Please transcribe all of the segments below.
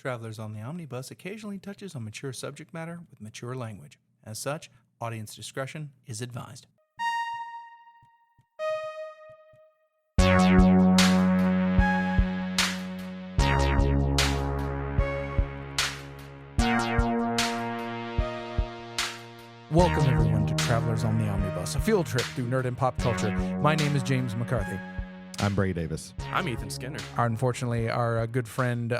Travelers on the Omnibus occasionally touches on mature subject matter with mature language. As such, audience discretion is advised. Welcome everyone to Travelers on the Omnibus, a field trip through nerd and pop culture. My name is James McCarthy. I'm Brady Davis. I'm Ethan Skinner. Unfortunately, our good friend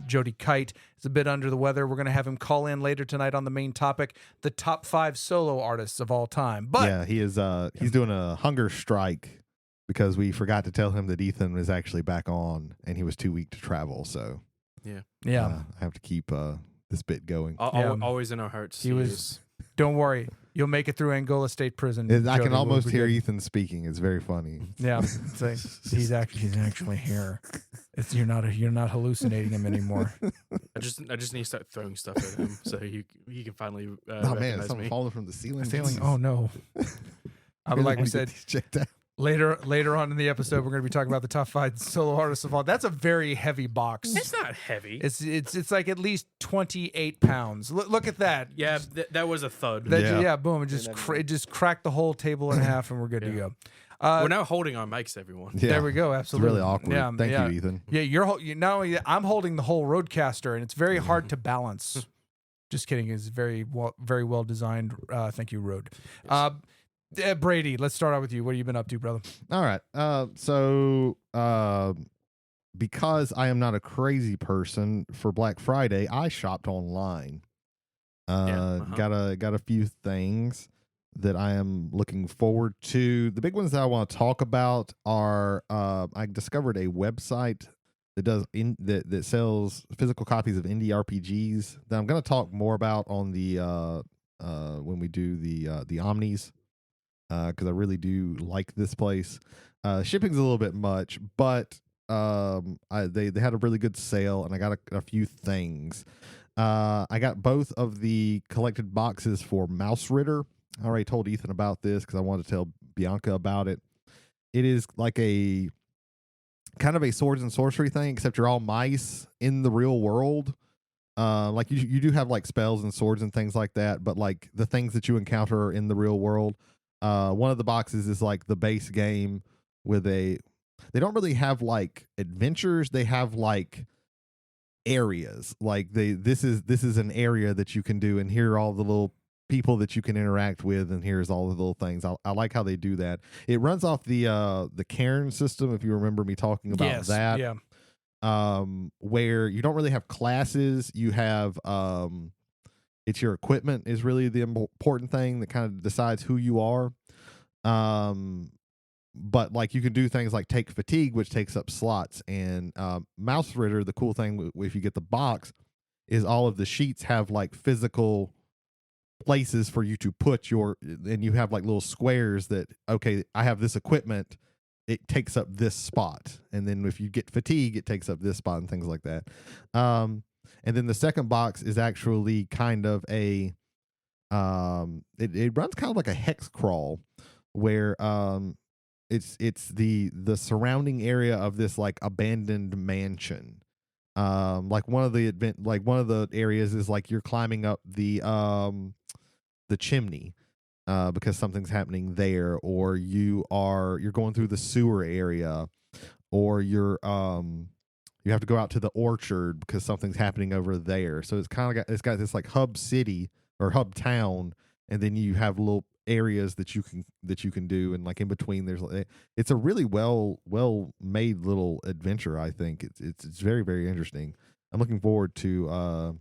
Jody Kite is a bit under the weather. We're going to have him call in later tonight on the main topic, the top 5 solo artists of all time. But yeah, he is. He's doing a hunger strike because we forgot to tell him that Ethan is actually back on, and he was too weak to travel. So yeah, I have to keep this bit going. Always in our hearts. He was. Don't worry, you'll make it through Angola State Prison. I Jody, can almost hear good. Ethan speaking. It's very funny. Yeah, he's actually here. You're not hallucinating him anymore. I just need to start throwing stuff at him so he can finally Oh man, recognize something me. falling from the ceiling. Oh no! Like we said, checked out. Later on in the episode, we're going to be talking about the top 5 solo artists of all. That's a very heavy box. It's not heavy. It's like at least 28 pounds. Look at that. Yeah, that was a thud. Boom! It just cracked the whole table in half, and we're good to go. We're now holding our mics, everyone. Yeah, there we go. Absolutely, it's really awkward. Yeah, Thank you, Ethan. Yeah, not only that, I'm holding the whole Roadcaster, and it's very hard to balance. Just kidding. It's very well designed. Thank you, Rode. Yes. Brady, let's start out with you. What have you been up to, brother? All right. So because I am not a crazy person, for Black Friday, I shopped online. Got a few things that I am looking forward to. The big ones that I want to talk about are I discovered a website that that sells physical copies of indy-RPGs that I'm going to talk more about on the when we do the Omnis. Because I really do like this place. Shipping's a little bit much, but they had a really good sale, and I got a few things. I got both of the collected boxes for Mouse Ritter. I already told Ethan about this because I wanted to tell Bianca about it. It is like a kind of a swords and sorcery thing, except you're all mice in the real world. Like you do have like spells and swords and things like that, but like the things that you encounter are in the real world. One of the boxes is like the base game with they don't really have like adventures. They have like areas. Like this is an area that you can do, and here are all the little people that you can interact with, and here's all the little things. I like how they do that. It runs off the Cairn system, if you remember me talking about that. Yeah. Where you don't really have classes. You have it's your equipment is really the important thing that kind of decides who you are. But like you can do things like take fatigue, which takes up slots, and Mouse Ritter. The cool thing if you get the box is all of the sheets have like physical places for you to put and you have like little squares that, okay, I have this equipment, it takes up this spot. And then if you get fatigue, it takes up this spot and things like that. And then the second box is actually kind of a it runs kind of like a hex crawl where it's the surrounding area of this like abandoned mansion. Like one of the areas is like you're climbing up the chimney because something's happening there, or you're going through the sewer area, or you have to go out to the orchard because something's happening over there. So it's got this like hub city or hub town, and then you have little areas that you can do, and like in between it's a really well made little adventure. I think it's very, very interesting. I'm looking forward to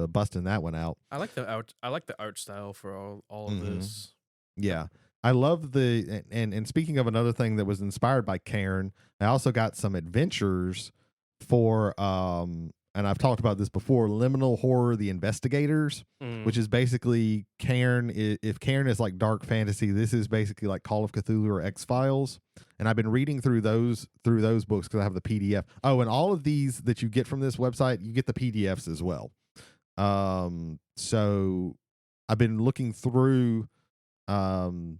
busting that one out. I like the art style for all of this. Yeah. I love and speaking of another thing that was inspired by Cairn, I also got some adventures for and I've talked about this before, Liminal Horror: The Investigators, which is basically Cairn. If Cairn is like dark fantasy, this is basically like Call of Cthulhu or X-Files. And I've been reading through those books because I have the PDF. Oh, and all of these that you get from this website, you get the PDFs as well. So I've been looking through the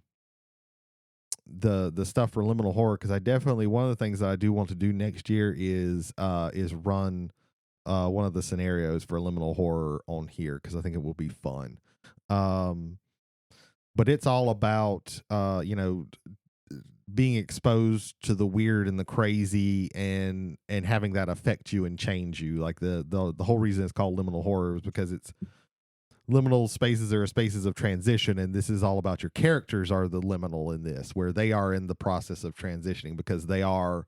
stuff for Liminal Horror, because I definitely, one of the things that I do want to do next year is run one of the scenarios for liminal horror on here because I think it will be fun. But it's all about being exposed to the weird and the crazy and having that affect you and change you. Like the whole reason it's called liminal horror is because it's liminal spaces are spaces of transition, and this is all about your characters are the liminal in this, where they are in the process of transitioning because they are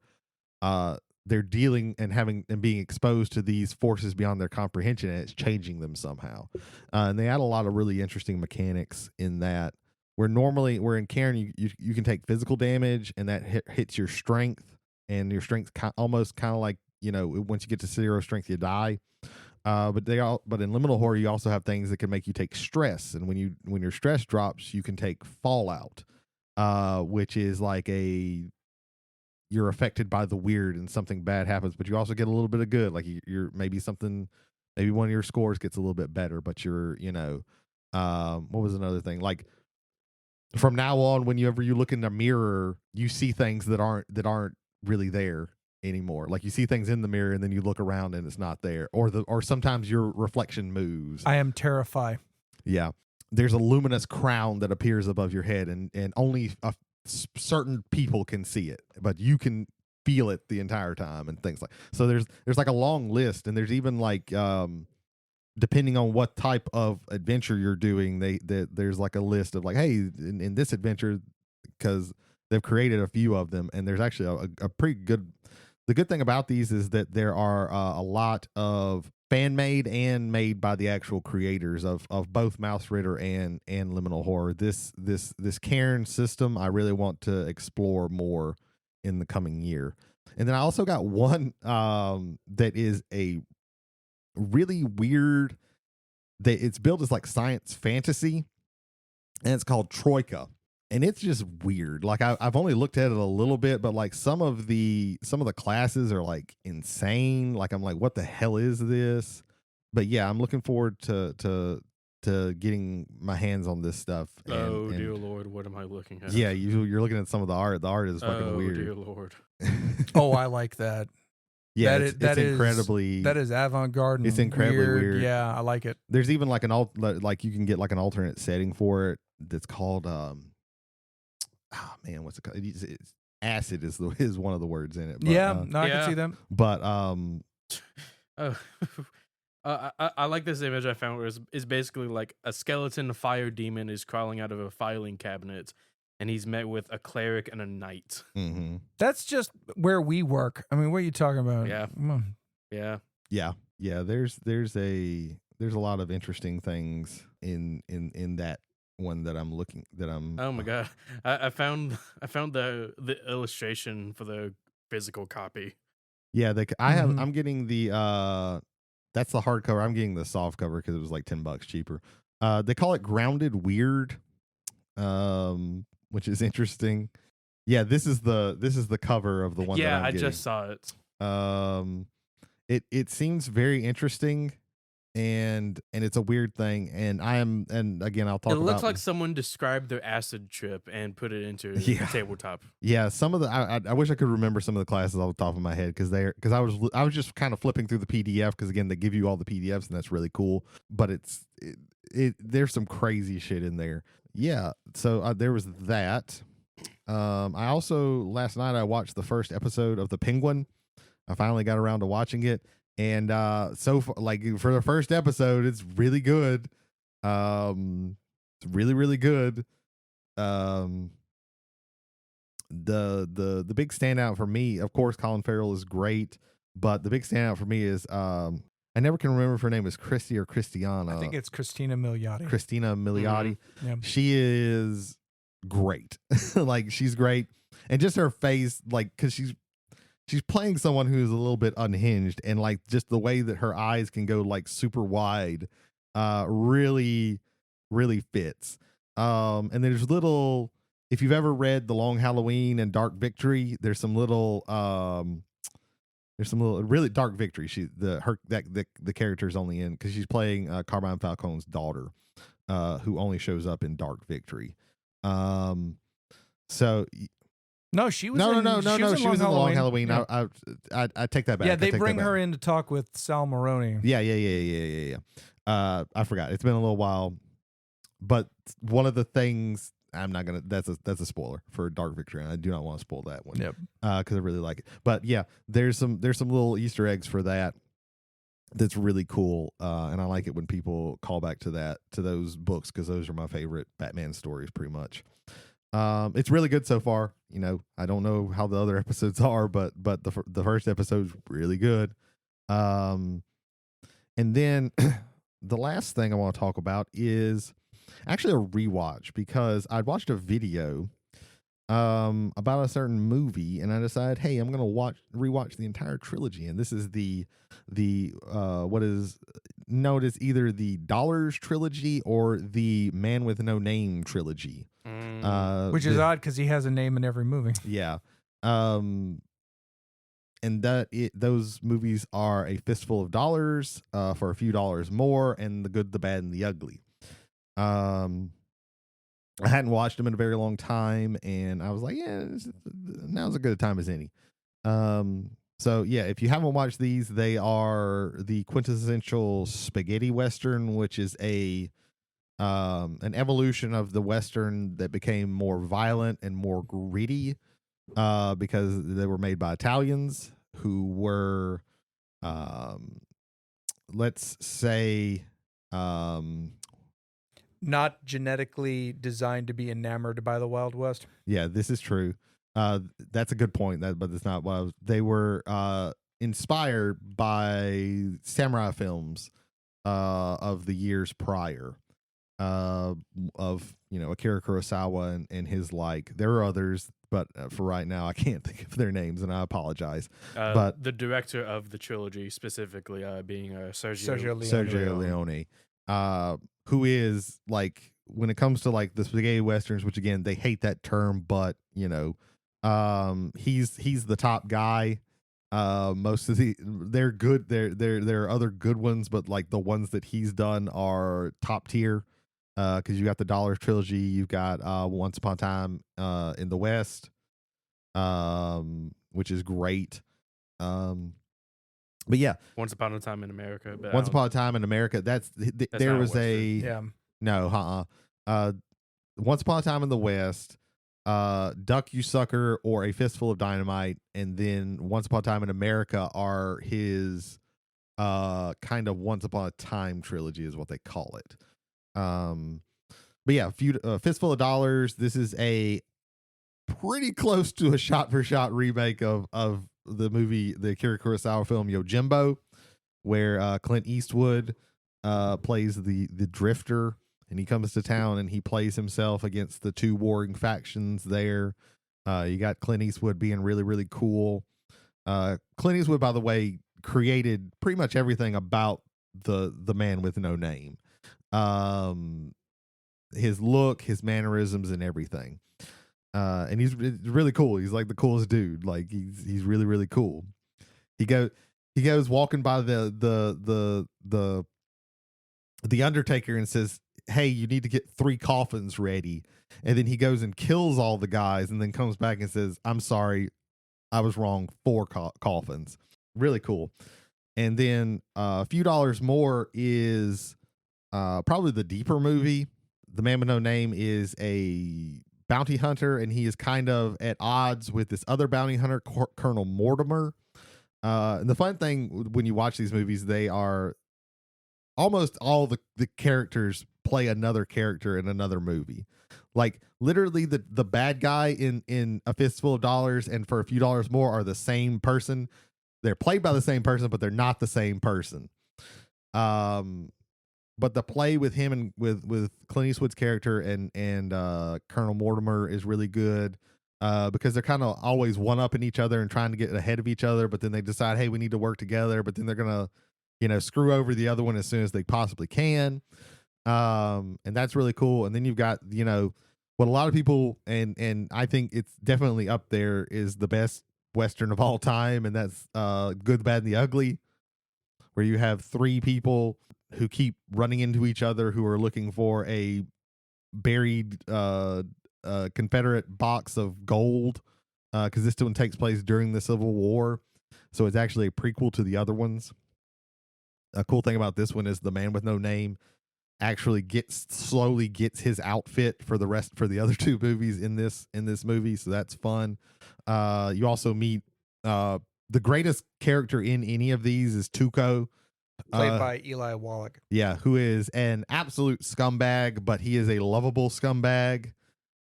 they're dealing and having and being exposed to these forces beyond their comprehension, and it's changing them somehow. And they add a lot of really interesting mechanics in that. Where normally, where in Cairn, you can take physical damage, and that hits your strength, and your strength almost kind of like, once you get to 0 strength, you die. But in liminal horror, you also have things that can make you take stress, and when your stress drops, you can take fallout, which is like you're affected by the weird and something bad happens, but you also get a little bit of good, like you're maybe one of your scores gets a little bit better, but you're what was another thing like. From now on, whenever you look in the mirror, you see things that aren't really there anymore. Like you see things in the mirror, and then you look around and it's not there, or sometimes your reflection moves. I am terrified. Yeah, there's a luminous crown that appears above your head, and only certain people can see it, but you can feel it the entire time and things like. So there's like a long list, and there's even like. Depending on what type of adventure you're doing, there's like a list of like, hey, in this adventure, because they've created a few of them, and there's actually a pretty good. The good thing about these is that there are a lot of fan made and made by the actual creators of both Mouse Ritter and Liminal Horror. This Cairn system, I really want to explore more in the coming year. And then I also got one that is a really weird, that it's built as like science fantasy, and it's called Troika, and it's just weird. Like I've only looked at it a little bit, but like some of the classes are like insane. Like I'm like, what the hell is this? But yeah, I'm looking forward to getting my hands on this stuff. And, dear Lord, what am I looking at? Yeah, you're looking at some of the art. The art is fucking weird. Oh dear Lord. Oh, I like that. Yeah, it's incredibly. That is avant-garde. It's incredibly weird. Yeah, I like it. There's even like like you can get like an alternate setting for it that's called what's it called? It's acid is one of the words in it. But, I can see them. But I like this image I found where it's basically like a skeleton fire demon is crawling out of a filing cabinet, and he's met with a cleric and a knight. Mm-hmm. That's just where we work. I mean, what are you talking about? Yeah. Come on. Yeah. There's a lot of interesting things in that one that I'm looking that I'm. Oh my god! I found the illustration for the physical copy. Yeah, I'm getting the that's the hardcover. I'm getting the soft cover because it was like $10 cheaper. They call it Grounded Weird. Which is interesting. Yeah, this is the cover of the one. Yeah, that I'm I just saw it. It seems very interesting, and it's a weird thing. And again, I'll talk. It looks about, like someone described their acid trip and put it into a tabletop. Yeah, some of the I wish I could remember some of the classes off the top of my head because I was just kind of flipping through the PDF because again they give you all the PDFs and that's really cool. But there's some crazy shit in there. Yeah, so there was that. I also last night I watched the first episode of The Penguin. I finally got around to watching it, and so far, like for the first episode, it's really good. It's really really good. The big standout for me, of course, Colin Farrell is great, but the big standout for me is I never can remember if her name is Christy or Christiana. I think it's Christina Milioti. Mm-hmm. Yeah. She is great. Like she's great, and just her face, like because she's playing someone who's a little bit unhinged, and like just the way that her eyes can go like super wide, really really fits. And there's little. If you've ever read The Long Halloween and Dark Victory, there's some little really Dark Victory. The character's only in because she's playing Carmine Falcone's daughter, who only shows up in Dark Victory. So No, she was No, in, no, no, no, she no. was in She was in the Long Halloween. Yeah. I take that back. Yeah, I they take that bring back. her in to talk with Sal Maroney. Yeah. I forgot. It's been a little while, but one of the things I'm not gonna. That's a spoiler for Dark Victory, and I do not want to spoil that one. Yep. Because I really like it. But yeah, there's some little Easter eggs for that. That's really cool, and I like it when people call back to those books, because those are my favorite Batman stories, pretty much. It's really good so far. You know, I don't know how the other episodes are, but the first episode's really good. And then the last thing I want to talk about is actually a rewatch, because I'd watched a video about a certain movie, and I decided, hey, I'm gonna rewatch the entire trilogy, and this is the what is known as either the Dollars trilogy or the Man with No Name trilogy. Which is odd, because he has a name in every movie. Yeah. And those movies are A Fistful of Dollars, For a Few Dollars More, and The Good, the Bad, and the Ugly. I hadn't watched them in a very long time, and I was like, yeah, now's as good a time as any. So yeah, if you haven't watched these, they are the quintessential spaghetti western, which is an evolution of the western that became more violent and more gritty, because they were made by Italians who were, let's say, Not genetically designed to be enamored by the Wild West. yeah, this is true. That's a good point. But it's not what they were inspired by samurai films of the years prior. Of Akira Kurosawa and his like. There are others, but for right now I can't think of their names, and I apologize. But the director of the trilogy specifically being Sergio Leone, who is, like, when it comes to like the spaghetti westerns, which again they hate that term, but he's the top guy. Most of they're good. There are other good ones, but like the ones that he's done are top tier. Because you got the Dollars trilogy, you've got Once Upon a Time in the West, which is great. But yeah, Once Upon a Time in America. But Once Upon a Time in America. There was no. Once Upon a Time in the West, Duck You Sucker, or A Fistful of Dynamite, and then Once Upon a Time in America are his kind of Once Upon a Time trilogy, is what they call it. But yeah, Fistful of Dollars. This is a pretty close to a shot-for-shot remake of the movie, the Akira Kurosawa film Yojimbo, where Clint Eastwood plays the drifter, and he comes to town and he plays himself against the two warring factions there. You got Clint Eastwood being really, really cool. Clint Eastwood, by the way, created pretty much everything about the Man with No Name. His look, his mannerisms, and everything. And he's really cool. He's like the coolest dude. Like he's really, really cool. He goes walking by the Undertaker and says, "Hey, you need to get 3 coffins ready." And then he goes and kills all the guys, and then comes back and says, "I'm sorry, I was wrong. 4 coffins." Really cool. And then A Few Dollars More is probably the deeper movie. The Man with No Name is a bounty hunter, and he is kind of at odds with this other bounty hunter, Colonel Mortimer. And the fun thing when you watch these movies, they are almost all the characters play another character in another movie. Like literally the bad guy in A Fistful of Dollars and For a Few Dollars More are the same person. They're played by the same person, but they're not the same person. But the play with him and with Clint Eastwood's character and Colonel Mortimer is really good, because they're kind of always one-upping each other and trying to get ahead of each other, but then they decide, hey, we need to work together, but then they're going to, screw over the other one as soon as they possibly can. And that's really cool. And then you've got, what a lot of people, and I think it's definitely up there, is the best Western of all time, and that's Good, the Bad, and the Ugly, where you have 3 people who keep running into each other, who are looking for a buried Confederate box of gold, because this one takes place during the Civil War, so it's actually a prequel to the other ones. A cool thing about this one is the man with no name actually slowly gets his outfit for the other two movies in this movie, so that's fun. You also meet the greatest character in any of these is Tuco, played by Eli Wallach. Yeah, who is an absolute scumbag, but he is a lovable scumbag.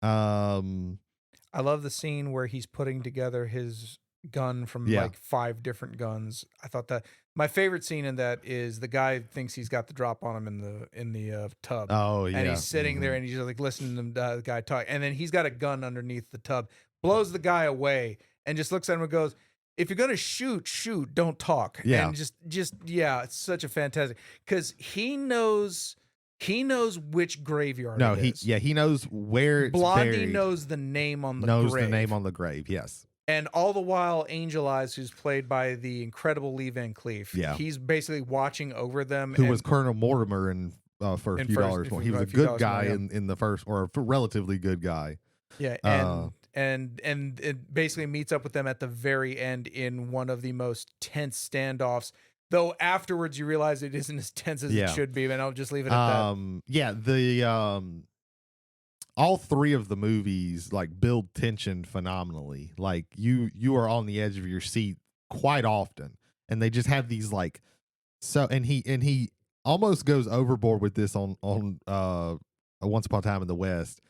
I love the scene where he's putting together his gun from like 5 different guns. I thought that my favorite scene in that is the guy thinks he's got the drop on him in the tub. Oh yeah, and he's sitting there and he's just like listening to the guy talk, and then he's got a gun underneath the tub, blows the guy away, and just looks at him and goes, "If you're gonna shoot, don't talk." Yeah, and just it's such a fantastic because he knows which graveyard. No, it is. he knows where it's Blondie buried. knows the name on the grave. Yes. And all the while, Angel Eyes, who's played by the incredible Lee Van Cleef, he's basically watching over them. Who was Colonel Mortimer in for a few dollars more. He was a good guy in the first, or a relatively good guy. Yeah, and it basically meets up with them at the very end in one of the most tense standoffs. Though afterwards you realize it isn't as tense as it should be, and I'll just leave it at that. Yeah, the all 3 of the movies like build tension phenomenally. Like you are on the edge of your seat quite often, and they just have these like and he almost goes overboard with this on Once Upon a Time in the West.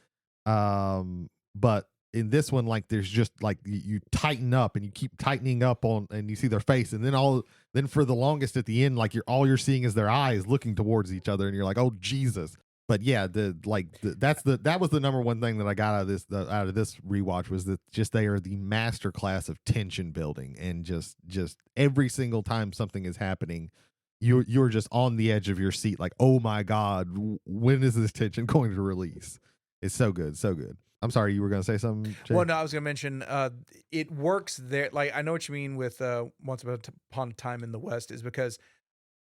But in this one, like there's just like you tighten up and you keep tightening up on, and you see their face, and then for the longest at the end, like all you're seeing is their eyes looking towards each other, and you're like, oh Jesus. But yeah, that was the number one thing that I got out of this rewatch, was that just they are the master class of tension building, and just every single time something is happening, you're just on the edge of your seat, like, oh my God, when is this tension going to release? It's so good, so good. I'm sorry, you were going to say something, Jay? Well, no, I was going to mention it works there. Like, I know what you mean with Once Upon a Time in the West, is because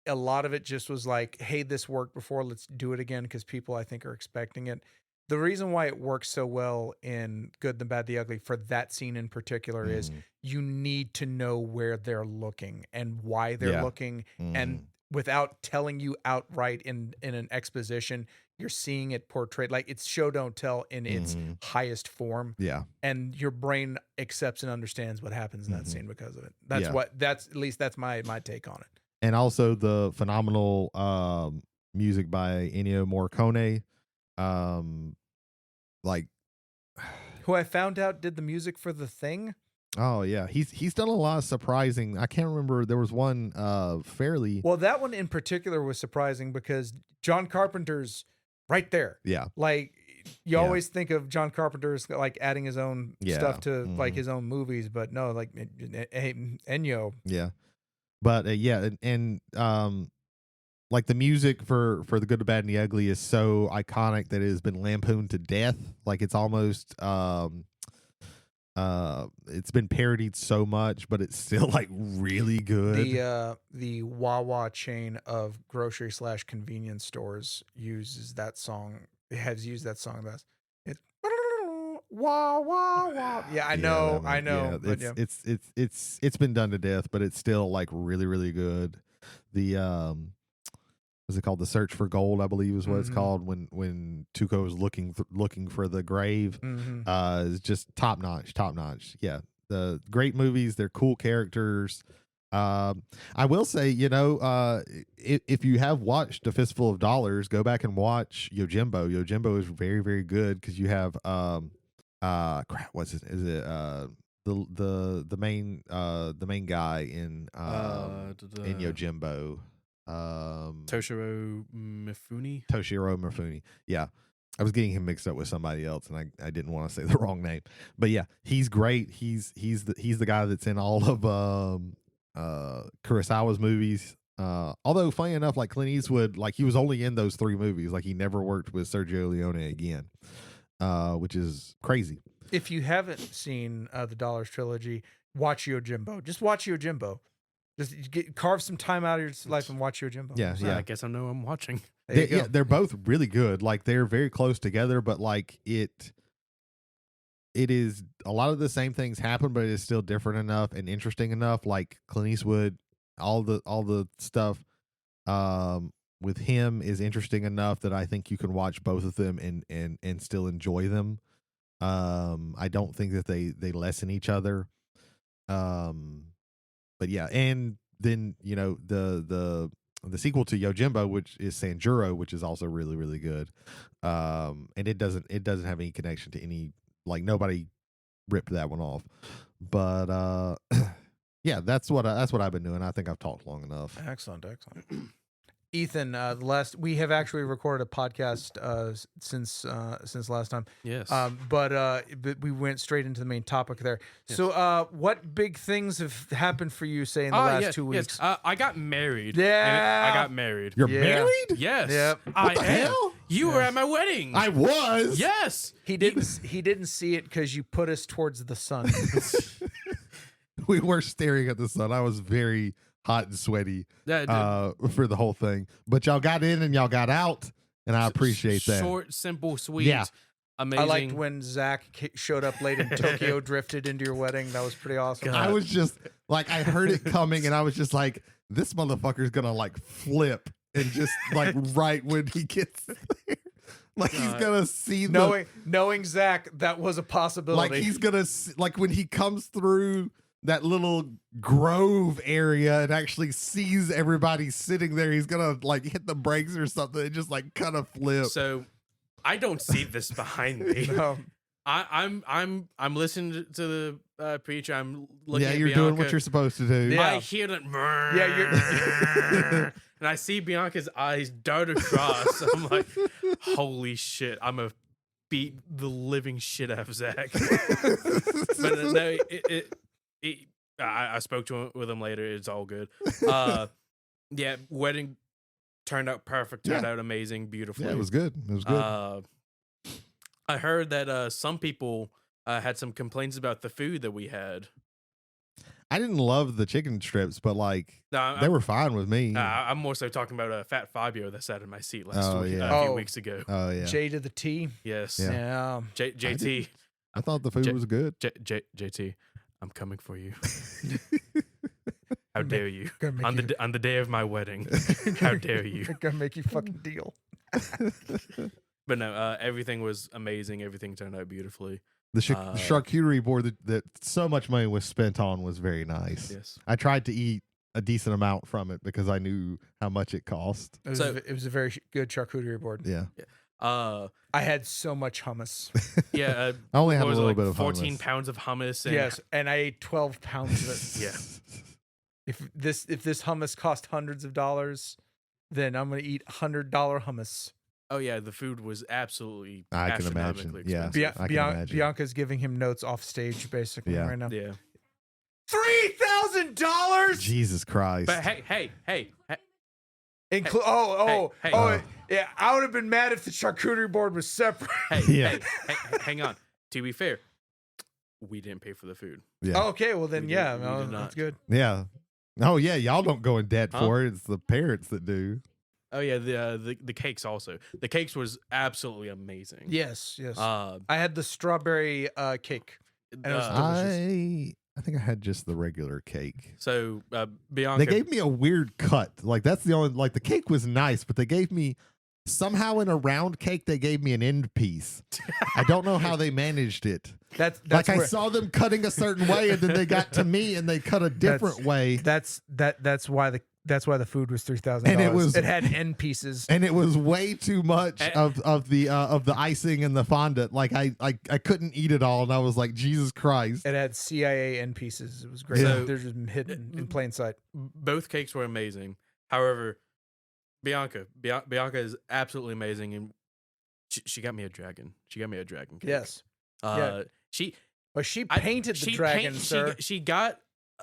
a lot of it just was like, hey, this worked before, let's do it again, because people, I think, are expecting it. The reason why it works so well in Good, the Bad, the Ugly for that scene in particular is you need to know where they're looking and why they're looking. And without telling you outright in an exposition, you're seeing it portrayed. Like, it's show don't tell in its highest form. Yeah. And your brain accepts and understands what happens in that scene because of it. That's at least that's my take on it. And also the phenomenal music by Ennio Morricone. Who I found out did the music for The Thing. Oh yeah, he's done a lot of surprising. I can't remember. There was one fairly well. That one in particular was surprising because John Carpenter's right there. Yeah, like you always think of John Carpenter's like adding his own stuff to like his own movies, but no, like Ennio. Yeah, but and like the music for The Good, the Bad, and the Ugly is so iconic that it has been lampooned to death. Like it's almost it's been parodied so much, but it's still like really good. The Wawa chain of grocery / convenience stores uses that song. It has used that song best. It's wah wah wah. Yeah, I know. Yeah, it's been done to death, but it's still like really, really good. The what's it called? The Search for Gold, I believe is what it's called. When Tuco is looking for the grave, is just top notch. Yeah, the great movies. They're cool characters. I will say, if you have watched A Fistful of Dollars, go back and watch Yojimbo. Yojimbo is very, very good because you have what's it? Is it the main guy in Yojimbo? Toshiro Mifune. Yeah. I was getting him mixed up with somebody else, and I didn't want to say the wrong name. But yeah, he's great. He's the guy that's in all of Kurosawa's movies. Although funny enough, like Clint Eastwood, like he was only in those 3 movies. Like he never worked with Sergio Leone again, which is crazy. If you haven't seen the Dollars trilogy, watch Yojimbo. Just watch Yojimbo. Just carve some time out of your life and watch Yojimbo. Yeah. I guess I know I'm watching. They're both really good. Like they're very close together, but like it is a lot of the same things happen, but it is still different enough and interesting enough. Like Clint Eastwood, all the stuff with him is interesting enough that I think you can watch both of them and still enjoy them. I don't think that they lessen each other. But yeah, and then the sequel to Yojimbo, which is Sanjuro, which is also really, really good. And it doesn't have any connection to any, like, nobody ripped that one off. But yeah, that's what I've been doing. I think I've talked long enough. Excellent. Ethan, we have actually recorded a podcast since last time. Yes. But we went straight into the main topic there. Yes. So, what big things have happened for you, say, in the last 2 weeks? Yes. I got married. Yeah, I got married. You're married? Yes. Yep. What the hell? You were at my wedding. I was. Yes. He didn't see it because you put us towards the sun. We were staring at the sun. I was very hot and sweaty for the whole thing, but y'all got in and y'all got out, and I appreciate that. Short, simple, sweet. Yeah. Amazing. I liked when Zach showed up late in Tokyo drifted into your wedding. That was pretty awesome. I was just like, I heard it coming, and I was just like, this motherfucker's gonna like flip and just like right when he gets there. Like he's gonna see knowing Zach, that was a possibility. Like he's gonna like when he comes through that little grove area and actually sees everybody sitting there, he's gonna like hit the brakes or something and just like kind of flip. So I don't see this behind me. No. I'm listening to the preacher. I'm looking at you're Bianca. doing what you're supposed to do. Yeah. I hear that. Yeah, and I see Bianca's eyes dart across. I'm like, holy shit! I'm gonna beat the living shit out of Zach. But no, I spoke with him later. It's all good. Yeah, wedding turned out perfect. Turned out amazing, beautifully. Yeah, it was good. It was good. I heard that some people had some complaints about the food that we had. I didn't love the chicken strips, but like they were fine with me. I'm more so talking about Fat Fabio that sat in my seat last week, yeah. a few weeks ago. Oh yeah, J to the T. Yes. Yeah. JT. I thought the food was good. JT, I'm coming for you. How dare you? On the day of my wedding. How dare you? Gonna make you fucking deal. But no, everything was amazing. Everything turned out beautifully. The charcuterie board that so much money was spent on was very nice. Yes. I tried to eat a decent amount from it because I knew how much it cost. It was a very good charcuterie board. Yeah. I had so much hummus. Yeah. I only had a little bit of 14 hummus. pounds of hummus. And yes, and I ate 12 pounds of it. Yeah. If this hummus cost hundreds of dollars, then I'm gonna eat $100 hummus. Oh yeah, the food was absolutely I can imagine. astronomically Yeah, expensive. I can imagine. Bianca's giving him notes off stage basically right now. Yeah. $3,000. Jesus Christ! But hey. Yeah, I would have been mad if the charcuterie board was separate. Hey, hang on. To be fair, we didn't pay for the food. Yeah. Oh, okay, well then, We yeah, did no, not. that's good. Yeah. Oh yeah, y'all don't go in debt for it. It's the parents that do. Oh yeah, the cakes also. The cakes was absolutely amazing. Yes. I had the strawberry cake. And it was delicious. I think I had just the regular cake. So Bianca, They gave me a weird cut. Like that's the only like the cake was nice, but they gave me somehow in a round cake they gave me an end piece. I don't know how they managed it. That's like I saw them cutting a certain way, and then they got to me and they cut a different way. That's why the food was $3,000. And it had end pieces, and it was way too much of the icing and the fondant. Like I couldn't eat it all, and I was like, Jesus Christ! It had CIA end pieces. It was great. So, they're just hidden in plain sight. Both cakes were amazing. However, Bianca is absolutely amazing, and she got me a dragon. She got me a dragon cake. Yes. She painted the dragon, sir. She got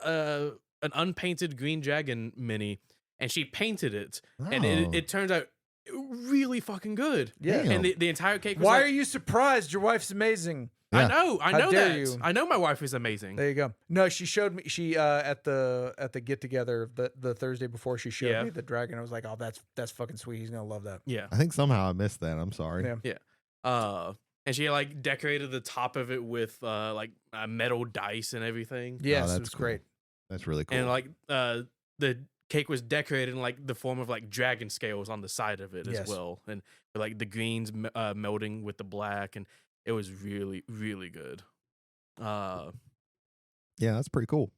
an unpainted green dragon mini, and she painted it, and it turns out really fucking good. Yeah. Damn. And the entire cake was Why are you surprised? Your wife's amazing. Yeah. I know dare that. you. I know my wife is amazing. There you go. No, she showed me. She at the get together the Thursday before she showed me the dragon. I was like, oh, that's fucking sweet. He's gonna love that. Yeah. I think somehow I missed that. I'm sorry. Yeah. Yeah. And she like decorated the top of it with like metal dice and everything. Yes, that's it was cool. great. That's really cool. And like the cake was decorated in like the form of like dragon scales on the side of it Yes. as well, and like the greens melding with the black, and it was really really good. Yeah, that's pretty cool.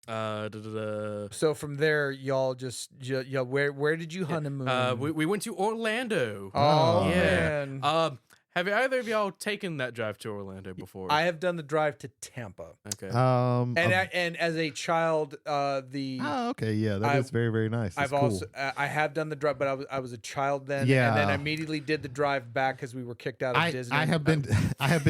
So from there, y'all just where did you honeymoon? We went to Orlando. Oh yeah. man. Have either of y'all taken that drive to Orlando before? I have done the drive to Tampa. Okay. And as a child, okay, yeah, that is very, very nice. That's I've cool. also I have done the drive, but I was a child then. Yeah. And then I immediately did the drive back because we were kicked out of Disney. I have been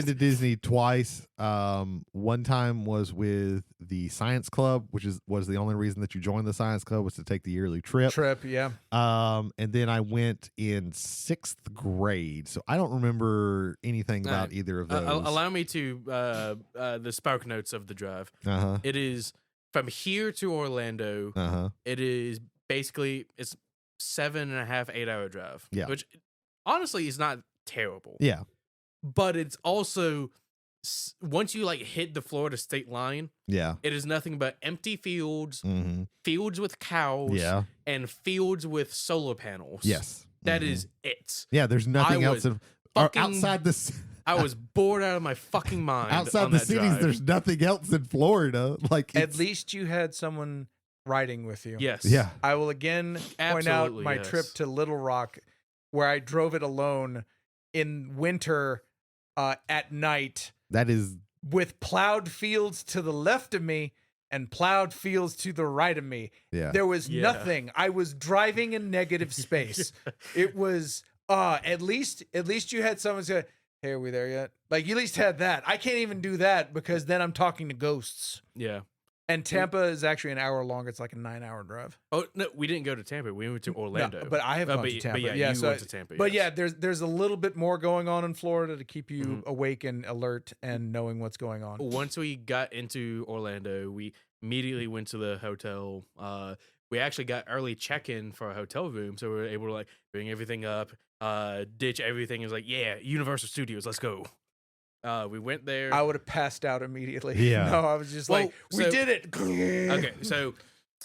to Disney twice. One time was with the Science Club, which was the only reason that you joined the Science Club, was to take the yearly trip. Yeah. And then I went in 6th grade, so I don't remember anything about either of those. Allow me to the spark notes of the drive. Uh-huh. It is from here to Orlando. Uh-huh. It is basically it's 7.5, 8 hour drive. Yeah. Which honestly is not terrible. Yeah. But it's also once you like hit the Florida state line, Yeah. it is nothing but empty fields, Mm-hmm. fields with cows, Yeah. and fields with solar panels. Yes. That is it. Yeah, there's nothing else outside this. I was bored out of my fucking mind. Outside on the that cities, drive. there's nothing else in Florida. Like, At least you had someone riding with you. Yes. yeah, I will again point out Absolutely, my yes. trip to Little Rock, where I drove it alone in winter at night that is. with plowed fields to the left of me and plowed fields to the right of me. Yeah. There was Yeah. nothing. I was driving in negative space. It was at least you had someone say, "Hey, are we there yet?" Like, you at least had that. I can't even do that because then I'm talking to ghosts. Yeah. And Tampa is actually an hour long. It's like a 9-hour drive. Oh no, we didn't go to Tampa. We went to Orlando. No, but I have gone but, to Tampa. But yeah, you so went to Tampa. But yes. yeah, there's a little bit more going on in Florida to keep you Mhm. awake and alert and knowing what's going on. Once we got into Orlando, we immediately went to the hotel. We actually got early check-in for a hotel room, so we were able to like bring everything up, ditch everything. It was like, yeah, Universal Studios, let's go. We went there. I would have passed out immediately. Yeah. No, I was just Well, like, we so- did it. Okay, so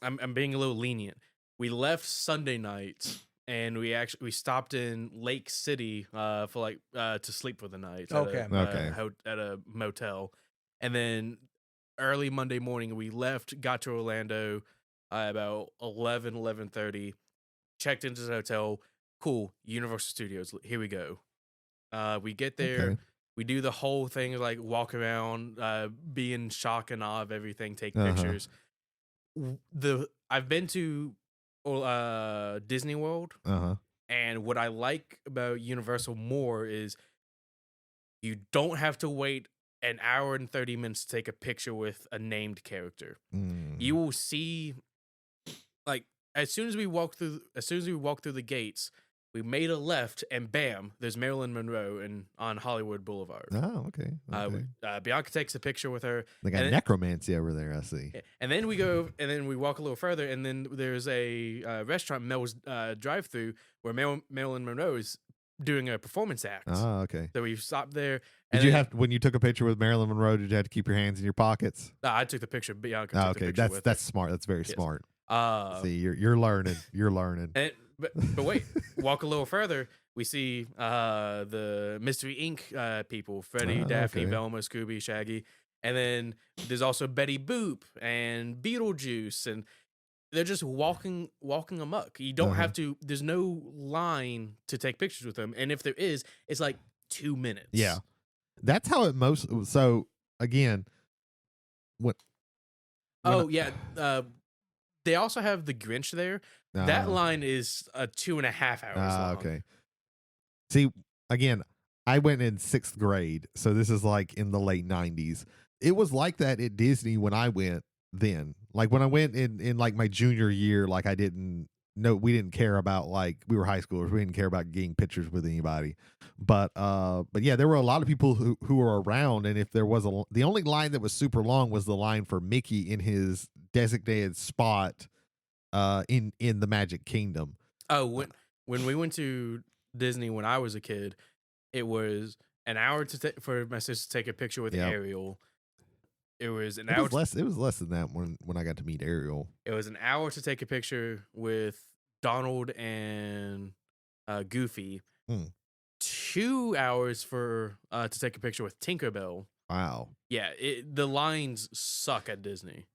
I'm being a little lenient. We left Sunday night and we stopped in Lake City for like to sleep for the night. Okay. At a motel, and then early Monday morning we left, got to Orlando about 11:30, checked into the hotel. Cool, Universal Studios. Here we go. We get there. Okay. We do the whole thing, like walk around, be in shock and awe of everything, take Uh-huh. pictures. I've been to Disney World, Uh-huh. and what I like about Universal more is you don't have to wait an hour and 30 minutes to take a picture with a named character. Mm. You will see, like, as soon as we walk through the gates, we made a left, and bam, there's Marilyn Monroe on Hollywood Boulevard. Oh, okay. Okay. Bianca takes a picture with her, They got and necromancy over there, I see. and then we go, and then we walk a little further, and then there's a restaurant, Mel's drive-through, where Marilyn Monroe is doing a performance act. Oh, okay. So we stopped there. Did you have, when you took a picture with Marilyn Monroe, did you have to keep your hands in your pockets? I took the picture. Bianca Oh, took the okay. picture with That's smart. That's very Yes. smart. her. See, you're learning. You're learning. But wait, walk a little further. We see the Mystery Inc. People: Freddy, Oh, Daphne, okay. Velma, Scooby, Shaggy, and then there's also Betty Boop and Beetlejuice, and they're just walking amok. You don't Uh-huh. have to. There's no line to take pictures with them, and if there is, it's like 2 minutes. Yeah. That's how it most. So again, what? Oh yeah. They also have the Grinch there. That line is 2.5 hours long. Okay. See, again, I went in 6th grade, so this is like in the late 90s. It was like that at Disney when I went then. Like when I went in like my junior year, like we didn't care about, like, we were high schoolers. We didn't care about getting pictures with anybody. But yeah, there were a lot of people who were around, and if there was the only line that was super long was the line for Mickey in his designated spot in the Magic Kingdom. Oh, when we went to Disney when I was a kid, it was, an hour for my sister to take a picture with Ariel. It was an It hour. was less than that when I got to meet Ariel. It was an hour to take a picture with Donald and Goofy. 2 hours to take a picture with Tinkerbell. Wow. Yeah, the lines suck at Disney.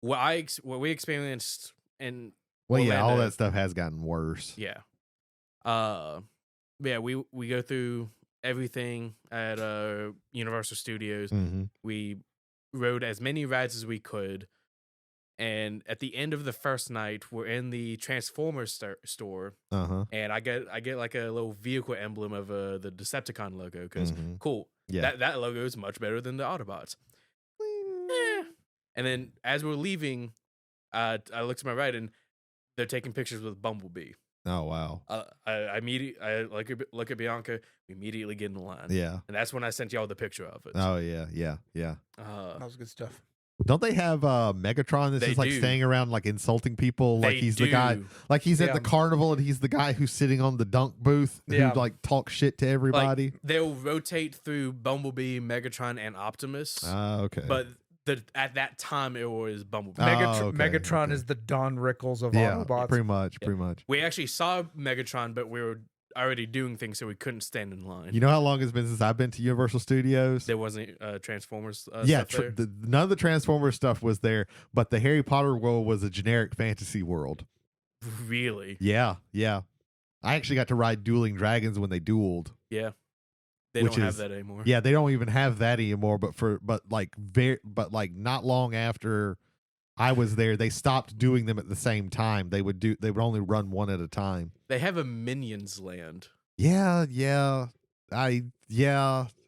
What we experienced in Orlando, all that stuff has gotten worse. Yeah. Yeah, we go through everything at Universal Studios. We rode as many rides as we could, and at the end of the first night, we're in the Transformers store. And I get like a little vehicle emblem of the Decepticon logo because cool. Yeah, that logo is much better than the Autobots. And then as we're leaving, I look to my right and they're taking pictures with Bumblebee. Oh wow! I look at Bianca. We immediately get in the line. Yeah, and that's when I sent y'all the picture of it. Oh yeah. That was good stuff. Don't they have Megatron that's just like staying around like insulting people? Like he's the guy, like he's at the carnival and he's the guy who's sitting on the dunk booth who like talks shit to everybody. Like, they'll rotate through Bumblebee, Megatron, and Optimus. Okay. But at that time it was Bumblebee. Megatron is the Don Rickles of Autobots. Pretty much. We actually saw Megatron, but we were already doing things, so we couldn't stand in line. You know how long it's been since I've been to Universal Studios? There wasn't Transformers stuff there? None of the Transformers stuff was there, but the Harry Potter world was a generic fantasy world. Really? Yeah. I actually got to ride Dueling Dragons when they dueled. Yeah. They don't have that anymore. Yeah, they don't even have that anymore, but not long after I was there, they stopped doing them at the same time. They would only run one at a time. They have a Minions Land. Yeah.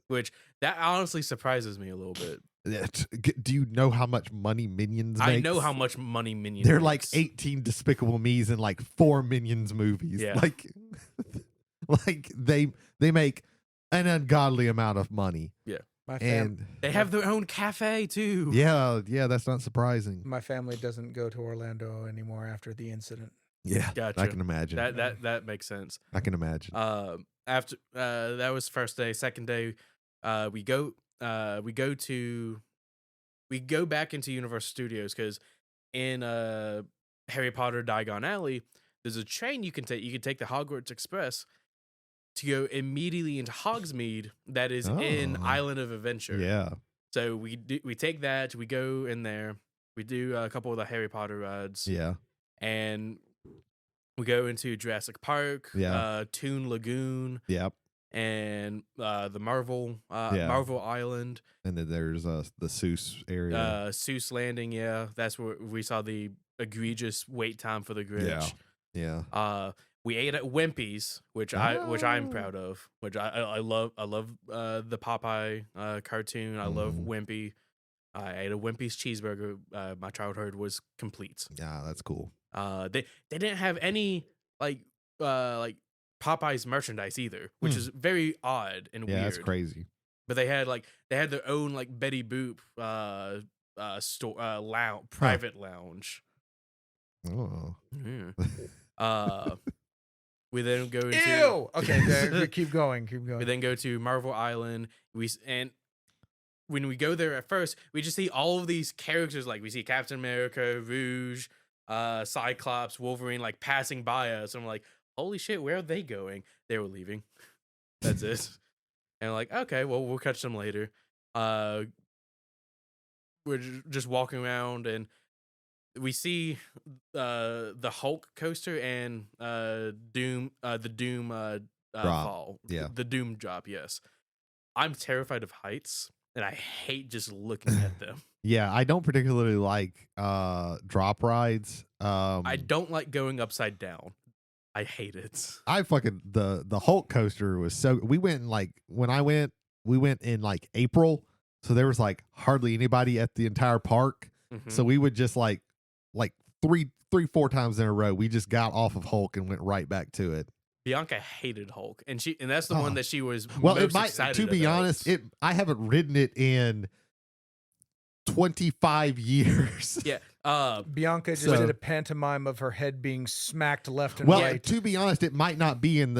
Which that honestly surprises me a little bit. Do you know how much money Minions makes? I know how much money Minions They're makes. like 18 Despicable Me's and like 4 Minions movies. Yeah. Like they make an ungodly amount of money. Yeah. And they have their own cafe too. Yeah, that's not surprising. My family doesn't go to Orlando anymore after the incident. Yeah, gotcha. I can imagine. That makes sense. I can imagine. After that was first day. Second day, we go back into Universal Studios because in Harry Potter Diagon Alley, there's a train you can take. You can take the Hogwarts Express to go immediately into Hogsmeade. That is in Island of Adventure. Yeah. So we take that. We go in there. We do a couple of the Harry Potter rides. Yeah. And we go into Jurassic Park. Yeah. Toon Lagoon. Yep. And the Marvel Island. And then there's the Seuss area. Seuss Landing. Yeah, that's where we saw the egregious wait time for the Grinch. Yeah. We ate at Wimpy's, which I'm proud of. Which I love. I love the Popeye cartoon. I love Wimpy. I ate a Wimpy's cheeseburger. My childhood was complete. Yeah, that's cool. They didn't have any like Popeye's merchandise either, which is very odd and weird. Yeah, that's crazy. But they had their own like Betty Boop store private lounge. Oh. Yeah. We then go into Ew! Okay, keep going. We then go to Marvel Island. And when we go there at first, we just see all of these characters. Like we see Captain America, Rouge, Cyclops, Wolverine, like passing by us. And I'm like, holy shit, where are they going? They were leaving. That's it. And like, okay, well, we'll catch them later. We're just walking around and we see the Hulk coaster and the Doom fall. Yeah. The Doom drop, yes. I'm terrified of heights and I hate just looking at them. Yeah, I don't particularly like drop rides. I don't like going upside down. I hate it. I fucking the Hulk coaster was so we went in like when I went we went in like April, so there was like hardly anybody at the entire park. So we would just like 3-4 times in a row we just got off of Hulk and went right back to it. Bianca hated Hulk and that's the one that she was well most it might excited to be about. honest I haven't ridden it in 25 years. Yeah. Bianca just So- did a pantomime of her head being smacked left and Well, right. to be honest, it might not be in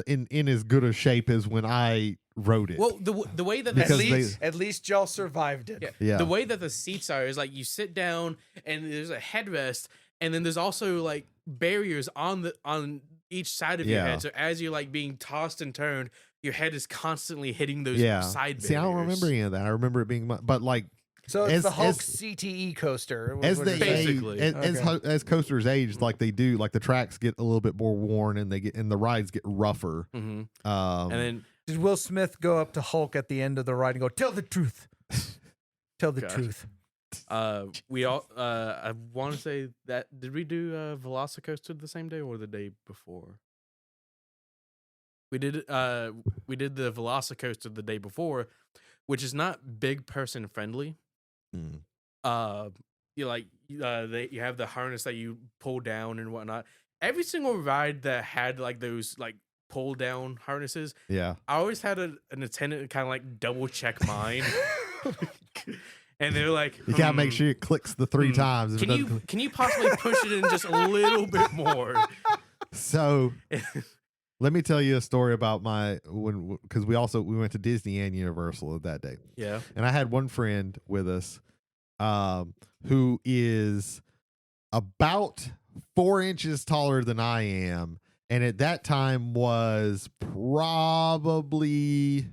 as good a shape as when I wrote it. Well, the way that Because At least y'all survived it. Yeah. the way that the seats are is like you sit down and there's a headrest, and then there's also like barriers on each side of your Yeah. head. So as you're like being tossed and turned, your head is constantly hitting those yeah. side barriers. See, I don't remember any of that. I remember it being, but like So it's As- the Hulk as- CTE coaster. was as what they you're saying. age, Basically. as coasters age, like they do, like the tracks get a little bit more worn and the rides get rougher. hmm Um, And then Did Will Smith go up to Hulk at the end of the ride and go, "Tell the truth, tell the God. truth"? we all I want to say that did we do Velocicoaster the same day or the day before? We did the Velocicoaster the day before, which is not big person friendly. mm, You you have the harness that you pull down and whatnot. Every single ride that had like those like pull down harnesses, yeah. I always had an attendant kind of like double check mine. And they're like, You gotta make sure it clicks the 3 Hmm. times. If it Can doesn't you possibly push it in just a little bit more? So let me tell you a story about because we went to Disney and Universal that day, Yeah. and I had one friend with us, who is about 4 inches taller than I am, and at that time was probably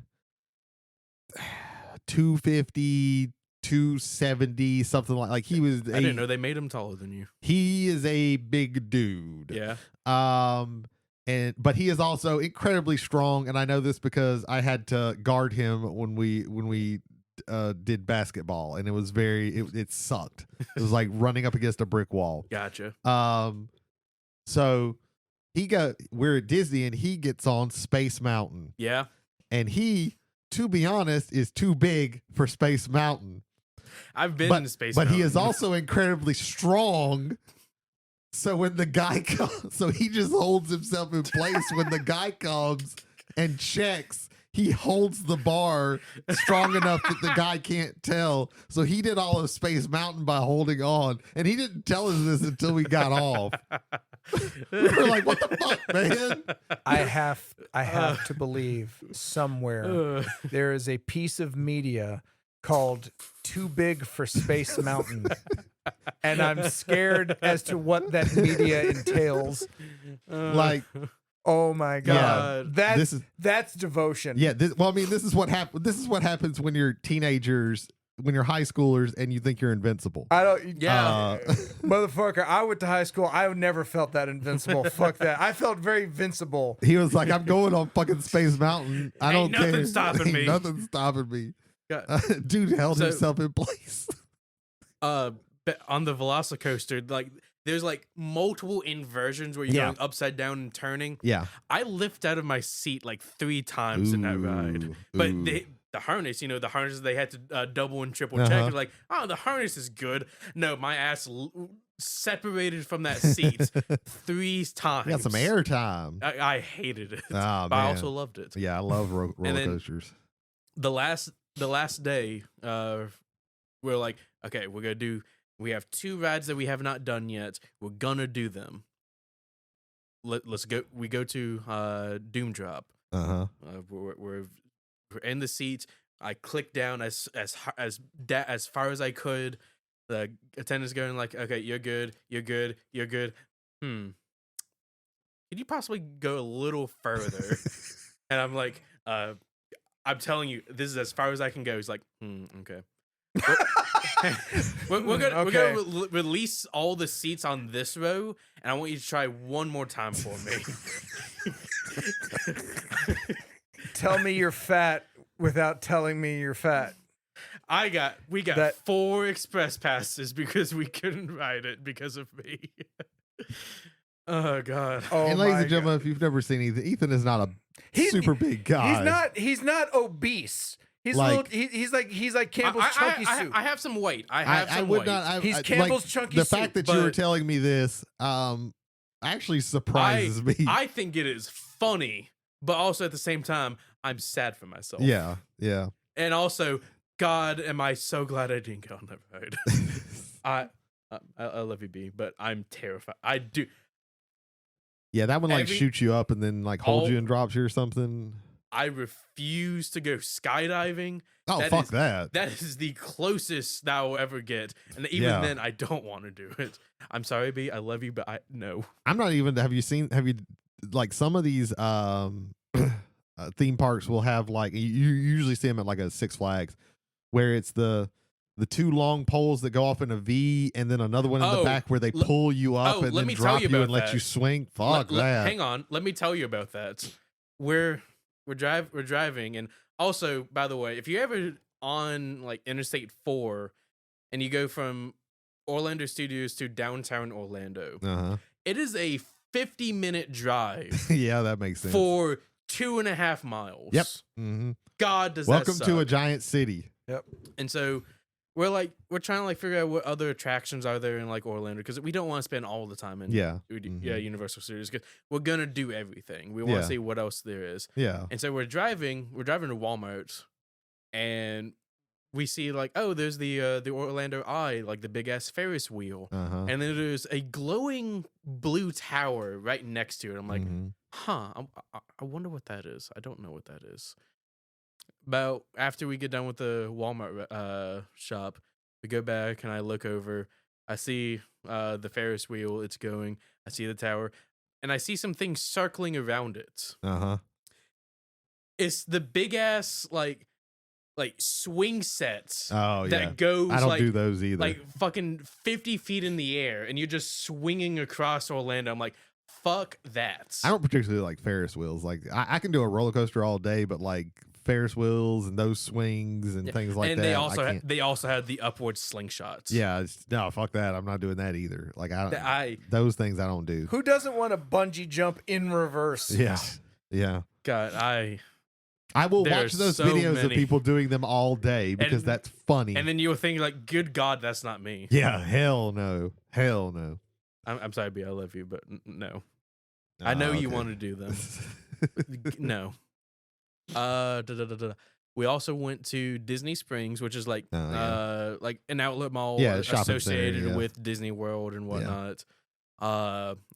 250, 270, something like he was. I didn't know they made him taller than you. He is a big dude. Yeah. But he is also incredibly strong, and I know this because I had to guard him when we did basketball, and it was it sucked. It was like running up against a brick wall. Gotcha. So we're at Disney, and he gets on Space Mountain, Yeah. and he, to be honest, is too big for Space Mountain. I've been in Space But he is Mountain. also incredibly strong. So when the guy comes, so he just holds himself in place when the guy comes and checks. He holds the bar strong enough that the guy can't tell. So he did all of Space Mountain by holding on, and he didn't tell us this until we got off. We were like, "What the fuck, man?" I have to believe somewhere there is a piece of media called "Too Big for Space Mountain," and I'm scared as to what that media entails. Like, Oh my god, that's devotion. yeah. This is what happens. This is what happens when you're teenagers, when you're high schoolers, and you think you're invincible. I don't. Yeah. Motherfucker, I went to high school. I never felt that invincible. Fuck that. I felt very invincible. He was like, "I'm going on fucking Space Mountain. I don't Ain't nothing care. stopping Ain't me." Nothing stopping me." God. Dude held So- himself in place. But on the Velocicoaster, like there's like multiple inversions where you're Yeah. going upside down and turning. Yeah. I lift out of my seat like 3 times in that ride. But Ooh. the harness, the harnesses they had to double and triple check. Uh-huh. It's like, oh, the harness is good. No, my ass separated from that seat 3 times. You got some air time. I hated it, Oh, but I man. also loved it. Yeah, I love roller then- coasters. The last day, we're like, okay, we have 2 rides that we have not done yet. We're gonna do them. Let's go. We go to Doom Drop. Uh-huh. We're in the seats. I click down as far as I could. The attendant's going like, okay, you're good. Could you possibly go a little further? And I'm like, I'm telling you, this is as far as I can go. He's like, okay. We're gonna release all the seats on this row, and I want you to try one more time for me. Tell me you're fat without telling me you're fat. We got 4 express passes because we couldn't ride it because of me. Oh god. Oh, And ladies my and gentlemen, if you've never seen Ethan is not a super big guy. He's not obese. He's Like- he's like Campbell's chunky soup. I have some weight. I have some would weight. not. He's Campbell's chunky The soup, fact that you were but- telling me this, actually surprises me. I think it is funny, but also at the same time, I'm sad for myself. Yeah. And also, God, am I so glad I didn't get on that ride. I love you, B, but I'm terrified. I do. Yeah, that one like shoots you up and then like holds you and drops you or something. I refuse to go skydiving. Oh, fuck that. That is the closest that will ever get. And even then, I don't want to do it. I'm sorry, B. I love you, but no. I'm not even, have you like some of these theme parks will have like, you usually see them at like a Six Flags where it's the two long poles that go off in a V and then another one in the back where they pull you up and then drop you and let you swing. Fuck that. Hang on. Let me tell you about that. We're driving, and also, by the way, if you're ever on like Interstate 4 and you go from Orlando Studios to downtown Orlando, it is a 50-minute drive. Yeah, that makes sense. For 2.5 miles. Yep. God, does Welcome that suck. to a giant city. Yep. And so we're trying to like figure out what other attractions are there in like Orlando, because we don't want to spend all the time in Universal Studios, because we're gonna do everything. We want to see what else there is. Yeah. And so we're driving to Walmart, and we see like, oh, there's the Orlando Eye, like the big ass Ferris wheel, and then there's a glowing blue tower right next to it. I'm like, I wonder what that is. I don't know what that is. About after we get done with the Walmart shop, we go back and I look over. I see the Ferris wheel. It's going. I see the tower, and I see some things circling around it. It's the big ass like swing sets. Oh, that goes. I don't like, do those either. Like fucking 50 feet in the air, and you're just swinging across Orlando. I'm like, fuck that. I don't particularly like Ferris wheels. Like I can do a roller coaster all day, but like Ferris wheels and those swings and things like and that. They also had the upward slingshots. Yeah, no, fuck that. I'm not doing that either. Like those things I don't do. Who doesn't want to bungee jump in reverse? Yeah, yeah. God, I will watch those videos of people doing them all day because that's funny. And then you were thinking like, good God, that's not me. Yeah, hell no. I'm sorry, B, I love you, but no. I know you want to do them. No. We also went to Disney Springs, which is like like an outlet mall associated with Disney World and whatnot.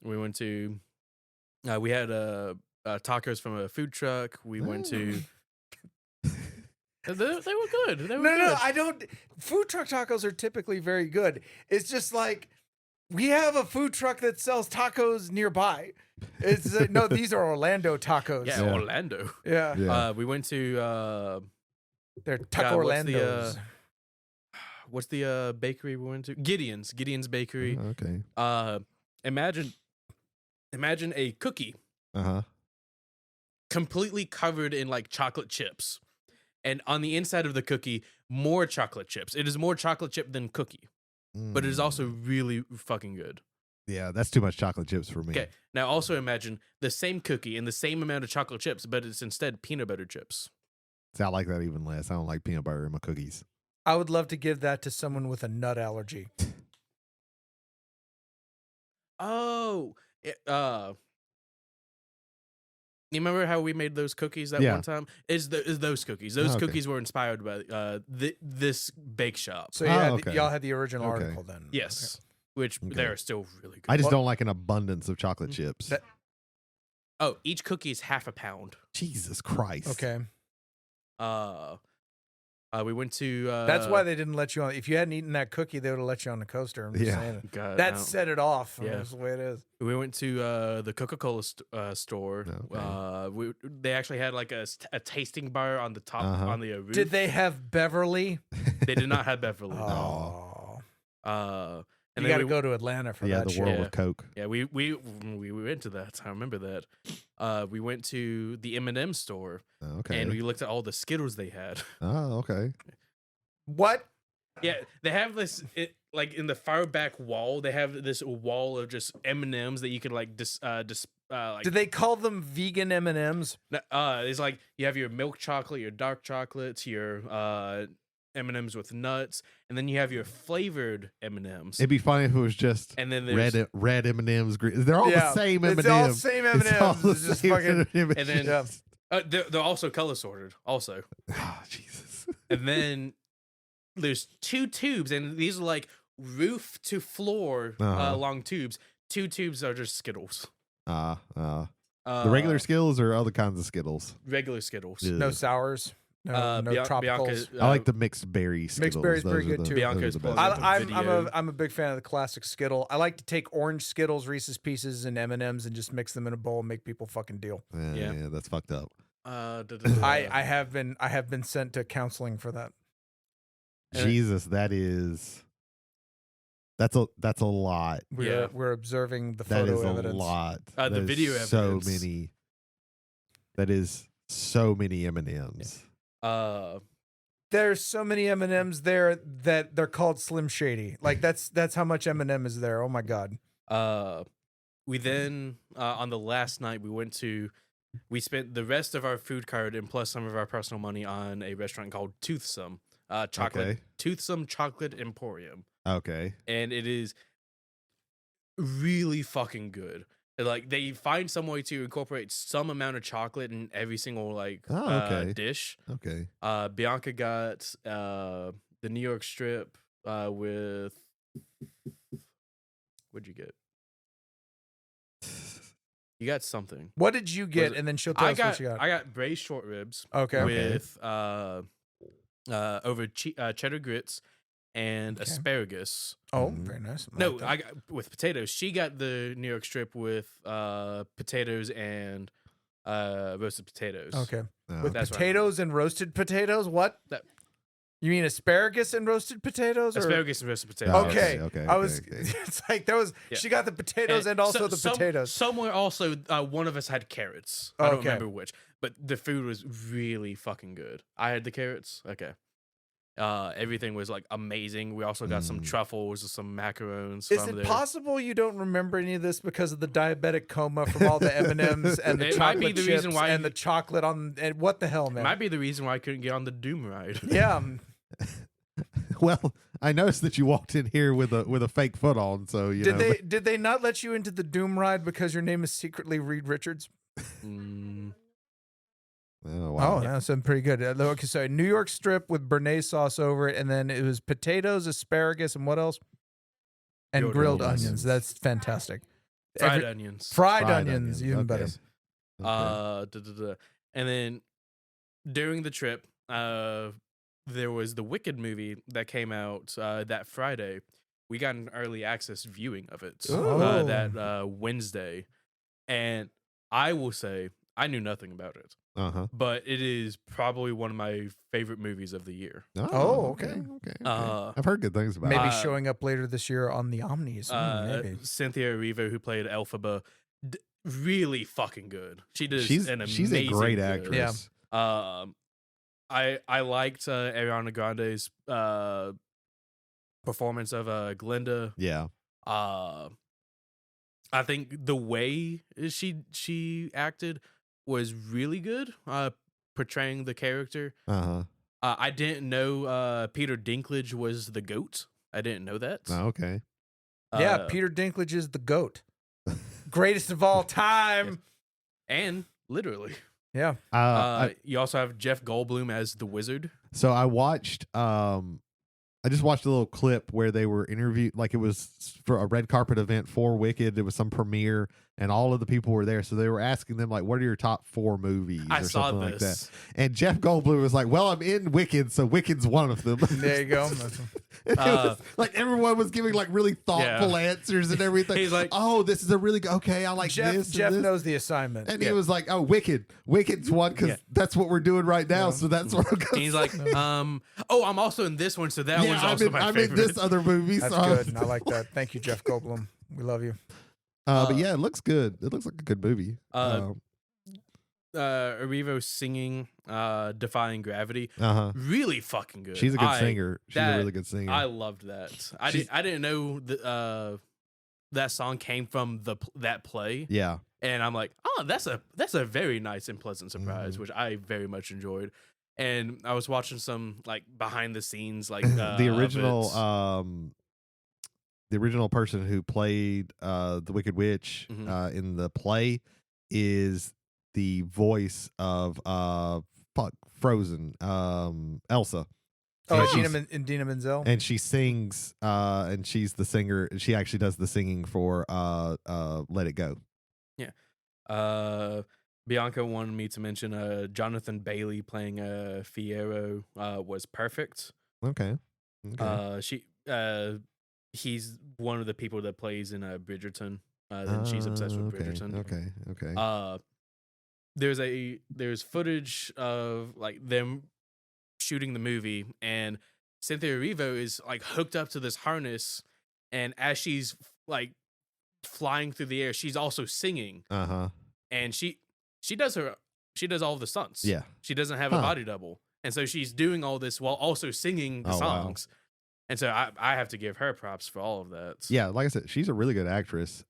We went to we had tacos from a food truck. We went to they were good. No, I don't. Food truck tacos are typically very good. It's just like we have a food truck that sells tacos nearby. It's no, these are Orlando tacos. Yeah, Orlando. Yeah. We went to they're Taco Orlando's. What's the bakery we went to? Gideon's Bakery. Okay. Imagine a cookie. Completely covered in like chocolate chips. And on the inside of the cookie, more chocolate chips. It is more chocolate chip than cookie. But it is also really fucking good. Yeah, that's too much chocolate chips for me. Okay, now also imagine the same cookie and the same amount of chocolate chips, but it's instead peanut butter chips. See, I like that even less. I don't like peanut butter in my cookies. I would love to give that to someone with a nut allergy. Oh, you remember how we made those cookies that one time? Is those cookies? Those cookies were inspired by this bake shop. So y'all had the original article then. Yes. Okay. Which they're still really good. I just don't like an abundance of chocolate chips. Each cookie is half a pound. Jesus Christ. Okay. We went to. That's why they didn't let you on. If you hadn't eaten that cookie, they would have let you on the coaster. I'm just saying. God, that set it off. Yeah, that's the way it is. We went to the Coca-Cola store. Okay. They actually had like a tasting bar on the top on the roof. Did they have Beverly? They did not have Beverly. Oh. And you got to go to Atlanta for that. The World of Coke. Yeah, we went to that. I remember that. We went to the M&M store. Okay. And we looked at all the Skittles they had. Oh, okay. What? Yeah, they have this like in the far back wall. They have this wall of just M&Ms that you could like like. Did they call them vegan M&Ms? It's like you have your milk chocolate, your dark chocolates, your M&Ms with nuts, and then you have your flavored M&Ms. It'd be funny if it was just and then red M&Ms. Green. They're all the same M&Ms. It's all the same M&Ms. It's just fucking. And then they're also color sorted. Also, oh Jesus. And then there's 2 tubes, and these are like roof to floor long tubes. 2 tubes are just Skittles. The regular Skittles or other kinds of Skittles? Regular Skittles. Yeah. No sours. No tropicals. Bianca, I like the mixed berry Skittles. Mixed berry's Those pretty are good, too. Bianca's those are the pulling best. up a video. I'm a big fan of the classic Skittle. I like to take orange Skittles, Reese's Pieces, and M&Ms and just mix them in a bowl and make people fucking deal. Yeah, that's fucked up. I have been sent to counseling for that. Jesus, that's a lot. We're observing the That photo is evidence. a lot. The That is video so evidence. many. That is so many M&Ms. There's so many M&Ms there that they're called Slim Shady. Like that's how much M&M is there. Oh my god. We then on the last night we spent the rest of our food card and plus some of our personal money on a restaurant called Toothsome Toothsome Chocolate Emporium. Okay. And it is really fucking good. Like they find some way to incorporate some amount of chocolate in every single dish. Okay. Bianca got the New York strip with what'd you get? You got something. What did you get? And then she'll tell us what she got. I got braised short ribs. Okay. With over cheddar grits and asparagus. Oh, very nice. No, I got with potatoes. She got the New York strip with potatoes and roasted potatoes. Okay. With That's potatoes and roasted potatoes? What? You mean asparagus and roasted potatoes? Or? Asparagus and roasted potatoes. Okay. Okay. I was. It's like there was. Yeah. She got the potatoes and also the potatoes. Somewhere also, one of us had carrots. I don't remember which, but the food was really fucking good. I had the carrots. Okay. Everything was like amazing. We also got some truffles, some macarons. Is it possible you don't remember any of this because of the diabetic coma from all the M&Ms and the chocolate chips reason why and the chocolate on? And what the hell, man? It might be the reason why I couldn't get on the Doom ride. Yeah. Well, I noticed that you walked in here with a fake foot on, so you know. Did they not let you into the Doom ride because your name is secretly Reed Richards? Oh, wow. Oh, that's pretty good. Okay, so New York strip with béarnaise sauce over it, and then it was potatoes, asparagus, and what else? And grilled onions. That's fantastic. Fried onions. Fried onions, even better. Okay. And then during the trip, there was the Wicked movie that came out that Friday. We got an early access viewing of it that Wednesday. And I will say, I knew nothing about it. But it is probably one of my favorite movies of the year. Okay. I've heard good things about it. Maybe showing up later this year on the Omnis. Maybe. Cynthia Erivo, who played Elphaba, really fucking good. She's a great actress. Yeah. I liked Ariana Grande's performance of Glinda. Yeah. I think the way she acted was really good, portraying the character. I didn't know Peter Dinklage was the goat. I didn't know that. Oh, okay. Yeah, Peter Dinklage is the goat. Greatest of all time. And literally. Yeah. You also have Jeff Goldblum as the wizard. So I watched I just watched a little clip where they were interviewed, like it was for a red carpet event for Wicked. It was some premiere, and all of the people were there. So they were asking them, like, what are your top 4 movies I or saw something this. like that. And Jeff Goldblum was like, well, I'm in Wicked, so Wicked's one of them. There you go. It was, like everyone was giving like really thoughtful answers and everything. He's like, oh, this is a really good, okay, I like this. Jeff and this. knows the assignment. And he was like, oh, Wicked's one because that's what we're doing right now. So that's what I'm going he's like, I'm also in this one, so that one's also my I'm favorite. in this other movie. That's so good. I like that. Thank you, Jeff Goldblum. We love you. But yeah, it looks good. It looks like a good movie. Erivo singing Defying Gravity. Really fucking good. She's a good singer. She's a really good singer. I loved that. I didn't know that song came from that play. Yeah. And I'm like, oh, that's a very nice and pleasant surprise, which I very much enjoyed. And I was watching some like behind the scenes, like the original person who played the Wicked Witch in the play is the voice of Frozen, Elsa. Oh, And Idina Menzel. and she sings, and she's the singer. She actually does the singing for Let It Go. Yeah. Bianca wanted me to mention Jonathan Bailey playing Fiyero was perfect. Okay. He's one of the people that plays in Bridgerton. Then she's obsessed with Bridgerton. Okay. There's footage of like them shooting the movie, and Cynthia Erivo is like hooked up to this harness, and as she's like flying through the air, she's also singing. And she does all of the stunts. Yeah. She doesn't have a body double, and so she's doing all this while also singing the songs. Wow. And so I have to give her props for all of that. Yeah, like I said, she's a really good actress.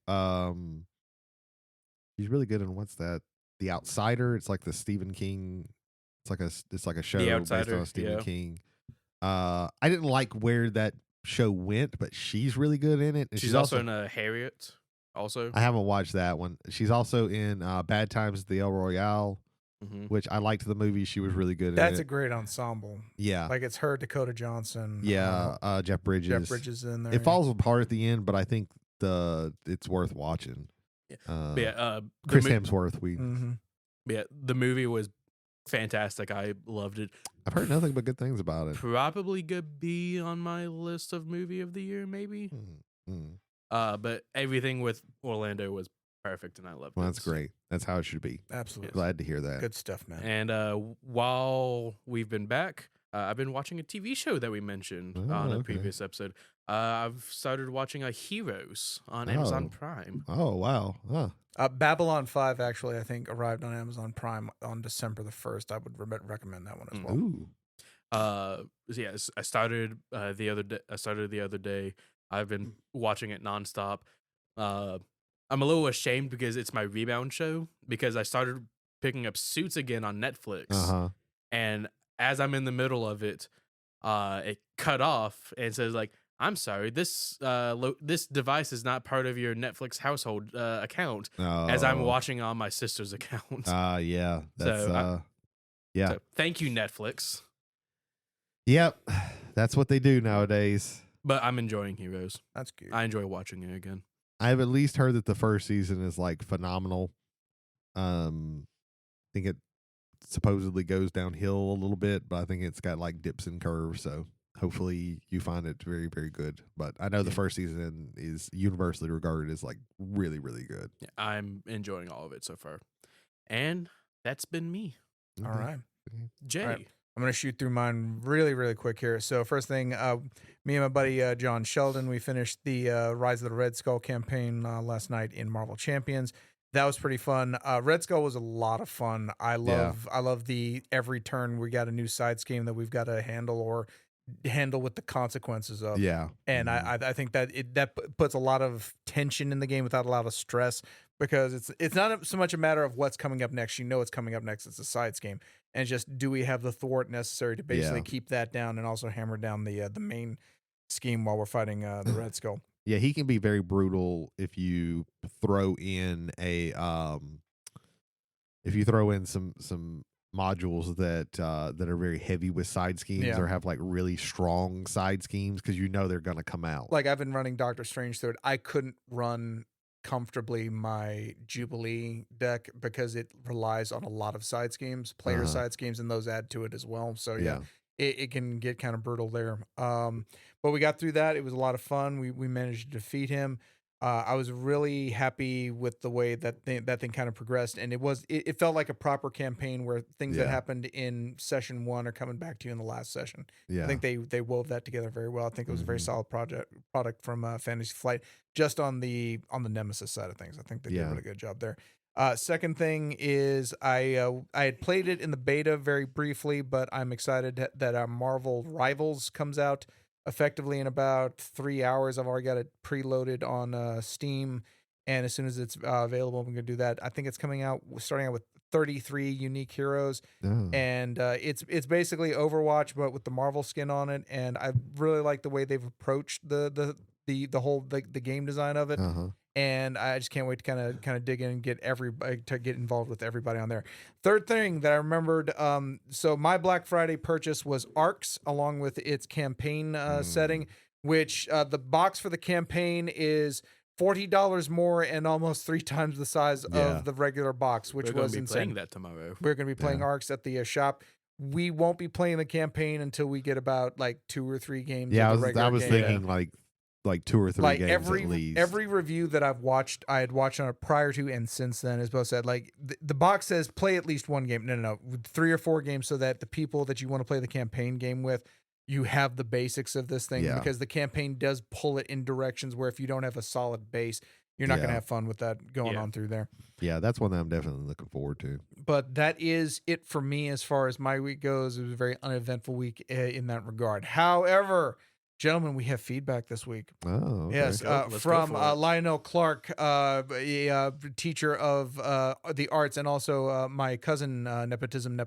She's really good in what's that? The Outsider. It's like the Stephen King. It's like a show based on Stephen King. I didn't like where that show went, but she's really good in it. And she's also in Harriet. Also, I haven't watched that one. She's also in Bad Times at the El Royale, which I liked the movie. She was really good in it. That's a great ensemble. Yeah. Like it's her, Dakota Johnson. Yeah, Jeff Bridges. Jeff Bridges in there. It falls apart at the end, but I think it's worth watching. Chris Hemsworth. Yeah, the movie was fantastic. I loved it. I've heard nothing but good things about it. Probably could be on my list of movie of the year, maybe. But everything with Orlando was perfect, and I loved it. Well, that's great. That's how it should be. Absolutely. Glad to hear that. Good stuff, man. And while we've been back, I've been watching a TV show that we mentioned on a previous episode. I've started watching Heroes on Amazon Prime. Oh, wow. Babylon 5, actually, I think, arrived on Amazon Prime on December the 1st. I would recommend that one as well. Ooh. Yes, I started the other day. I've been watching it nonstop. I'm a little ashamed because it's my rebound show, because I started picking up Suits again on Netflix. And as I'm in the middle of it, it cut off and says like, I'm sorry, this device is not part of your Netflix household account. As I'm watching on my sister's account. Yeah. That's, So thank you, Netflix. Yep. That's what they do nowadays. But I'm enjoying Heroes. That's good. I enjoy watching it again. I've at least heard that the first season is like phenomenal. I think it supposedly goes downhill a little bit, but I think it's got like dips and curves. So hopefully you find it very, very good. But I know the first season is universally regarded as like really, really good. Yeah, I'm enjoying all of it so far. And that's been me. All right. Jay. All right. I'm going to shoot through mine really, really quick here. So first thing, me and my buddy John Sheldon, we finished the Rise of the Red Skull campaign last night in Marvel Champions. That was pretty fun. Red Skull was a lot of fun. I love the every turn we got a new side scheme that we've got to handle with the consequences of. Yeah. And I think that that puts a lot of tension in the game without a lot of stress, because it's not so much a matter of what's coming up next. You know what's coming up next. It's a side scheme. And just, do we have the thwart necessary to basically keep that down and also hammer down the main scheme while we're fighting the Red Skull? Yeah, he can be very brutal if you throw in some modules that are very heavy with side schemes or have like really strong side schemes, because you know they're gonna come out. Like, I've been running Doctor Strange through it. I couldn't run comfortably my Jubilee deck because it relies on a lot of side schemes, side schemes, and those add to it as well. So it can get kind of brutal there. But we got through that. It was a lot of fun. We managed to defeat him. I was really happy with the way that thing kind of progressed, and it felt like a proper campaign where things that happened in session 1 are coming back to you in the last session. I think they wove that together very well. I think it was a very solid product from Fantasy Flight, just on the Nemesis side of things. I think they did a really good job there. Second thing is I had played it in the beta very briefly, but I'm excited that Marvel Rivals comes out effectively in about 3 hours. I've already got it preloaded on Steam, and as soon as it's available, I'm going to do that. I think it's coming out, starting out with 33 unique heroes, and it's basically Overwatch but with the Marvel skin on it. And I really like the way they've approached the the whole the game design of it. And I just can't wait to kind of dig in and get everybody to get involved with everybody on there. Third thing that I remembered, so my Black Friday purchase was Arcs along with its campaign setting, which the box for the campaign is $40 more and almost 3 times the size of the regular box, which was insane. Playing that tomorrow. We're going to be playing Arcs at the shop. We won't be playing the campaign until we get about like 2 or 3 games. Yeah, I was thinking like 2 or 3 like games at least. Every review that I've watched, I had watched on it prior to and since then, as both said, like the box says play at least 1 game. No, 3 or 4 games, so that the people that you want to play the campaign game with, you have the basics of this thing, because the campaign does pull it in directions where if you don't have a solid base, you're not going to have fun with that going on through there. Yeah, that's one that I'm definitely looking forward to. But that is it for me as far as my week goes. It was a very uneventful week in that regard. However, gentlemen, we have feedback this week. Oh, okay. Yes, from Lionel Clark, a teacher of the arts, and also my cousin, nepotism.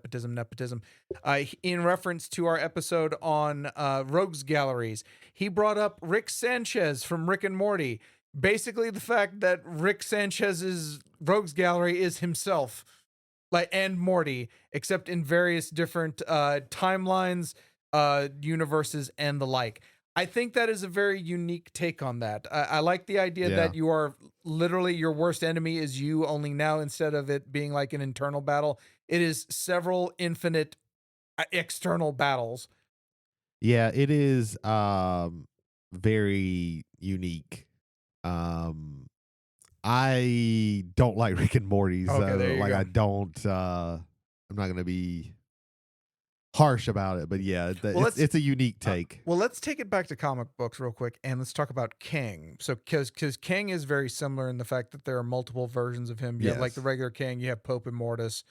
In reference to our episode on Rogues Galleries, he brought up Rick Sanchez from Rick and Morty. Basically, the fact that Rick Sanchez's Rogues Gallery is himself, and Morty, except in various different timelines, universes, and the like. I think that is a very unique take on that. I like the idea that you are literally, your worst enemy is you, only now instead of it being like an internal battle, it is several infinite external battles. Yeah, it is very unique. I don't like Rick and Morty, so I don't. I'm not gonna be harsh about it, but yeah, it's a unique take. Well, let's take it back to comic books real quick, and let's talk about Kang. So, because Kang is very similar in the fact that there are multiple versions of him. You have like the regular Kang, you have Pope and Mortis,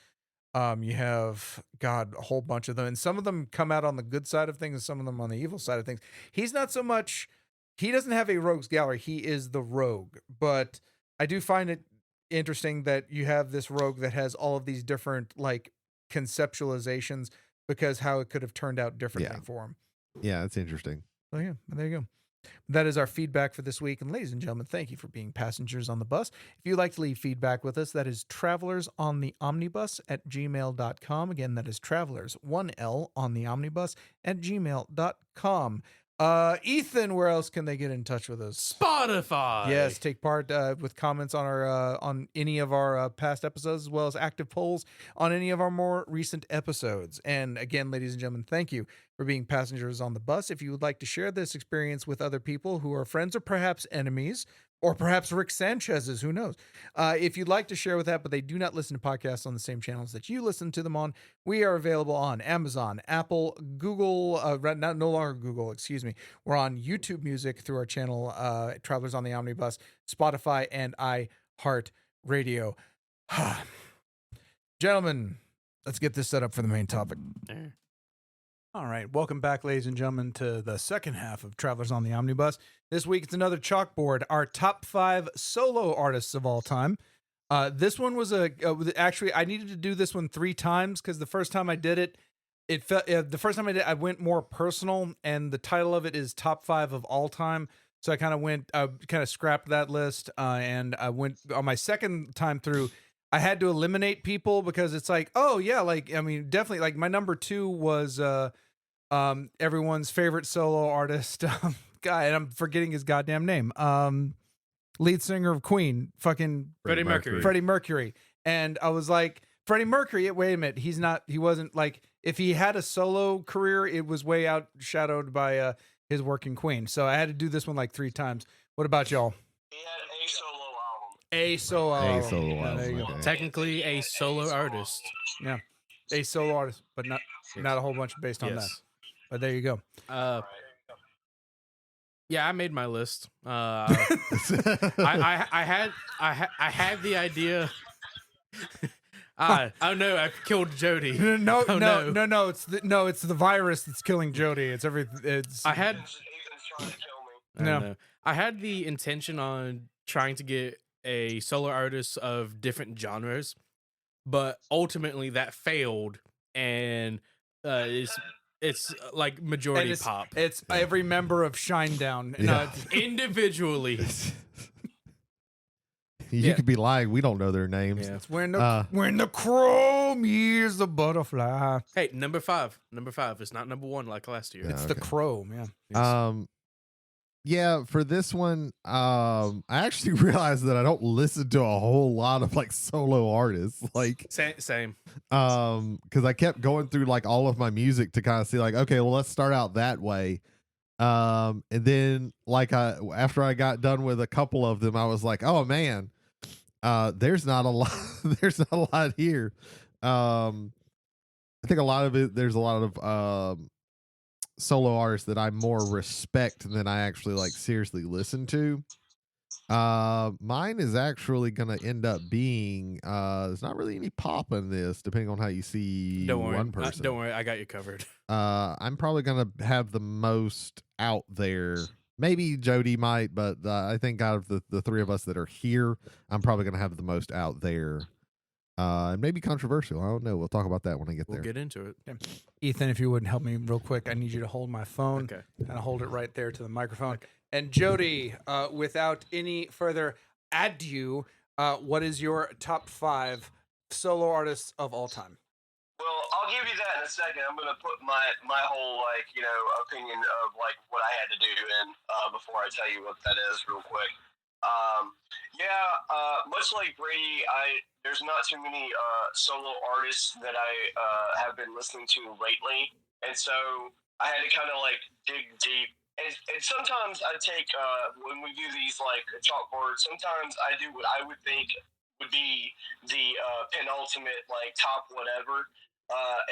you have a whole bunch of them, and some of them come out on the good side of things, and some of them on the evil side of things. He's not so much. He doesn't have a rogues gallery. He is the rogue, but I do find it interesting that you have this rogue that has all of these different like conceptualizations, because how it could have turned out differently for him. Yeah, that's interesting. So yeah, there you go. That is our feedback for this week. And ladies and gentlemen, thank you for being passengers on the bus. If you'd like to leave feedback with us, that is travelersontheomnibus@gmail.com. Again, that is travelers, 1L on the omnibus @gmail.com. Ethan, where else can they get in touch with us? Spotify. Yes, take part with comments on our on any of our past episodes, as well as active polls on any of our more recent episodes. And again, ladies and gentlemen, thank you for being passengers on the bus. If you would like to share this experience with other people who are friends or perhaps enemies, or perhaps Rick Sanchez's, who knows? If you'd like to share with that, but they do not listen to podcasts on the same channels that you listen to them on, we are available on Amazon, Apple, Google, no longer Google, excuse me. We're on YouTube Music through our channel, Travelers on the Omnibus, Spotify, and iHeartRadio. Gentlemen, let's get this set up for the main topic. All right, welcome back, ladies and gentlemen, to the second half of Travelers on the Omnibus. This week, it's another chalkboard, our top 5 solo artists of all time. This one was actually, I needed to do this one 3 times, because the first time I did it, I went more personal, and the title of it is Top 5 of All Time. So I kind of scrapped that list, and I went on my second time through. I had to eliminate people, because it's like, oh yeah, like, I mean, definitely, like, my number 2 was everyone's favorite solo artist, guy, and I'm forgetting his goddamn name. Lead singer of Queen, fucking Freddie Mercury. Freddie Mercury. And I was like, Freddie Mercury, wait a minute, he wasn't like, if he had a solo career, it was way outshadowed by his work in Queen. So I had to do this one like 3 times. What about y'all? He had a solo album. A solo album. Yeah, there you go. okay. Technically a solo artist. Yeah, a solo artist, but not a whole bunch based on that. But there you go. Yeah, I made my list. I had the idea. Oh no, I killed Jody. No, Oh, no. It's the virus that's killing Jody. It's everything. It's Ethan's trying to kill me. No. I had the intention on trying to get a solo artist of different genres, but ultimately that failed, and It's like And majority pop. It's every member of Shinedown. Yeah. Individually. You Yeah. could be lying. We don't know their names. Yeah. It's when the chrome is the butterfly. Hey, number 5. Number 5. It's not number 1 like last year. Yeah. It's the okay. crow, man. Yeah, for this one, I actually realized that I don't listen to a whole lot of like solo artists, like Same. because I kept going through like all of my music to kind of see like, okay, well, let's start out that way. And then like after I got done with a couple of them, I was like, oh man, there's not a lot, there's not a lot here. I think a lot of it, there's a lot of solo artists that I more respect than I actually like seriously listen to. Mine is actually gonna end up being there's not really any pop in this, depending on how you see Don't worry. one person. Don't worry. I got you covered. I'm probably gonna have the most out there. Maybe Jody might, but I think out of the three of us that are here, I'm probably gonna have the most out there. And maybe controversial. I don't know. We'll talk about that when I get We'll there. get into it. Ethan, if you wouldn't help me real quick, I need you to hold my phone Okay. and hold it right there to the microphone. And Jody, without any further ado, what is your top 5 solo artists of all time? Well, I'll give you that in a second. I'm gonna put my whole opinion of like what I had to do in before I tell you what that is real quick. Much like Brady, there's not too many solo artists that I have been listening to lately, and so I had to kind of like dig deep. And sometimes I take when we do these like chalkboards, sometimes I do what I would think would be the penultimate like top whatever.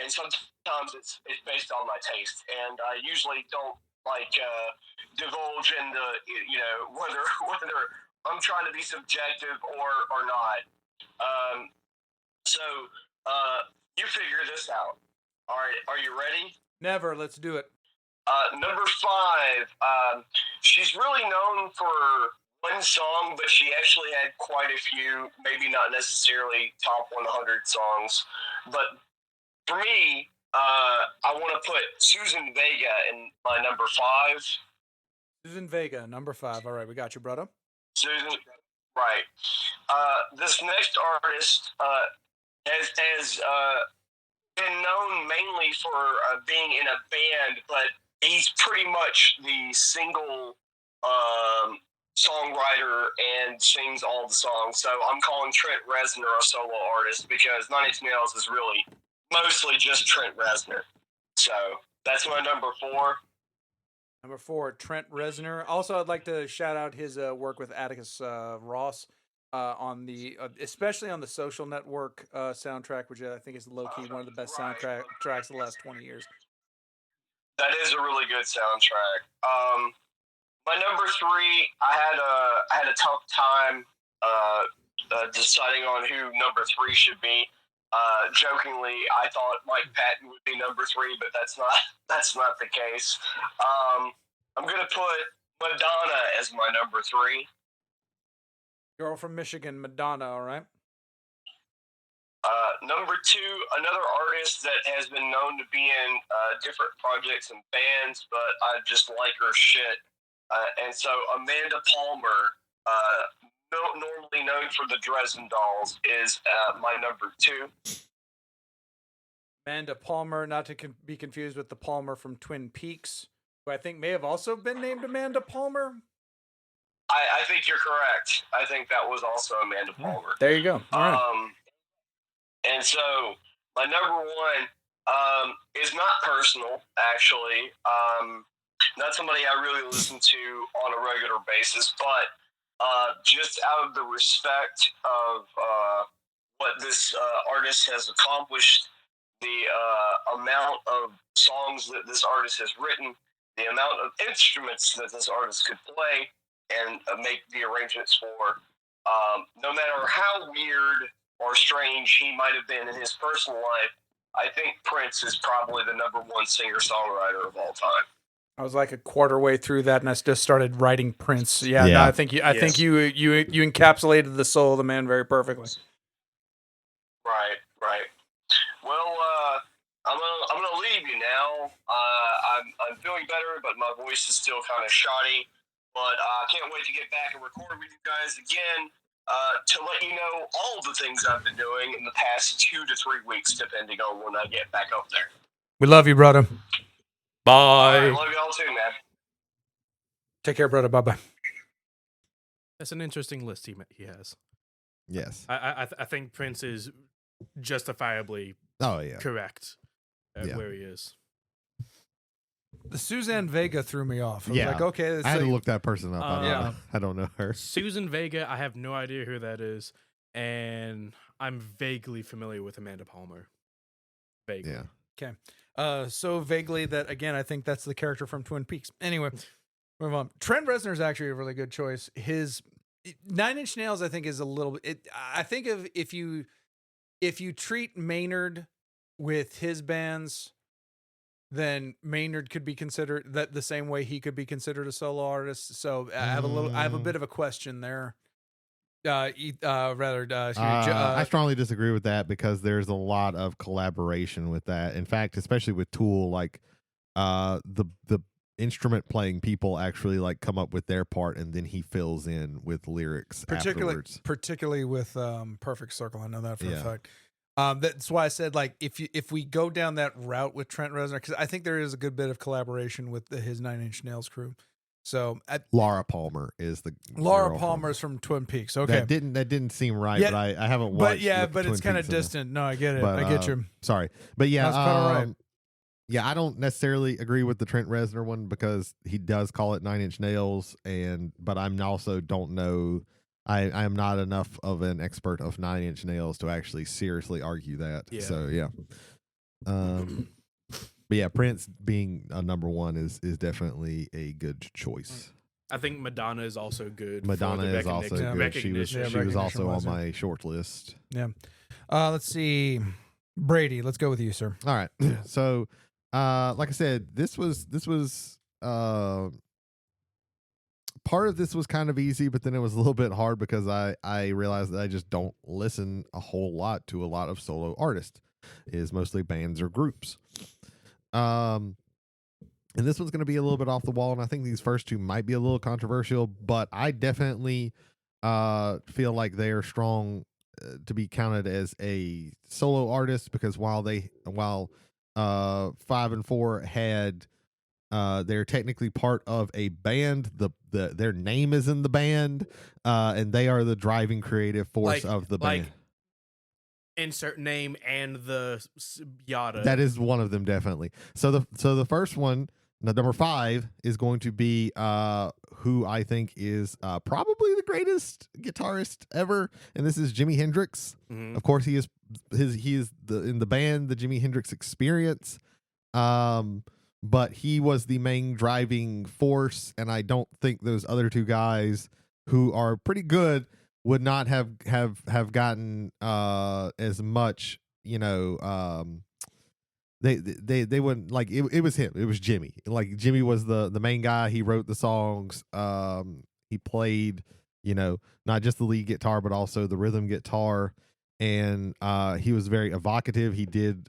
And sometimes it's based on my taste, and I usually don't like divulge into whether I'm trying to be subjective or not. So you figure this out. All right, are you ready? Never. Let's do it. Number 5. She's really known for one song, but she actually had quite a few. Maybe not necessarily top 100 songs, but for me, I want to put Susan Vega in my number 5. Susan Vega, number 5. All right, we got you, brother. Susan, right. This next artist has been known mainly for being in a band, but he's pretty much the single songwriter and sings all the songs. So I'm calling Trent Reznor a solo artist because Nine Inch Nails is really mostly just Trent Reznor. So that's my number 4. Number 4, Trent Reznor. Also, I'd like to shout out his work with Atticus Ross on the, especially on the Social Network soundtrack, which I think is low-key one of the best tracks of the last 20 years. That is a really good soundtrack. My number 3, I had a tough time deciding on who number 3 should be. Jokingly, I thought Mike Patton would be number 3, but that's not the case. I'm gonna put Madonna as my number 3. Girl from Michigan, Madonna. All right. Number 2, another artist that has been known to be in different projects and bands, but I just like her shit. And so Amanda Palmer, normally known for the Dresden Dolls, is my number 2. Amanda Palmer, not to be confused with the Palmer from Twin Peaks, who I think may have also been named Amanda Palmer. I think you're correct. I think that was also Amanda Palmer. There you go. All right. And so my number 1 is not personal, actually. Not somebody I really listen to on a regular basis, but just out of the respect of what this artist has accomplished, the amount of songs that this artist has written, the amount of instruments that this artist could play and make the arrangements for, no matter how weird or strange he might have been in his personal life, I think Prince is probably the number 1 singer-songwriter of all time. I was like a quarter way through that, and I just started writing Prince. Yeah. Yeah. No, I think you encapsulated the soul of the man very perfectly. Right. Well, I'm gonna leave you now. I'm feeling better, but my voice is still kind of shoddy. But I can't wait to get back and record with you guys again to let you know all the things I've been doing in the past 2 to 3 weeks, depending on when I get back up there. We love you, brother. Bye. All right, love y'all too, man. Take care, brother. Bye bye. That's an interesting list he has. Yes. I think Prince is justifiably correct at where he is. The Suzanne Vega threw me off. I was Yeah. like, okay. I had to look that person up. Yeah. I don't know her. Susan Vega, I have no idea who that is, and I'm vaguely familiar with Amanda Palmer. Vaguely. Yeah. Okay. So vaguely that, again, I think that's the character from Twin Peaks. Anyway, move on. Trent Reznor is actually a really good choice. His Nine Inch Nails, I think, is a little bit. I think of if you treat Maynard with his bands, then Maynard could be considered that the same way he could be considered a solo artist. So I have a bit of a question there. I strongly disagree with that because there's a lot of collaboration with that. In fact, especially with Tool, like the instrument playing people actually like come up with their part and then he fills in with lyrics afterwards. Particularly with Perfect Circle. I know that for a fact. That's why I said, like, if we go down that route with Trent Reznor, because I think there is a good bit of collaboration with his Nine Inch Nails crew. So Laura Palmer is the Laura Palmer's from Twin Peaks. Okay, that didn't seem right, but I haven't watched. But it's kind of distant. No, I get it. But, I get you. Sorry, but yeah, that's kind of right. Yeah, I don't necessarily agree with the Trent Reznor one because he does call it Nine Inch Nails, but I'm also don't know. I am not enough of an expert of Nine Inch Nails to actually seriously argue that. Yeah. So yeah. But yeah, Prince being a number one is definitely a good choice. I think Madonna is also good. Madonna is also good. She was also on my short list. Yeah. Let's see. Brady, let's go with you, sir. All right. So, like I said, this was part of this was kind of easy, but then it was a little bit hard because I realized that I just don't listen a whole lot to a lot of solo artists. It is mostly bands or groups. And this one's going to be a little bit off the wall, and I think these first two might be a little controversial, but I definitely feel like they are strong to be counted as a solo artist because while 5 and 4 had they're technically part of a band, their name is in the band, and they are the driving creative force of the band. Insert name and the yada. That is one of them, definitely. So the first one, number 5, is going to be who I think is probably the greatest guitarist ever, and this is Jimi Hendrix. Mm-hmm. Of course, he is in the band, the Jimi Hendrix Experience. But he was the main driving force, and I don't think those other two guys, who are pretty good, would not have gotten as much, they wouldn't, like, it was him. It was Jimmy. Like, Jimmy was the main guy. He wrote the songs. He played, not just the lead guitar, but also the rhythm guitar. And he was very evocative. He did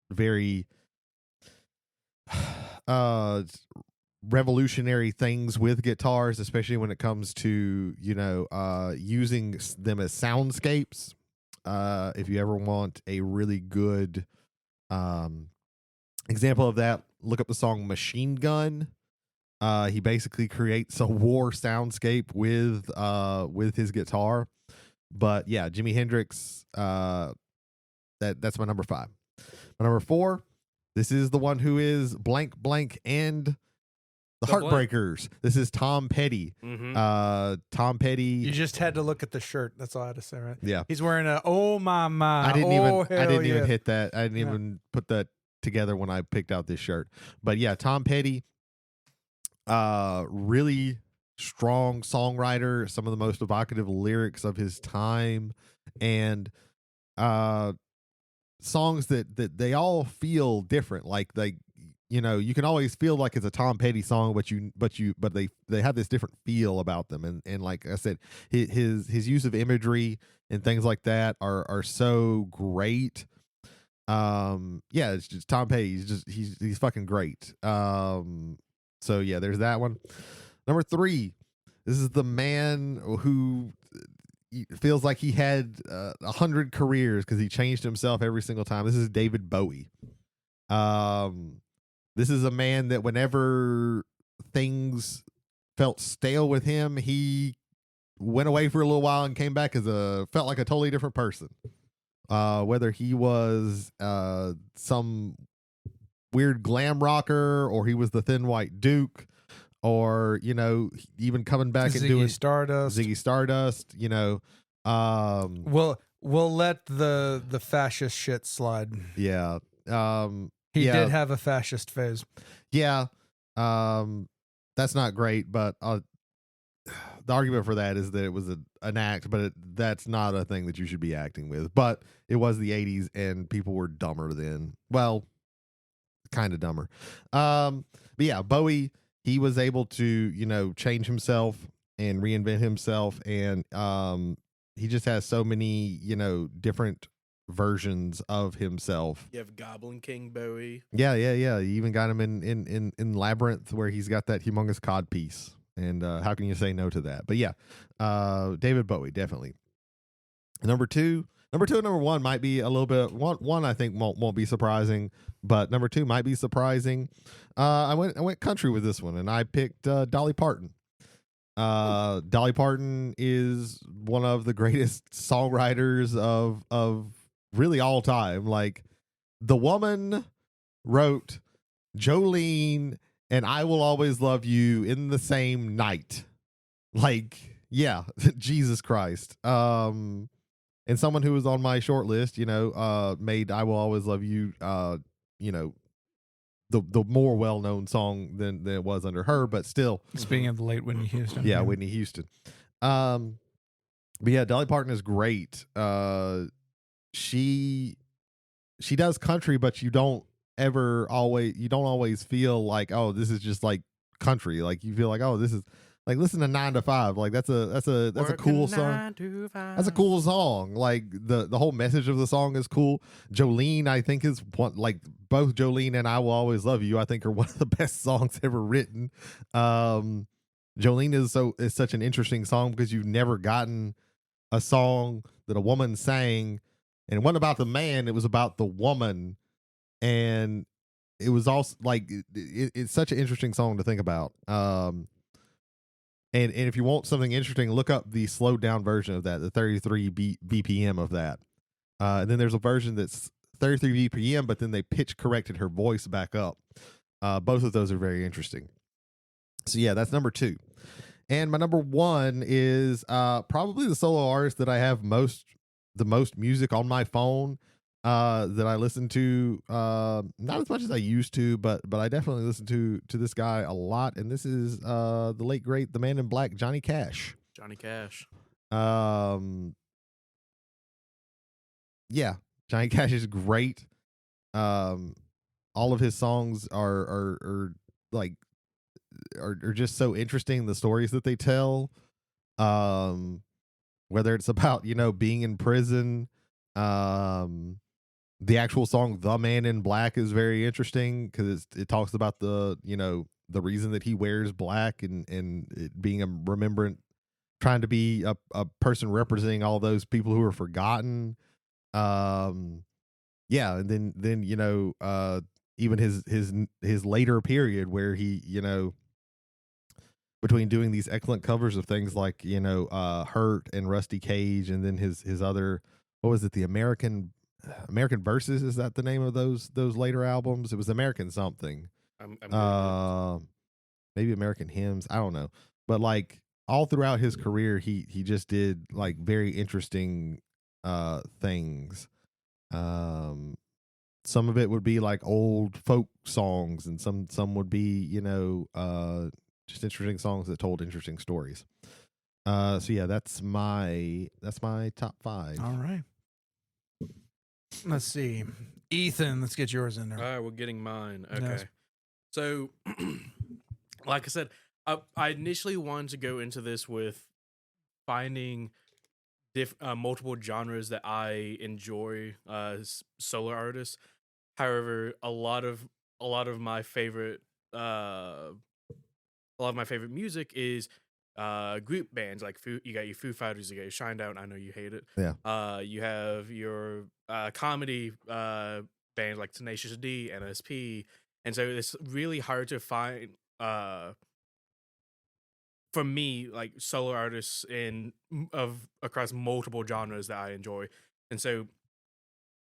very revolutionary things with guitars, especially when it comes to using them as soundscapes. If you ever want a really good example of that, look up the song Machine Gun. He basically creates a war soundscape with his guitar. But yeah, Jimi Hendrix, that's my number 5. My number 4, this is the one who is blank blank and the Heartbreakers. This is Tom Petty. Mm-hmm. Tom Petty. You just had to look at the shirt. That's all I had to say, right? Yeah. He's wearing a my. I didn't even hit that. I didn't even put that together when I picked out this shirt. But yeah, Tom Petty, really strong songwriter, some of the most evocative lyrics of his time, and songs that they all feel different. Like you can always feel like it's a Tom Petty song, but they have this different feel about them. And like I said, his use of imagery and things like that are so great. Yeah, it's just Tom Petty. He's fucking great. So yeah, there's that one. Number 3, this is the man who feels like he had 100 careers because he changed himself every single time. This is David Bowie. This is a man that whenever things felt stale with him, he went away for a little while and came back as felt like a totally different person. Whether he was some weird glam rocker, or he was the Thin White Duke, or even coming back and doing Ziggy Stardust. We'll let the fascist shit slide. Yeah. He did have a fascist phase. Yeah. That's not great, but the argument for that is that it was an act, but that's not a thing that you should be acting with. But it was the 80s, and people were dumber then. Well, kind of dumber. But yeah, Bowie, he was able to, change himself and reinvent himself. And he just has so many, different versions of himself. You have Goblin King Bowie. Yeah. You even got him in Labyrinth, where he's got that humongous cod piece. And how can you say no to that? But yeah, David Bowie, definitely. Number two and number 1 might be a little bit. One I think won't be surprising, but number 2 might be surprising. I went country with this one, and I picked Dolly Parton. Dolly Parton is one of the greatest songwriters of really all time. Like, the woman wrote Jolene and I Will Always Love You in the same night. Like, yeah, Jesus Christ. And someone who was on my short list, made I Will Always Love You, the more well-known song than it was under her, but still. Speaking of the late Whitney Houston. Yeah, Whitney Houston. But yeah, Dolly Parton is great. She does country, but you don't always feel like, oh, this is just like country. Like, you feel like, oh, this is like, listen to 9 to 5. Like, that's a cool song. That's a cool song. Like, the whole message of the song is cool. Jolene, I think, is one, like, both Jolene and I Will Always Love You, I think, are one of the best songs ever written. Jolene is such an interesting song because you've never gotten a song that a woman sang, and it wasn't about the man, it was about the woman. And it was also like, it's such an interesting song to think about. And if you want something interesting, look up the slowed down version of that, the 33 BPM of that. And then there's a version that's 33 BPM, but then they pitch corrected her voice back up. Both of those are very interesting. So yeah, that's number 2. And my number 1 is probably the solo artist that I have the most music on my phone. That I listen to, not as much as I used to, but I definitely listen to this guy a lot. And this is the late great, the Man in Black, Johnny Cash. Yeah, Johnny Cash is great. All of his songs are just so interesting. The stories that they tell, whether it's about being in prison. The actual song "The Man in Black" is very interesting because it talks about the reason that he wears black and it being a remembrance, trying to be a person representing all those people who are forgotten. Yeah, and then even his later period where he between doing these excellent covers of things like Hurt and Rusty Cage, and then his other, what was it, the American Verses, is that the name of those later albums? It was American something. Maybe American Hymns, I don't know. But like all throughout his career, he just did like very interesting things. Some of it would be like old folk songs, and some would be just interesting songs that told interesting stories. So yeah, that's my top 5. All right. Let's see. Ethan, let's get yours in there. All right, we're getting mine. Okay. Yes. So, like I said, I initially wanted to go into this with finding multiple genres that I enjoy as solo artists. However, a lot of my favorite music is group bands like you got your Foo Fighters, you got your Shinedown. I know you hate it. Yeah. You have your comedy bands like Tenacious D, NSP, and so it's really hard to find for me like solo artists across multiple genres that I enjoy. And so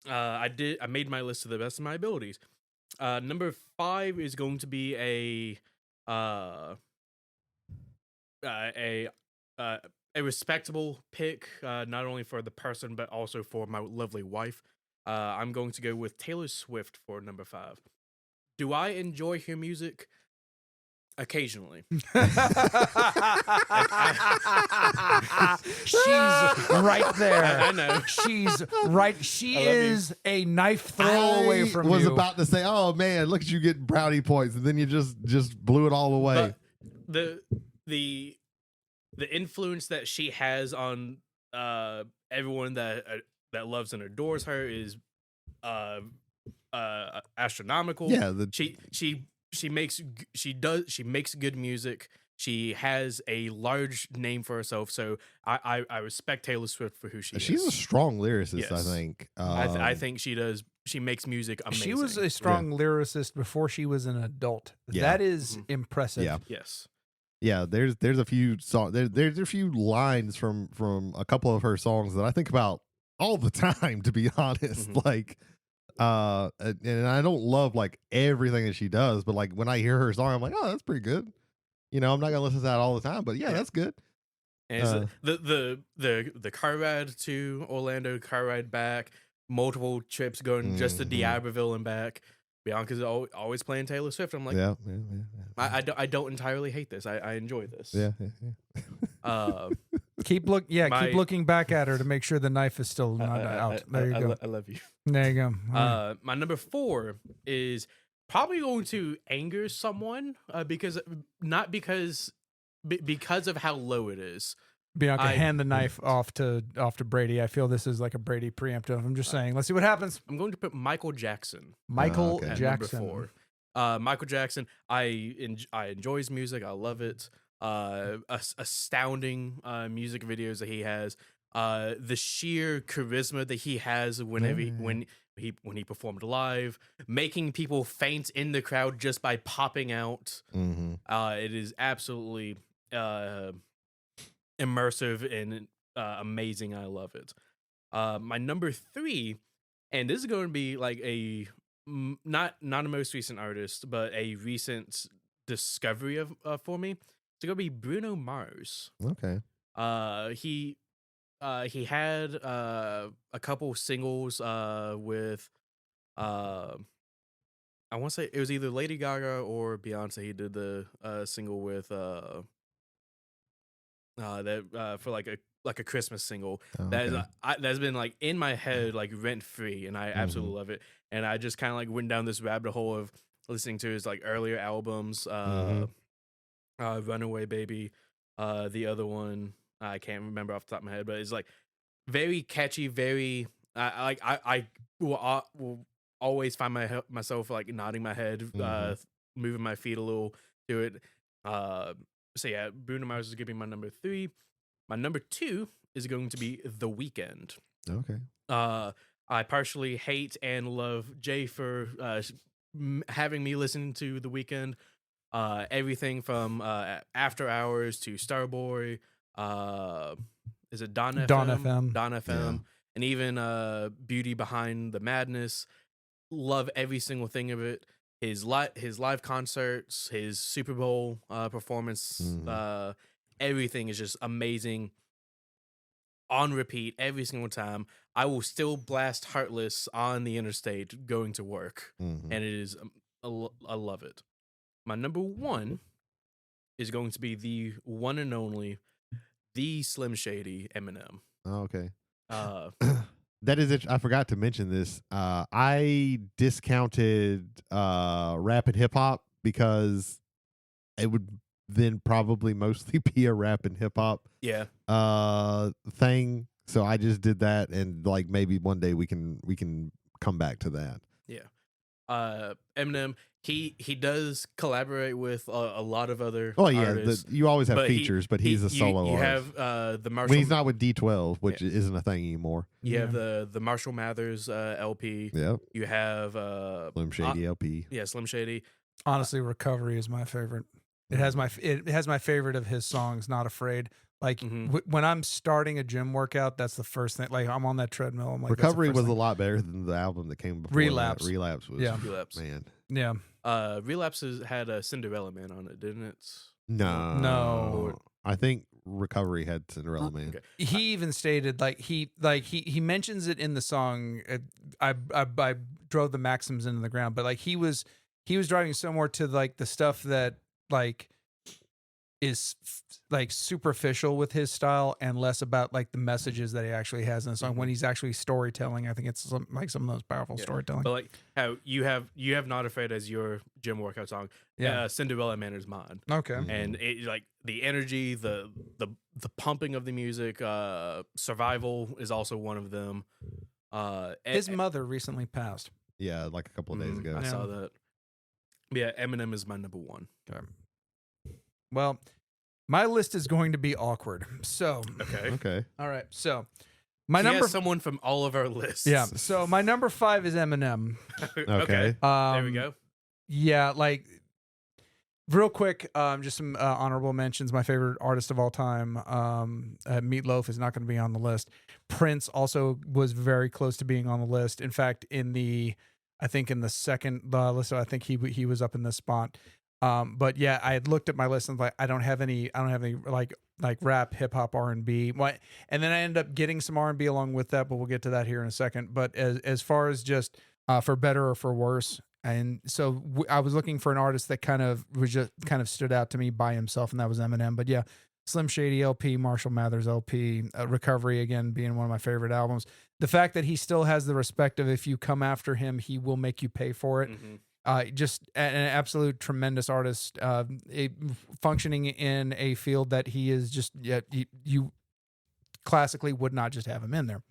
I made my list to the best of my abilities. Number 5 is going to be a respectable pick, not only for the person but also for my lovely wife. I'm going to go with Taylor Swift for number 5. Do I enjoy her music? Occasionally. She's right there. I know. She's right. She is a knife throw away from you. I was about to say, oh man, look at you getting brownie points, and then you just blew it all away. But the influence that she has on everyone that loves and adores her is astronomical. Yeah, she makes good music. She has a large name for herself, so I respect Taylor Swift for who she is. She's a strong lyricist, Yes. I think. I think she does. She makes music amazing. She was a strong lyricist before she was an adult. Yeah. That is impressive. Yeah. Yes. Yeah, there's a few there's a few lines from a couple of her songs that I think about all the time, to be honest. Like and I don't love like everything that she does, but like when I hear her song, I'm like, oh, that's pretty good. You know, I'm not gonna listen to that all the time, but yeah. That's good. And the car ride to Orlando, car ride back, multiple trips going just to D'Iberville and back. Bianca's always playing Taylor Swift. I'm like, yeah. I don't entirely hate this. I enjoy this. Yeah. Keep looking back at her to make sure the knife is still not out. There you go. I love you. There you go. My number 4 is probably going to anger someone because of how low it is. Bianca, hand the knife off to Brady. I feel this is like a Brady preemptive. I'm just saying. Let's see what happens. I'm going to put Michael Jackson. Michael At Jackson. number 4. Michael Jackson. I enjoy his music. I love it. Astounding music videos that he has. The sheer charisma that he has when he performed live, making people faint in the crowd just by popping out. It is absolutely immersive and amazing. I love it. My number 3, and this is going to be like a not a most recent artist, but a recent discovery of for me. It's gonna be Bruno Mars. Okay. He had a couple singles with I want to say it was either Lady Gaga or Beyonce. He did the single with that for like a Christmas single that's been like in my head like rent free, and I absolutely love it. And I just kind of like went down this rabbit hole of listening to his like earlier albums, Runaway Baby, the other one I can't remember off the top of my head, but it's like very catchy, very I will always find myself like nodding my head, moving my feet a little to it. So yeah, Bruno Mars is going to be my number 3. My number 2 is going to be The Weeknd. Okay. I partially hate and love Jay for having me listen to The Weeknd. Everything from After Hours to Starboy. Is it Don FM? Don FM. Yeah. And even Beauty Behind the Madness. Love every single thing of it. His live concerts, his Super Bowl performance, everything is just amazing. On repeat every single time. I will still blast Heartless on the interstate going to work, and it is I love it. My number 1 is going to be the one and only, the Slim Shady Eminem. Oh, okay. That is it. I forgot to mention this. I discounted rap and hip hop because it would then probably mostly be a rap and hip hop thing. So I just did that, and like maybe one day we can come back to that. Eminem, he does collaborate with a lot of other Oh yeah, artists. you always have but features, but he's a solo you artist. have the Marshall. When he's not with D12, which isn't a thing anymore. You have the Marshall Mathers LP. Yep. You have Slim Shady LP. Yeah, Slim Shady. Honestly, Recovery is my favorite. It has my favorite of his songs. Not Afraid. Like when I'm starting a gym workout, that's the first thing. Like I'm on that treadmill. I'm like, Recovery was a lot better than the album that came before. Relapse. That. Relapse was Relapse. Man. Yeah. Relapse had a Cinderella Man on it, didn't it? No. I think Recovery had Cinderella Man. Okay. He even stated he mentions it in the song. I drove the Maxims into the ground, but like he was driving somewhere to like the stuff that like is like superficial with his style and less about like the messages that he actually has in the song when he's actually storytelling. I think it's some of the most powerful storytelling. But like how you have Not Afraid as your gym workout song. Cinderella Man is mine. Okay. And it like the energy, the pumping of the music, Survival is also one of them. His mother recently passed. Yeah, like a couple of days ago. I saw that. Yeah, Eminem is my number one. Okay. Well, my list is going to be awkward. So Okay. All right. So he has someone from all of our lists. Yeah. So my number 5 is Eminem. Okay. There we go. Yeah, like real quick, just some honorable mentions. My favorite artist of all time, Meatloaf, is not going to be on the list. Prince also was very close to being on the list. In fact, in the second list, I think he was up in this spot. But yeah, I had looked at my list and like I don't have any like rap, hip hop, R&B. And then I ended up getting some R&B along with that, but we'll get to that here in a second. But as far as just for better or for worse, and so I was looking for an artist that kind of stood out to me by himself, and that was Eminem. But yeah, Slim Shady LP, Marshall Mathers LP, Recovery again being one of my favorite albums. The fact that he still has the respect of if you come after him, he will make you pay for it. Just an absolute tremendous artist, functioning in a field that he is just you classically would not just have him in there.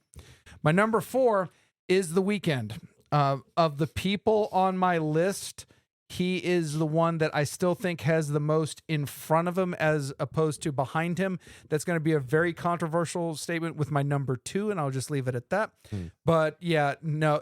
My number 4 is The Weeknd. Of the people on my list, he is the one that I still think has the most in front of him as opposed to behind him. That's going to be a very controversial statement with my number 2, and I'll just leave it at that. But yeah, no,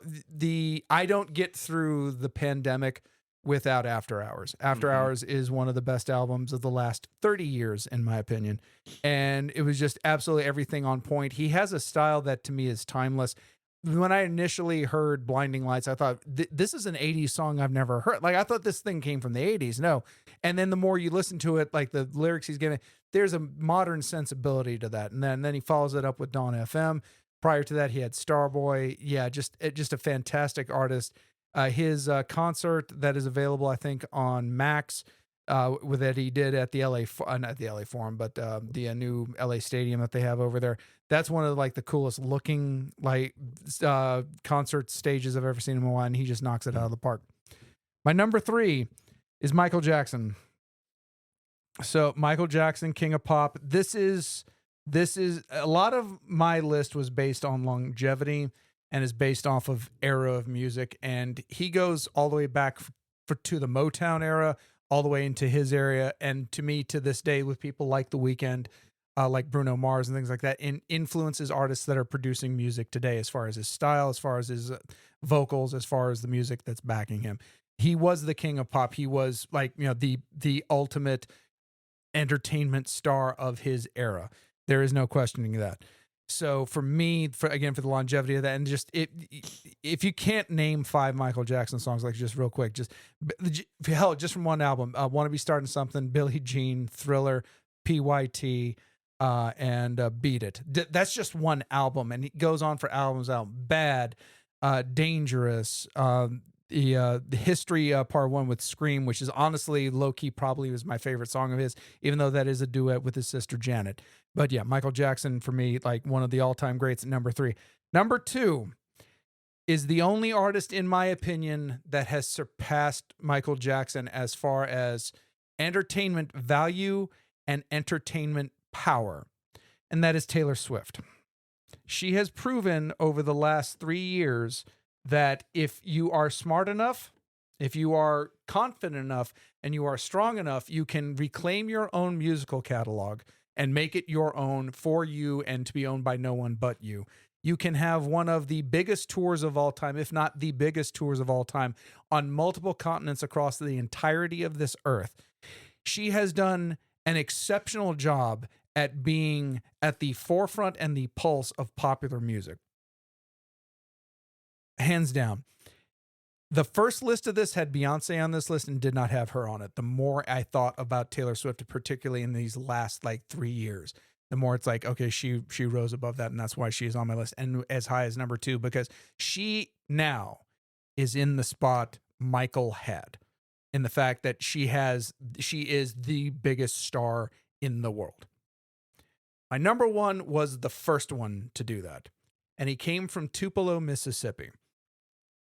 I don't get through the pandemic without After Hours. After Hours is one of the best albums of the last 30 years, in my opinion. And it was just absolutely everything on point. He has a style that to me is timeless. When I initially heard Blinding Lights, I thought, this is an 80s song I've never heard. Like, I thought this thing came from the 80s. No. And then the more you listen to it, like the lyrics he's getting, there's a modern sensibility to that. And then he follows it up with Dawn FM. Prior to that, he had Starboy. Yeah, just a fantastic artist. His concert that is available, I think, on Max, with that he did at the not the LA Forum, but the new LA Stadium that they have over there. That's one of like the coolest looking like concert stages I've ever seen in a while, and he just knocks it out of the park. My number 3 is Michael Jackson. So Michael Jackson, King of Pop. This is a lot of my list was based on longevity and is based off of era of music, and he goes all the way back to the Motown era, all the way into his area, and to me, to this day, with people like The Weeknd, like Bruno Mars and things like that, influences artists that are producing music today, as far as his style, as far as his vocals, as far as the music that's backing him. He was the king of pop. He was like, the ultimate entertainment star of his era. There is no questioning that. So for me, for the longevity of that, and just if you can't name 5 Michael Jackson songs, like just real quick, just from one album, Want to Be Starting Something, Billie Jean, Thriller, PYT, and Beat It. That's just one album, and it goes on for albums out. Bad, Dangerous, the History Part 1 with Scream, which is honestly low-key probably was my favorite song of his, even though that is a duet with his sister Janet. But yeah, Michael Jackson for me, like one of the all-time greats at number 3. Number 2 is the only artist, in my opinion, that has surpassed Michael Jackson as far as entertainment value and entertainment power, and that is Taylor Swift. She has proven over the last 3 years that if you are smart enough, if you are confident enough, and you are strong enough, you can reclaim your own musical catalog and make it your own for you and to be owned by no one but you. You can have one of the biggest tours of all time, if not the biggest tours of all time, on multiple continents across the entirety of this earth. She has done an exceptional job at being at the forefront and the pulse of popular music. Hands down. The first list of this had Beyonce on this list and did not have her on it. The more I thought about Taylor Swift, particularly in these last 3 years, the more it's like, okay, she rose above that, and that's why she is on my list and as high as number 2, because she now is in the spot Michael had, in the fact that she is the biggest star in the world. My number 1 was the first one to do that, and he came from Tupelo, Mississippi.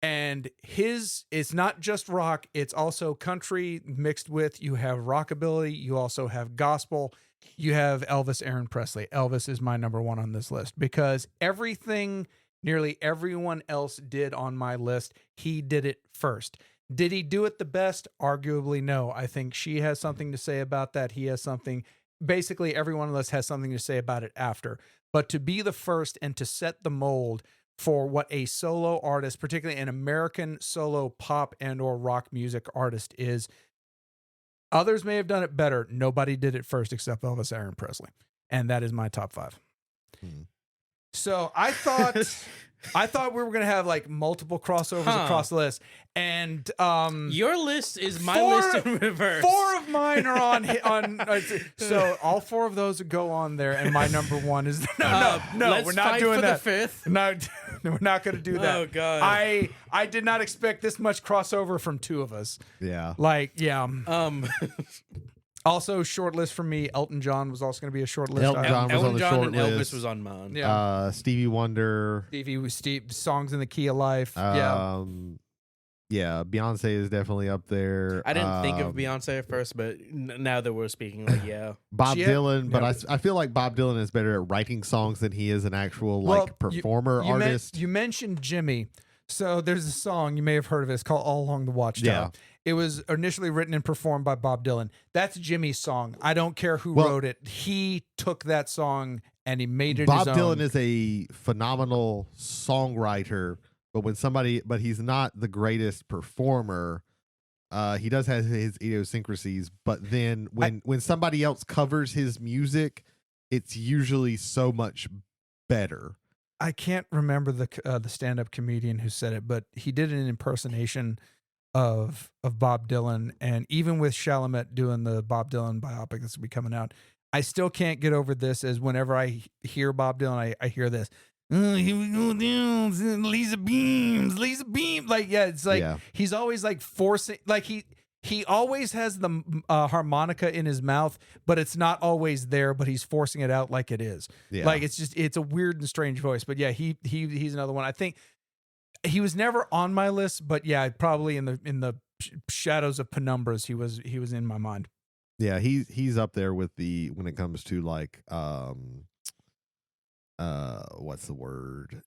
And it's not just rock, it's also country mixed with, you have rockabilly, you also have gospel, you have Elvis Aaron Presley. Elvis is my number 1 on this list because everything nearly everyone else did on my list, he did it first. Did he do it the best? Arguably, no. I think she has something to say about that. He has something. Basically, every one of us has something to say about it after. But to be the first and to set the mold for what a solo artist, particularly an American solo pop and or rock music artist is. Others may have done it better. Nobody did it first except Elvis Aaron Presley. And that is my top 5. So I thought we were going to have multiple crossovers across the list. And your list is my list in reverse. 4 of mine are on so all 4 of those go on there, and my number 1 is no, we're not doing that. The 5th. No, we're not going to do that. Oh god. I did not expect this much crossover from 2 of us. Yeah. Also, short list for me. Elton John was also going to be a short list. Elton John was on the short and list. Elvis was on mine. Yeah. Stevie Wonder. Songs in the Key of Life. Yeah, Beyonce is definitely up there. I didn't think of Beyonce at first, but now that we're speaking, yeah. Bob Dylan, but I feel like Bob Dylan is better at writing songs than he is an actual performer artist. You mentioned Jimmy. So there's a song, you may have heard of it. It's called All Along the Watchtower. Yeah. It was initially written and performed by Bob Dylan. That's Jimmy's song. I don't care who wrote it. He took that song and he made it his own. Bob Dylan is a phenomenal songwriter, but he's not the greatest performer. He does have his idiosyncrasies, but then when somebody else covers his music, it's usually so much better. I can't remember the stand-up comedian who said it, but he did an impersonation of Bob Dylan, and even with Chalamet doing the Bob Dylan biopic that's be coming out, I still can't get over this. As whenever I hear Bob Dylan, I hear this. Here we go down, Lisa Beams. He's always forcing, he always has the harmonica in his mouth, but it's not always there, but he's forcing it out like it is. Yeah. It's a weird and strange voice, but yeah, he's another one. I think he was never on my list, but yeah, probably in the shadows of penumbras, he was in my mind. Yeah, he's up there with when it comes to what's the word?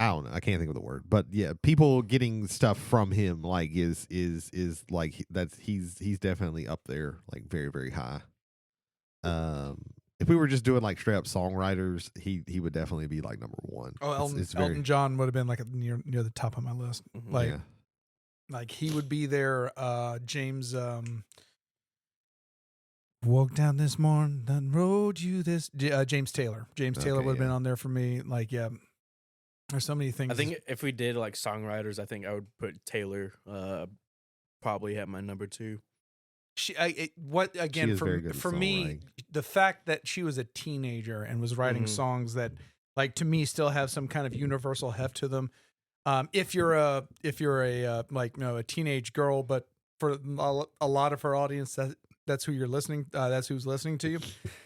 I don't know. I can't think of the word, but yeah, people getting stuff from him is he's definitely up there, very, very high. If we were just doing straight up songwriters, he would definitely be number 1. Oh, Elton John would have been near the top of my list. He would be there. James woke down this morning, done rode you this. James Taylor. Taylor would have been on there for me. There's so many things. I think if we did songwriters, I think I would put Taylor probably at my number 2. For me, the fact that she was a teenager and was writing songs that to me still have some kind of universal heft to them. If you're a teenage girl, but for a lot of her audience, that's who you're listening. That's who's listening to you.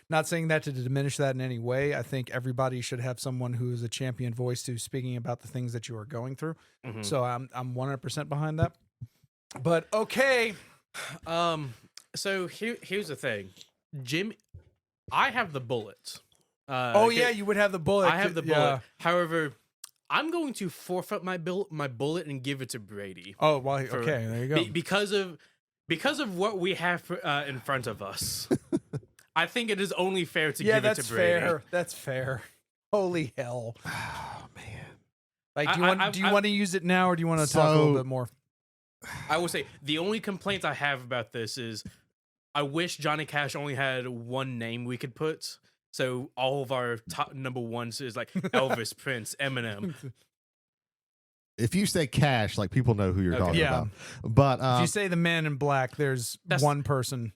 Not saying that to diminish that in any way. I think everybody should have someone who is a champion voice to speaking about the things that you are going through. Mm-hmm. So I'm 100% behind that. But okay. So here's the thing, Jimmy. I have the bullet. Oh yeah, you would have the bullet. I have the bullet. However, I'm going to forfeit my bullet and give it to Brady. Oh well, okay, there you go. Because of what we have in front of us. I think it is only fair to give it to Brady. Fair. That's fair. Holy hell. Oh man. Like, do you want to use it now, or do you want to talk a little bit more? I will say the only complaint I have about this is I wish Johnny Cash only had one name we could put. So all of our top number ones is like Elvis, Prince, Eminem. If you say Cash, like people know who you're talking about. But if you say the Man in Black, there's one person.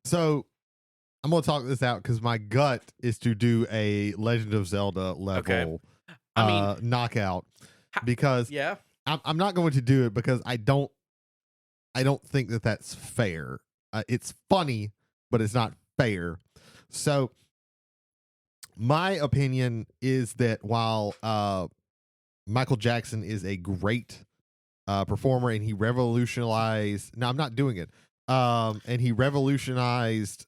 So I'm gonna talk this out because my gut is to do a Legend of Zelda level knockout because I'm not going to do it because I don't think that that's fair. It's funny, but it's not fair. So my opinion is that while Michael Jackson is a great performer and he revolutionized, no, I'm not doing it. And he revolutionized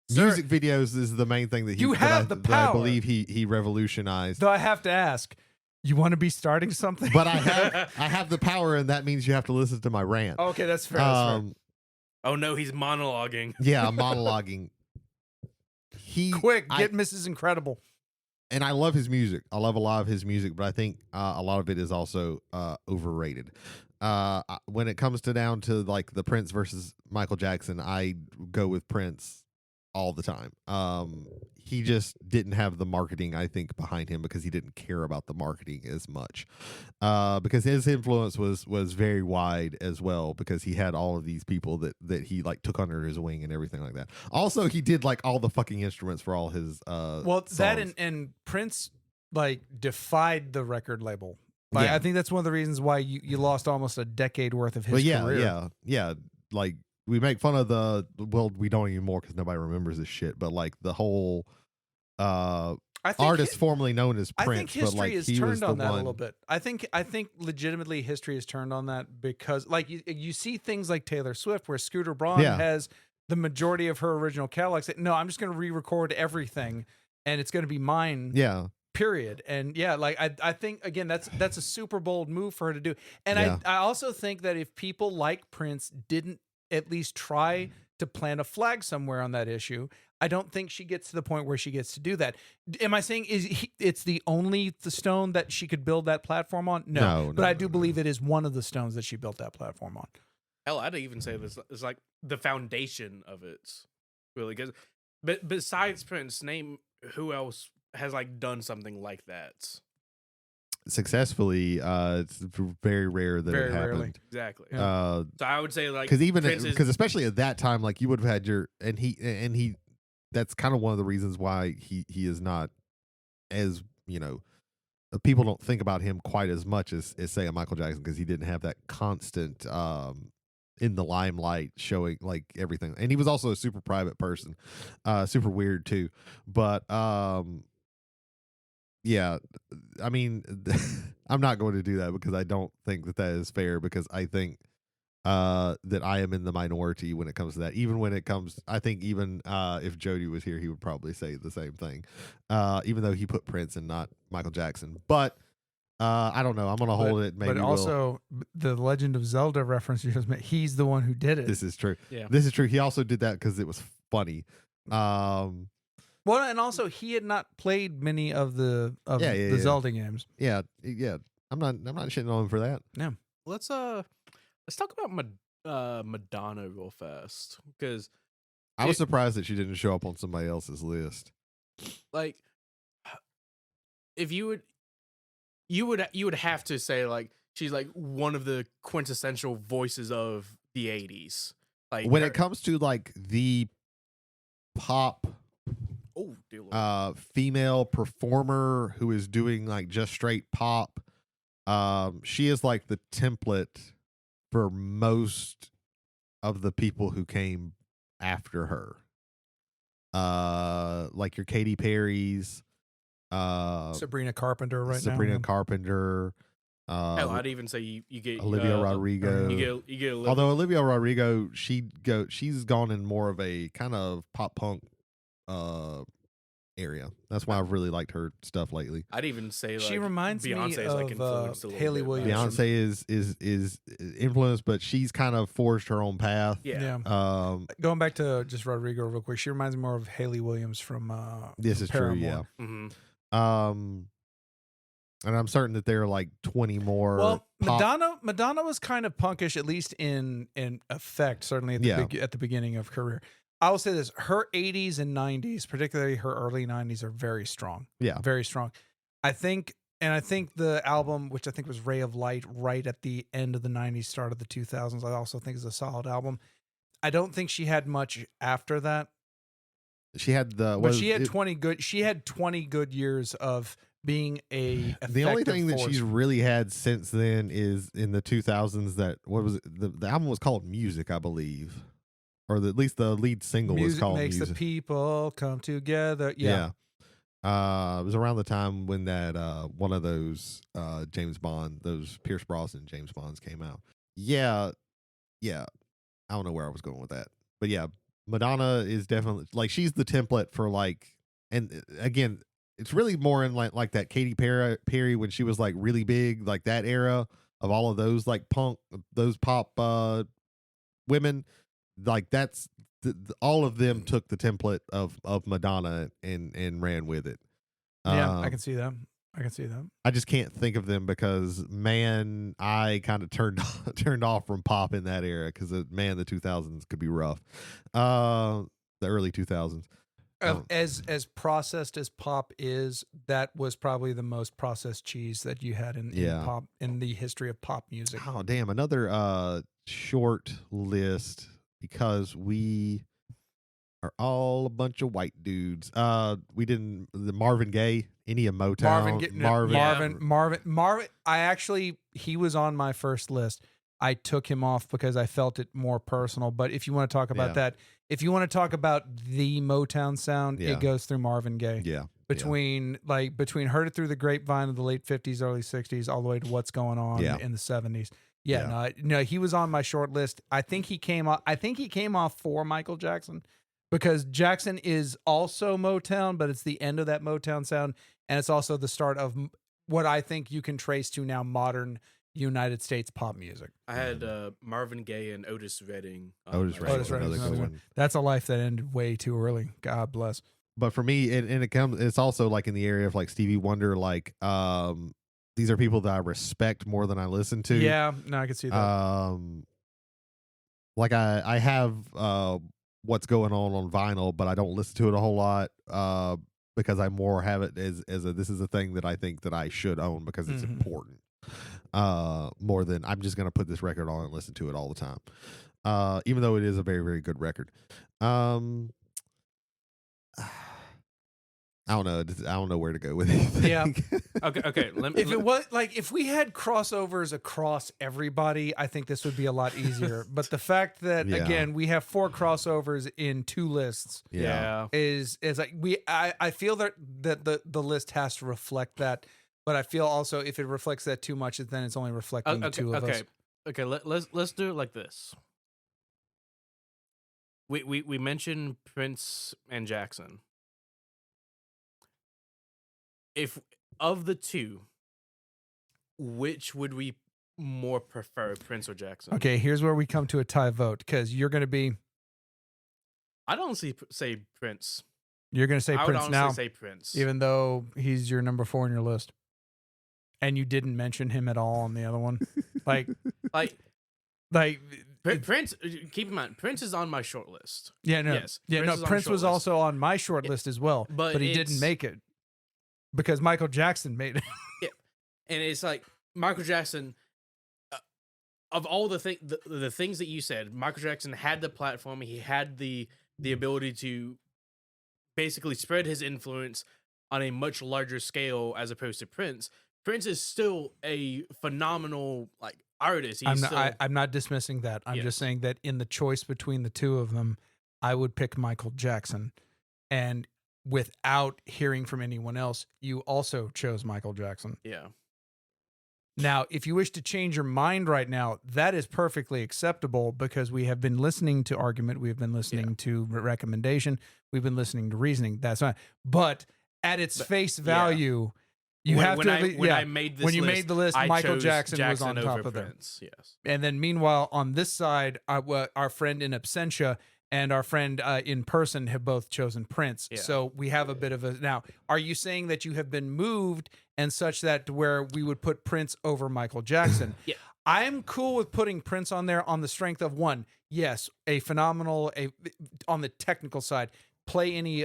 music videos is the main thing that I believe he revolutionized. Though I have to ask, you want to be starting something? But I have the power, and that means you have to listen to my rant. Okay, that's fair. That's fair. Oh no, he's monologuing. Yeah, I'm monologuing. Quick, get Mrs. Incredible. And I love his music. I love a lot of his music, but I think a lot of it is also overrated. When it comes down to like the Prince versus Michael Jackson, I go with Prince all the time. He just didn't have the marketing, I think, behind him because he didn't care about the marketing as much. Because his influence was very wide as well because he had all of these people that he like took under his wing and everything like that. Also, he did like all the fucking instruments for all his songs. That and Prince like defied the record label. Like, I think that's one of the reasons why you lost almost a decade worth of his career. Yeah. Like we make fun of we don't anymore because nobody remembers this shit. But like the whole artist formerly known as Prince. I think history but like has turned on that a little bit. I think legitimately history has turned on that because like you see things like Taylor Swift where Scooter Braun has the majority of her original catalog. Say, no, I'm just going to re-record everything and it's going to be mine. Yeah. Period. And yeah, like I think again that's a super bold move for her to do. And I also think that if people like Prince didn't at least try to plant a flag somewhere on that issue, I don't think she gets to the point where she gets to do that. Am I saying it's the only stone that she could build that platform on? No, but I do believe it is one of the stones that she built that platform on. Hell, I'd even say this is like the foundation of it, really. But besides Prince, name who else has like done something like that successfally. It's very rare that it happened. Rarely. Exactly. So I would say like because especially at that time, like you would have had and he that's kind of one of the reasons why he is not as people don't think about him quite as much as say a Michael Jackson because he didn't have that constant in the limelight showing like everything, and he was also a super private person, super weird too, but yeah, I mean, I'm not going to do that because I don't think that is fair because I think that I am in the minority when it comes to that. Even when it comes, I think even if Jody was here, he would probably say the same thing, even though he put Prince and not Michael Jackson. But I don't know. I'm going to hold it. Maybe but also the Legend of Zelda reference you just made, he's the one who did it. This is true. Yeah. This is true. He also did that because it was funny. Well, and also he had not played many of the Zelda games. Yeah. I'm not shitting on him for that. Yeah. Let's talk about Madonna real fast because I was surprised that she didn't show up on somebody else's list. Like, if you would have to say like she's like one of the quintessential voices of the 80s. Like when it comes to like the pop female performer who is doing like just straight pop, she is like the template for most of the people who came after her. Like your Katy Perry's, Sabrina Carpenter Carpenter, Hell, I'd even say you get Olivia Rodrigo. You get Although Olivia Rodrigo, she's gone in more of a kind of pop punk area. That's why I've really liked her stuff lately. I'd even say like She reminds Beyonce me is like of influenced a little Haley bit. Williams. Beyonce is influenced, but she's kind of forged her own path. Yeah. Going back to just Rodrigo real quick, she reminds me more of Haley Williams from This is true, yeah. Mm-hmm. And I'm certain that there are like 20 more. Well, Madonna was kind of punkish, at least in effect, certainly at the beginning of career. I will say this: her 80s and 90s, particularly her early 90s, are very strong. Yeah, very strong. I think the album, which I think was Ray of Light, right at the end of the 90s, start of the 2000s, I also think is a solid album. I don't think she had much after that. She had she had 20 good years of being a the only thing force. that she's really had since then is in the 2000s. That what was it? The album was called Music, I believe, or at least the lead single was called Music. Makes the people come together. Yeah. It was around the time when that one of those James Bond, those Pierce Brosnan James Bonds came out. Yeah. I don't know where I was going with that, but yeah, Madonna is definitely like she's the template for like, and again, it's really more in like that Katy Perry when she was like really big, like that era of all of those like punk, those pop women, like that's all of them took the template of Madonna and ran with it. Yeah, I can see that. I just can't think of them because man, I kind of turned off from pop in that era because man, the 2000s could be rough. The early 2000s. As processed as pop is, that was probably the most processed cheese that you had in pop in the history of pop music. Oh damn! Another short list because we are all a bunch of white dudes. We didn't the Marvin Gaye, any of Motown. Marvin. He was on my first list. I took him off because I felt it more personal. But if you want to talk about that, if you want to talk about the Motown sound, it goes through Marvin Gaye. Yeah. Between Heard It Through the Grapevine of the late 50s, early 60s, all the way to What's Going On in the 70s. No, he was on my short list. I think he came off for Michael Jackson because Jackson is also Motown, but it's the end of that Motown sound, and it's also the start of what I think you can trace to now modern United States pop music. I had Marvin Gaye and Otis Redding. Otis Redding. That's a life that ended way too early. God bless. But for me, it's also like in the area of like Stevie Wonder, like these are people that I respect more than I listen to. Yeah, no, I can see that. Like I have What's Going On vinyl, but I don't listen to it a whole lot because I more have it as this is a thing that I think that I should own because it's important. More than I'm just going to put this record on and listen to it all the time. Even though it is a very, very good record. I don't know where to go with anything. Yeah. Okay. If we had crossovers across everybody, I think this would be a lot easier. But the fact that again we have 4 crossovers in 2 lists, is like I feel that the list has to reflect that. But I feel also if it reflects that too much, then it's only reflecting the 2 of us. Okay. Let's do it like this. We mentioned Prince and Jackson. If of the 2, which would we more prefer, Prince or Jackson? Okay, here's where we come to a tie vote because you're going to be. I don't say Prince. You're going to say Prince now. I would say Prince, even though he's your number 4 on your list, and you didn't mention him at all on the other one. like Prince. Keep in mind, Prince is on my short list. Yeah, no, yes, Prince was also on my short list as well, but he didn't make it. Because Michael Jackson made it. Yeah. And it's like Michael Jackson, of all the things that you said, Michael Jackson had the platform. He had the ability to basically spread his influence on a much larger scale as opposed to Prince. Prince is still a phenomenal artist. I'm not dismissing that. I'm just saying that in the choice between the 2 of them, I would pick Michael Jackson. And without hearing from anyone else, you also chose Michael Jackson. Yeah. Now, if you wish to change your mind right now, that is perfectly acceptable because we have been listening to argument, we've been listening to recommendation, we've been listening to reasoning. That's fine. But at its face value, you have to. I made this when you list, made the list, I Michael chose Jackson was on top over of it. Prince. Yes. And then meanwhile, on this side, our friend in absentia and our friend in person have both chosen Prince. Yeah. So we have a bit of a. Now, are you saying that you have been moved and such that where we would put Prince over Michael Jackson? Yeah. I'm cool with putting Prince on there on the strength of one. Yes, a phenomenal, on the technical side, play any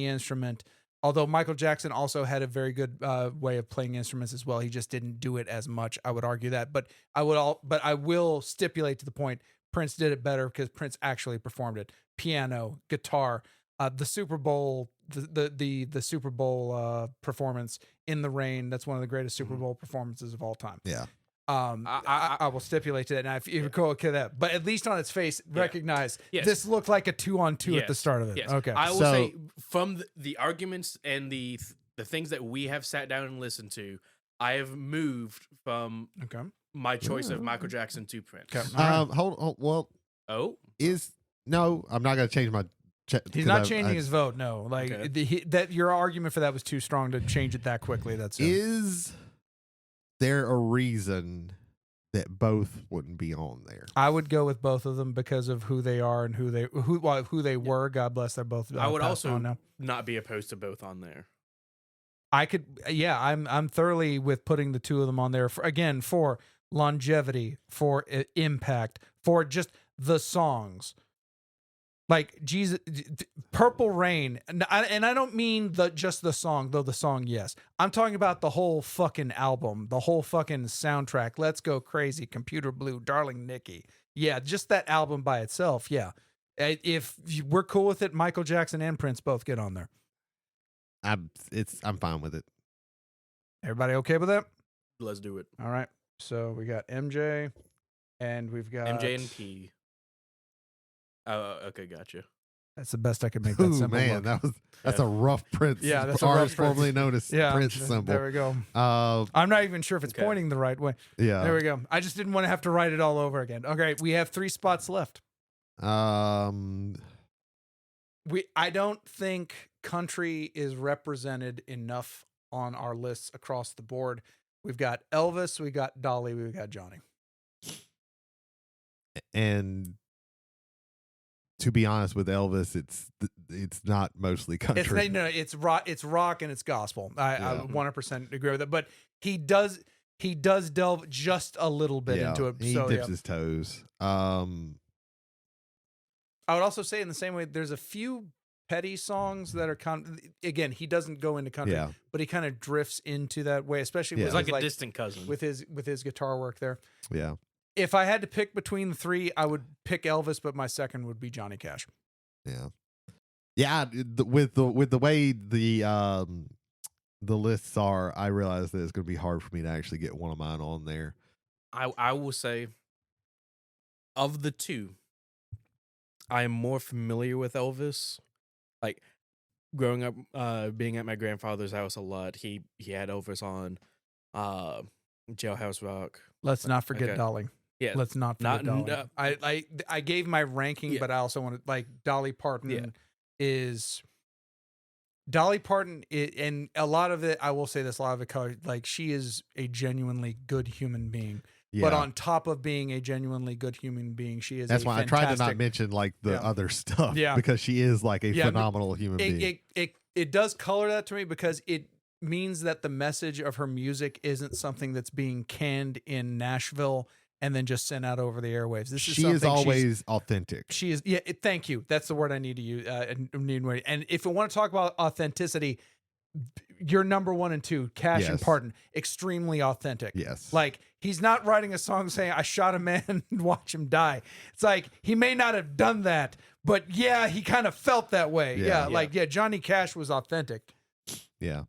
instrument. Although Michael Jackson also had a very good way of playing instruments as well, he just didn't do it as much. I would argue that, but I will stipulate to the point Prince did it better because Prince actually performed it. Piano, guitar, the Super Bowl, the Super Bowl performance in the rain. That's one of the greatest Super Bowl performances of all time. Yeah. I will stipulate to that. Now, if you go okay that, but at least on its face, recognize this looked like a 2-on-2 at the start of it. Yes. Okay, I will say from the arguments and the things that we have sat down and listened to, I have moved from my choice of Michael Jackson to Prince. Okay. Hold. Well, no, I'm not going to change my. He's not changing his vote. No, like that. Your argument for that was too strong to change it that quickly. That's is there a reason that both wouldn't be on there? I would go with both of them because of who they are and who they were. God bless, they're both. I would also not be opposed to both on there. I could, I'm thoroughly with putting the two of them on there for longevity, for impact, for just the songs. Like Jesus, Purple Rain, and I don't mean just the song, though the song, yes. I'm talking about the whole fucking album, the whole fucking soundtrack. Let's Go Crazy, Computer Blue, Darling Nikki. Yeah, just that album by itself. Yeah, if we're cool with it, Michael Jackson and Prince both get on there. I'm fine with it. Everybody okay with that? Let's do it. All right. So we got MJ, and we've got MJ and P. Oh, okay, gotcha. That's the best I could make that symbol. Man, look. that's a rough Prince. Yeah, that's a rough rough formerly known as Prince symbol. There we go. I'm not even sure if it's pointing the right way. Yeah. There we go. I just didn't want to have to write it all over again. Okay, we have 3 spots left. I don't think country is represented enough on our lists across the board. We've got Elvis, we got Dolly, we've got Johnny. And to be honest with Elvis, it's not mostly country. It's rock and it's gospel. I 100% agree with that. But he does delve just a little bit into it. He dips his toes. I would also say in the same way, there's a few petty songs that are again, he doesn't go into country, but he kind of drifts into that way, especially with like a distant cousin with his guitar work there. Yeah. If I had to pick between the 3, I would pick Elvis, but my second would be Johnny Cash. Yeah. Yeah, with the way the lists are, I realize that it's going to be hard for me to actually get one of mine on there. I will say, of the 2, I am more familiar with Elvis. Like growing up, being at my grandfather's house a lot, he had Elvis on Jailhouse Rock. Let's not forget Dolly. Yeah, let's not forget Dolly. I gave my ranking, but I also wanted Dolly Parton is Dolly Parton, and a lot of it. I will say this: a lot of it, she is a genuinely good human being. Yeah. But on top of being a genuinely good human being, she is. That's why I tried to not mention the other stuff. Yeah, because she is a phenomenal human being. It does color that to me because it means that the message of her music isn't something that's being canned in Nashville and then just sent out over the airwaves. She is always authentic. She is. Yeah. Thank you. That's the word I need to use. And if we want to talk about authenticity, your number 1 and 2, Cash and Parton, extremely authentic. Yes. Like he's not writing a song saying, I shot a man and watch him die. It's like, he may not have done that, but he kind of felt that way. Yeah. Johnny Cash was authentic. Yeah.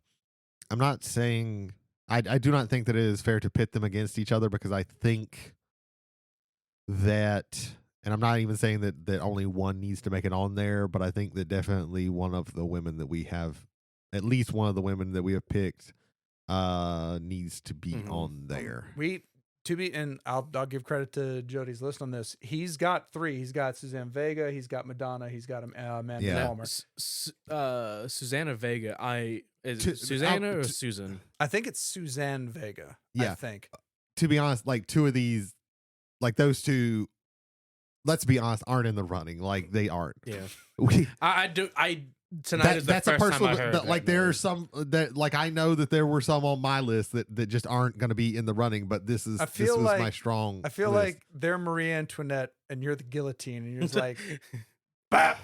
I'm not saying, I do not think that it is fair to pit them against each other because I think that, and I'm not even saying that only one needs to make it on there, but I think that definitely one of the women that we have, at least one of the women that we have picked, needs to be on there. And I'll give credit to Jody's list on this. He's got 3. He's got Suzanne Vega. He's got Madonna. He's got Amanda Palmer. Susanna Vega. Susanna or Susan? I think it's Suzanne Vega. Yeah. I think. To be honest, like 2 of these, like those 2, let's be honest, aren't in the running. Like they aren't. Yeah. Tonight is the first time I heard like there are some that like I know that there were some on my list that just aren't going to be in the running, but this was my strong. I feel list. like they're Marie Antoinette and you're the guillotine, and you're just like, bap,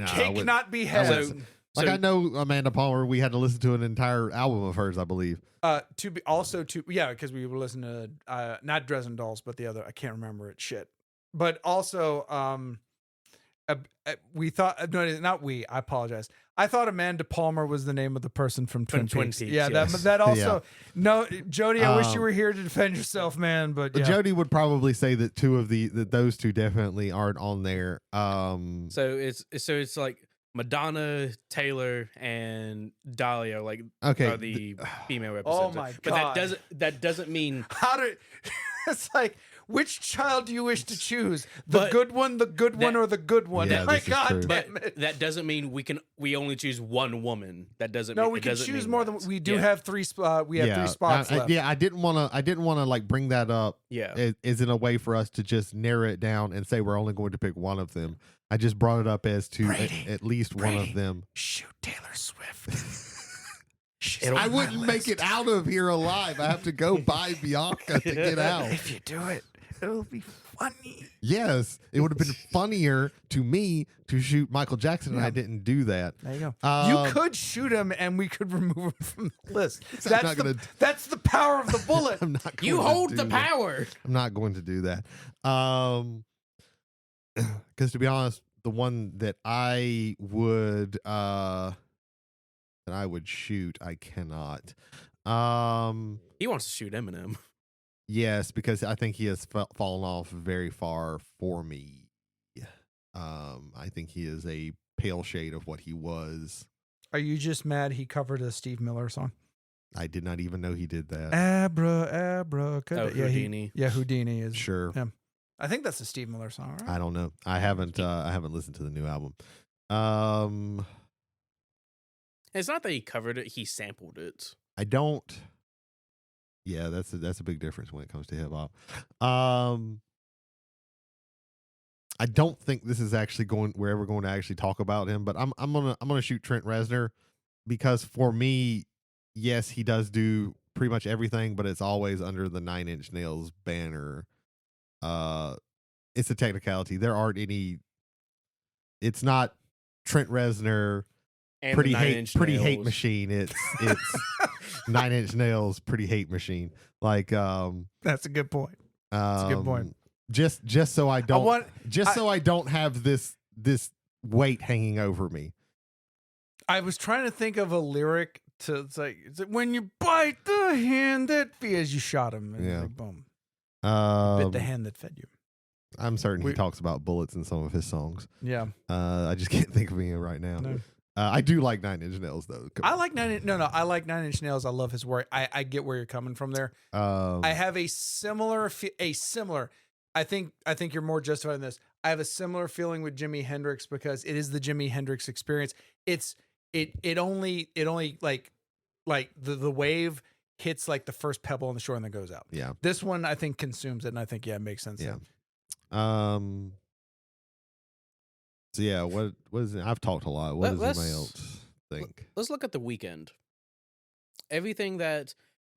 cake not be had. I know Amanda Palmer. We had to listen to an entire album of hers, I believe. Because we were listening to not Dresden Dolls, but the other, I can't remember it. Shit, but also we thought not we. I apologize. I thought Amanda Palmer was the name of the person from Twin Peaks. Yeah, yes. that also. Yeah. No, Jody, I wish you were here to defend yourself, man. But yeah. Jody would probably say that those 2 definitely aren't on there. So it's like Madonna, Taylor, and Dahlia, like are the female representatives. Oh my god! But that doesn't mean it's like, which child do you wish to choose? The good one, or the good one? Yeah, my god damn but it! That doesn't mean we only choose one woman. That doesn't. No, we can choose more than we do. Have 3 spots. We have 3 spots left. I didn't want to like bring that up. Yeah, is in a way for us to just narrow it down and say we're only going to pick one of them. I just brought it up as to at least one of them. Shoot Taylor Swift. I wouldn't make it out of here alive. I have to go buy Bianca to get out. If you do it, it'll be funny. Yes, it would have been funnier to me to shoot Michael Jackson, and I didn't do that. There you go. You could shoot him, and we could remove him from the list. That's the power of the bullet. I'm not. You hold the power. I'm not going to do that. Because to be honest, the one that I would shoot, I cannot. He wants to shoot Eminem. Yes, because I think he has fallen off very far for me. I think he is a pale shade of what he was. Are you just mad he covered a Steve Miller song? I did not even know he did that. Abra. Houdini. Houdini is sure. Him. I think that's a Steve Miller song, right? I don't know. I haven't listened to the new album. It's not that he covered it; he sampled it. I don't. Yeah, that's a big difference when it comes to hip hop. I don't think this is actually we're ever going to actually talk about him, but I'm gonna shoot Trent Reznor because for me, yes, he does do pretty much everything, but it's always under the 9 Inch Nails banner. It's a technicality. There aren't any. It's not Trent Reznor. And pretty hate machine. It's 9 Inch Nails, pretty hate machine. Like that's a good point. That's a good point. Just so I don't so I don't have this weight hanging over me. I was trying to think of a lyric to it's like when you bite the hand that feeds you shot him. And yeah. Like, boom. Bit the hand that fed you. I'm certain he talks about bullets in some of his songs. Yeah. I just can't think of any right now. No. I do like 9 Inch Nails though. I like 9 Inch Nails. I love his work. I get where you're coming from there. I have a similar. I think you're more justified in this. I have a similar feeling with Jimi Hendrix because it is the Jimi Hendrix experience. It only like the wave hits like the first pebble on the shore and then goes out. Yeah. This one I think consumes it, and I think it makes sense. Yeah. So yeah, what is it? I've talked a lot. What does anybody else think? Let's look at the weekend. Everything that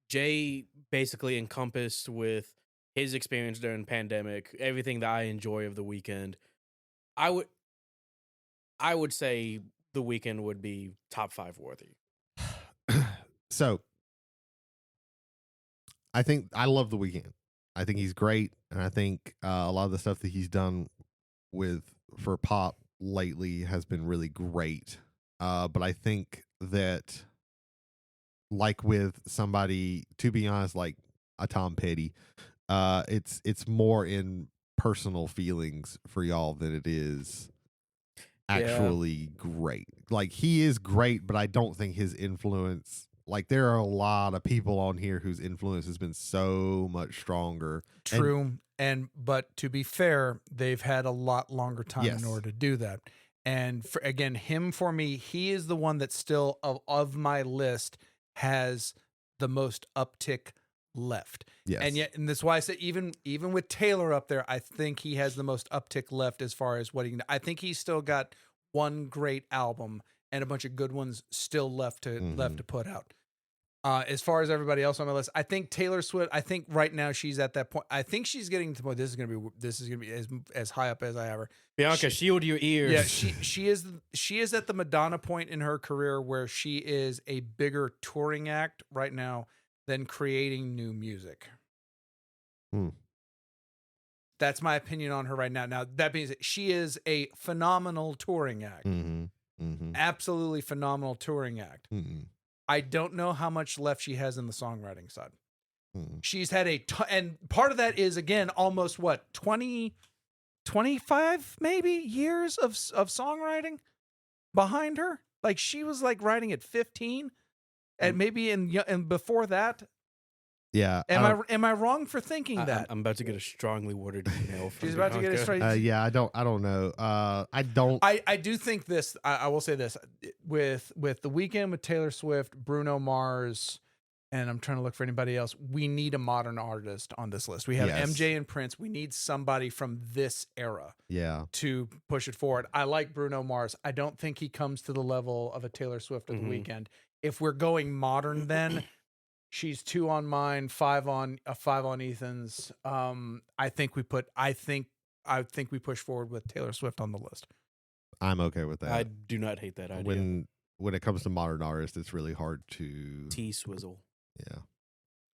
Jay basically encompassed with his experience during pandemic, everything that I enjoy of the weekend, I would say the weekend would be top 5 worthy. So I think I love the weekend. I think he's great, and I think a lot of the stuff that he's done for pop lately has been really great. But I think that, like with somebody, to be honest, like a Tom Petty, it's more in personal feelings for y'all than it is actually great. Like he is great, but I don't think his influence like there are a lot of people on here whose influence has been so much stronger. True. But to be fair, they've had a lot longer time Yes. in order to do that. And again, him for me, he is the one that still of my list has the most uptick left. Yes. And that's why I said even with Taylor up there, I think he has the most uptick left as far as what he can. I think he's still got one great album and a bunch of good ones still left to put out. As far as everybody else on my list, I think Taylor Swift. I think right now she's at that point. I think she's getting to the point. This is gonna be as high up as I ever. Bianca, shield your ears. Yeah, she is at the Madonna point in her career where she is a bigger touring act right now than creating new music. That's my opinion on her right now. Now that being said, she is a phenomenal touring act. Absolutely phenomenal touring act. I don't know how much left she has in the songwriting side. She's had and part of that is, again, almost 20, 25 maybe years of songwriting behind her. Like she was like writing at 15 and maybe and before that. Yeah. Am I wrong for thinking that? I'm about to get a strongly worded email from She's about to get a straight. Yeah, I don't know. I do think this. I will say this with The Weeknd, with Taylor Swift, Bruno Mars, and I'm trying to look for anybody else. We need a modern artist on this list. We have MJ and Prince. We need somebody from this era. Yeah. To push it forward. I like Bruno Mars. I don't think he comes to the level of a Taylor Swift or The Weeknd. If we're going modern, then. She's 2 on mine, 5 on Ethan's. I think we push forward with Taylor Swift on the list. I'm okay with that. I do not hate that idea. When it comes to modern artists, it's really hard to T-swizzle. Yeah.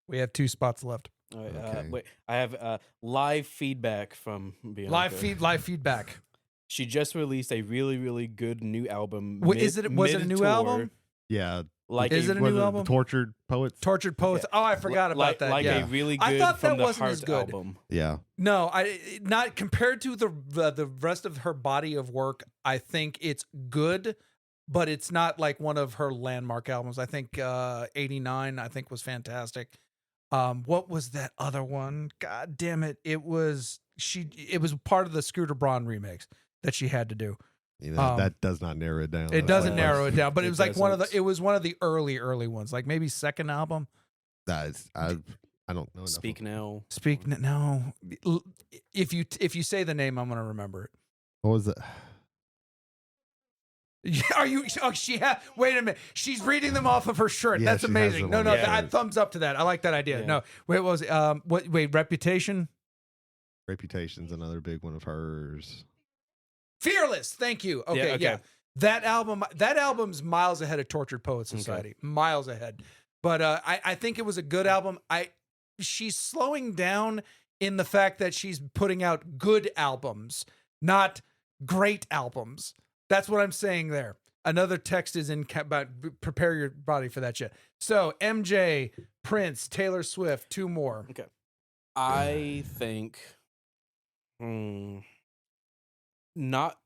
We have 2 spots left. All right, Okay. wait, I have live feedback from Bianca. Live feedback. She just released a really, really good new album. Was it a new album? Yeah. Like is it a new album? Tortured Poets. Tortured Poets. Oh, I forgot about that. Like yeah. a really good I thought From that the wasn't Heart as good. album. Yeah. No, not compared to the rest of her body of work. I think it's good, but it's not like one of her landmark albums. I think 89 I think was fantastic. What was that other one? God damn it. It was part of the Scooter Braun remix that she had to do. You know, that does not narrow it down. It doesn't narrow it down, but it was like doesn't. it was one of the early ones, like maybe second album. I don't know. Speak Now. No. If you say the name, I'm gonna remember it. What was it? Are you? Oh, wait a minute. She's reading them off of her shirt. Yeah, That's she has amazing. them No, on her shirt. thumbs up to that. I like that idea. Yeah. No, wait, what was it? Wait, Reputation. Reputation's another big one of hers. Fearless. Thank you. Okay, okay. yeah. That album's miles ahead of Tortured Poets Society. Miles ahead. But I think it was a good album. She's slowing down in the fact that she's putting out good albums, not great albums. That's what I'm saying there. Another text is in about prepare your body for that shit. So MJ, Prince, Taylor Swift, 2 more. Okay. I think not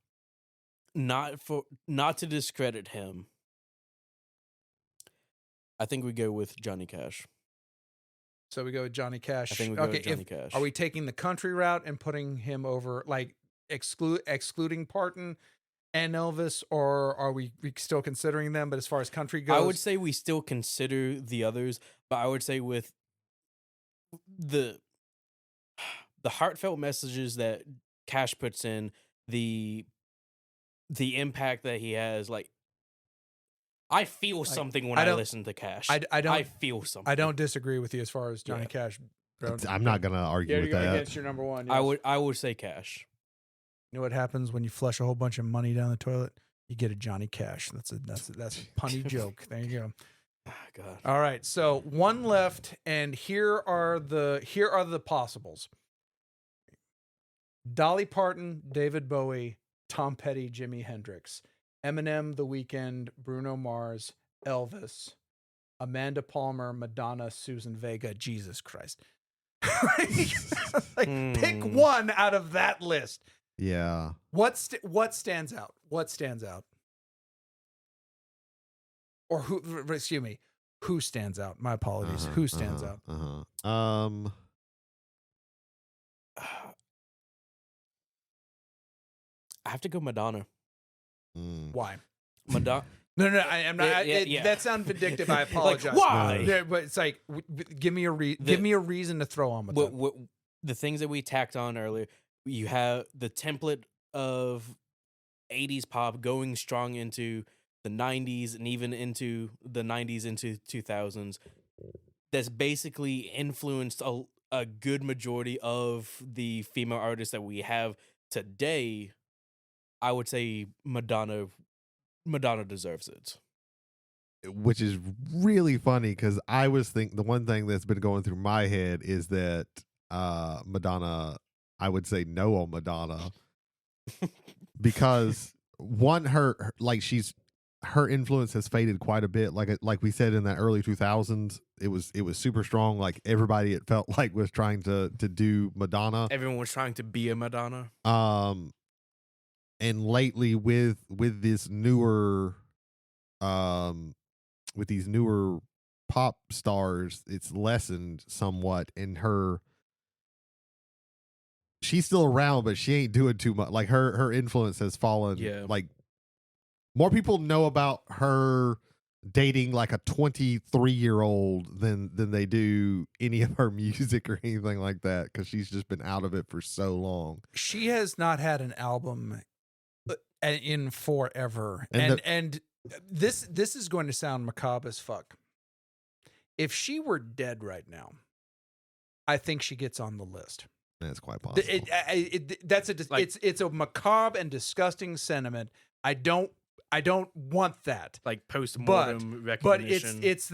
to discredit him. I think we go with Johnny Cash. So we go with Johnny Cash. I think we go with Johnny Cash. Are we taking the country route and putting him over, like excluding Parton and Elvis, or are we still considering them? But as far as country goes, I would say we still consider the others, but I would say with the heartfelt messages that Cash puts in, the impact that he has, like I feel something when I listen to Cash. I feel something. I don't disagree with you as far as Johnny Cash. I'm not gonna argue with that. Against your number one. Yes. I would say Cash. You know what happens when you flush a whole bunch of money down the toilet? You get a Johnny Cash. That's a punny joke. There you go. Oh, God. All right, so 1 left, and here are the possibles: Dolly Parton, David Bowie, Tom Petty, Jimi Hendrix, Eminem, The Weeknd, Bruno Mars, Elvis, Amanda Palmer, Madonna, Susan Vega. Jesus Christ! Pick one out of that list. Yeah. What stands out? What stands out? Or who? Excuse me. Who stands out? My apologies. Who stands out? I have to go Madonna. Why? Madonna. No, I'm not. Yeah. That sounds vindictive. I apologize. Like, why? Yeah, but it's like, give me a reason to throw on Madonna. The things that we tacked on earlier. You have the template of 80s pop going strong into the 90s and even into the 90s into 2000s. That's basically influenced a good majority of the female artists that we have today. I would say Madonna deserves it. Which is really funny because I was thinking the one thing that's been going through my head is that Madonna, I would say no on Madonna because one, her influence has faded quite a bit. Like we said in that early 2000s, it was super strong. Like everybody, it felt like was trying to do Madonna. Everyone was trying to be a Madonna. And lately with this newer, with these newer pop stars, it's lessened somewhat. And she's still around, but she ain't doing too much. Like her influence has fallen. Yeah. Like more people know about her dating like a 23-year-old than they do any of her music or anything like that because she's just been out of it for so long. She has not had an album in forever, and this is going to sound macabre as fuck. If she were dead right now, I think she gets on the list. That's quite possible. It's a macabre and disgusting sentiment. I don't want that. Like post-mortem recognition. But it's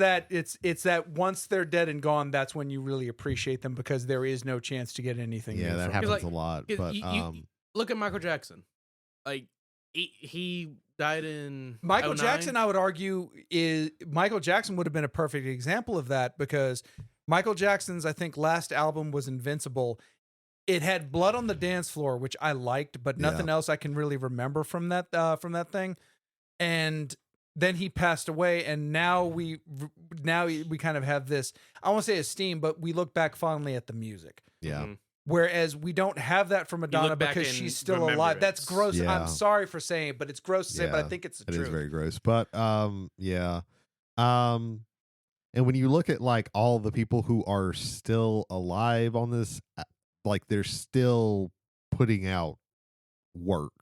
that once they're dead and gone, that's when you really appreciate them because there is no chance to get anything. Yeah, that happens a lot. But you look at Michael Jackson. Like he died in Michael 09. Jackson, I would argue, Michael Jackson would have been a perfect example of that because Michael Jackson's, I think, last album was Invincible. It had Blood on the Dance Floor, which I liked, but nothing else I can really remember from that thing. And then he passed away, and now we kind of have this, I won't say esteem, but we look back fondly at the music. Yeah. Mm-hmm. Whereas we don't have that for Madonna because she's still alive. That's gross. Yeah. I'm sorry for saying it, but it's gross to say, but I think it's the truth. It is very gross. But yeah. And when you look at like all the people who are still alive on this, like they're still putting out work.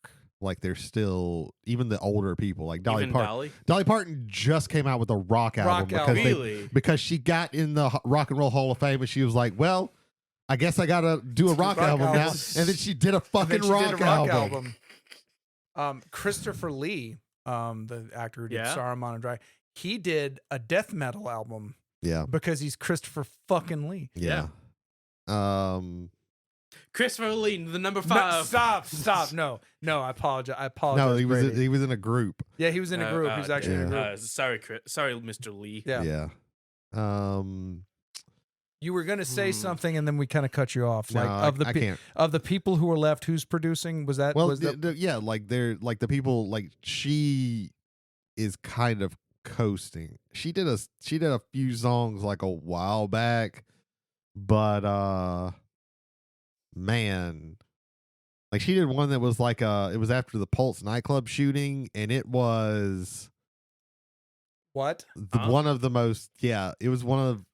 Like they're still, even the older people, like Dolly Parton. Dolly Parton just came out with a rock album because she got in the Rock and Roll Hall of Fame and she was like, well, I guess I gotta do a rock album now. And then she did a fucking rock album. Christopher Lee, the actor who did Saruman and Dry, he did a death metal album. Yeah. Because he's Christopher fucking Lee. Yeah. Christopher Lee, the number 5. Stop. No, I apologize. No, he was in a group. Yeah, he was in a group. He was actually in a group. Sorry, Mr. Lee. Yeah. Yeah. You were gonna say something, and then we kind of cut you off. No, Like of the people who were left, who's producing? Was that? Well, was that... yeah, like they're like the people. Like she is kind of coasting. She did a few songs like a while back, but man, like she did one that was like it was after the Pulse nightclub shooting, and it was. What? One of the most, it was one of.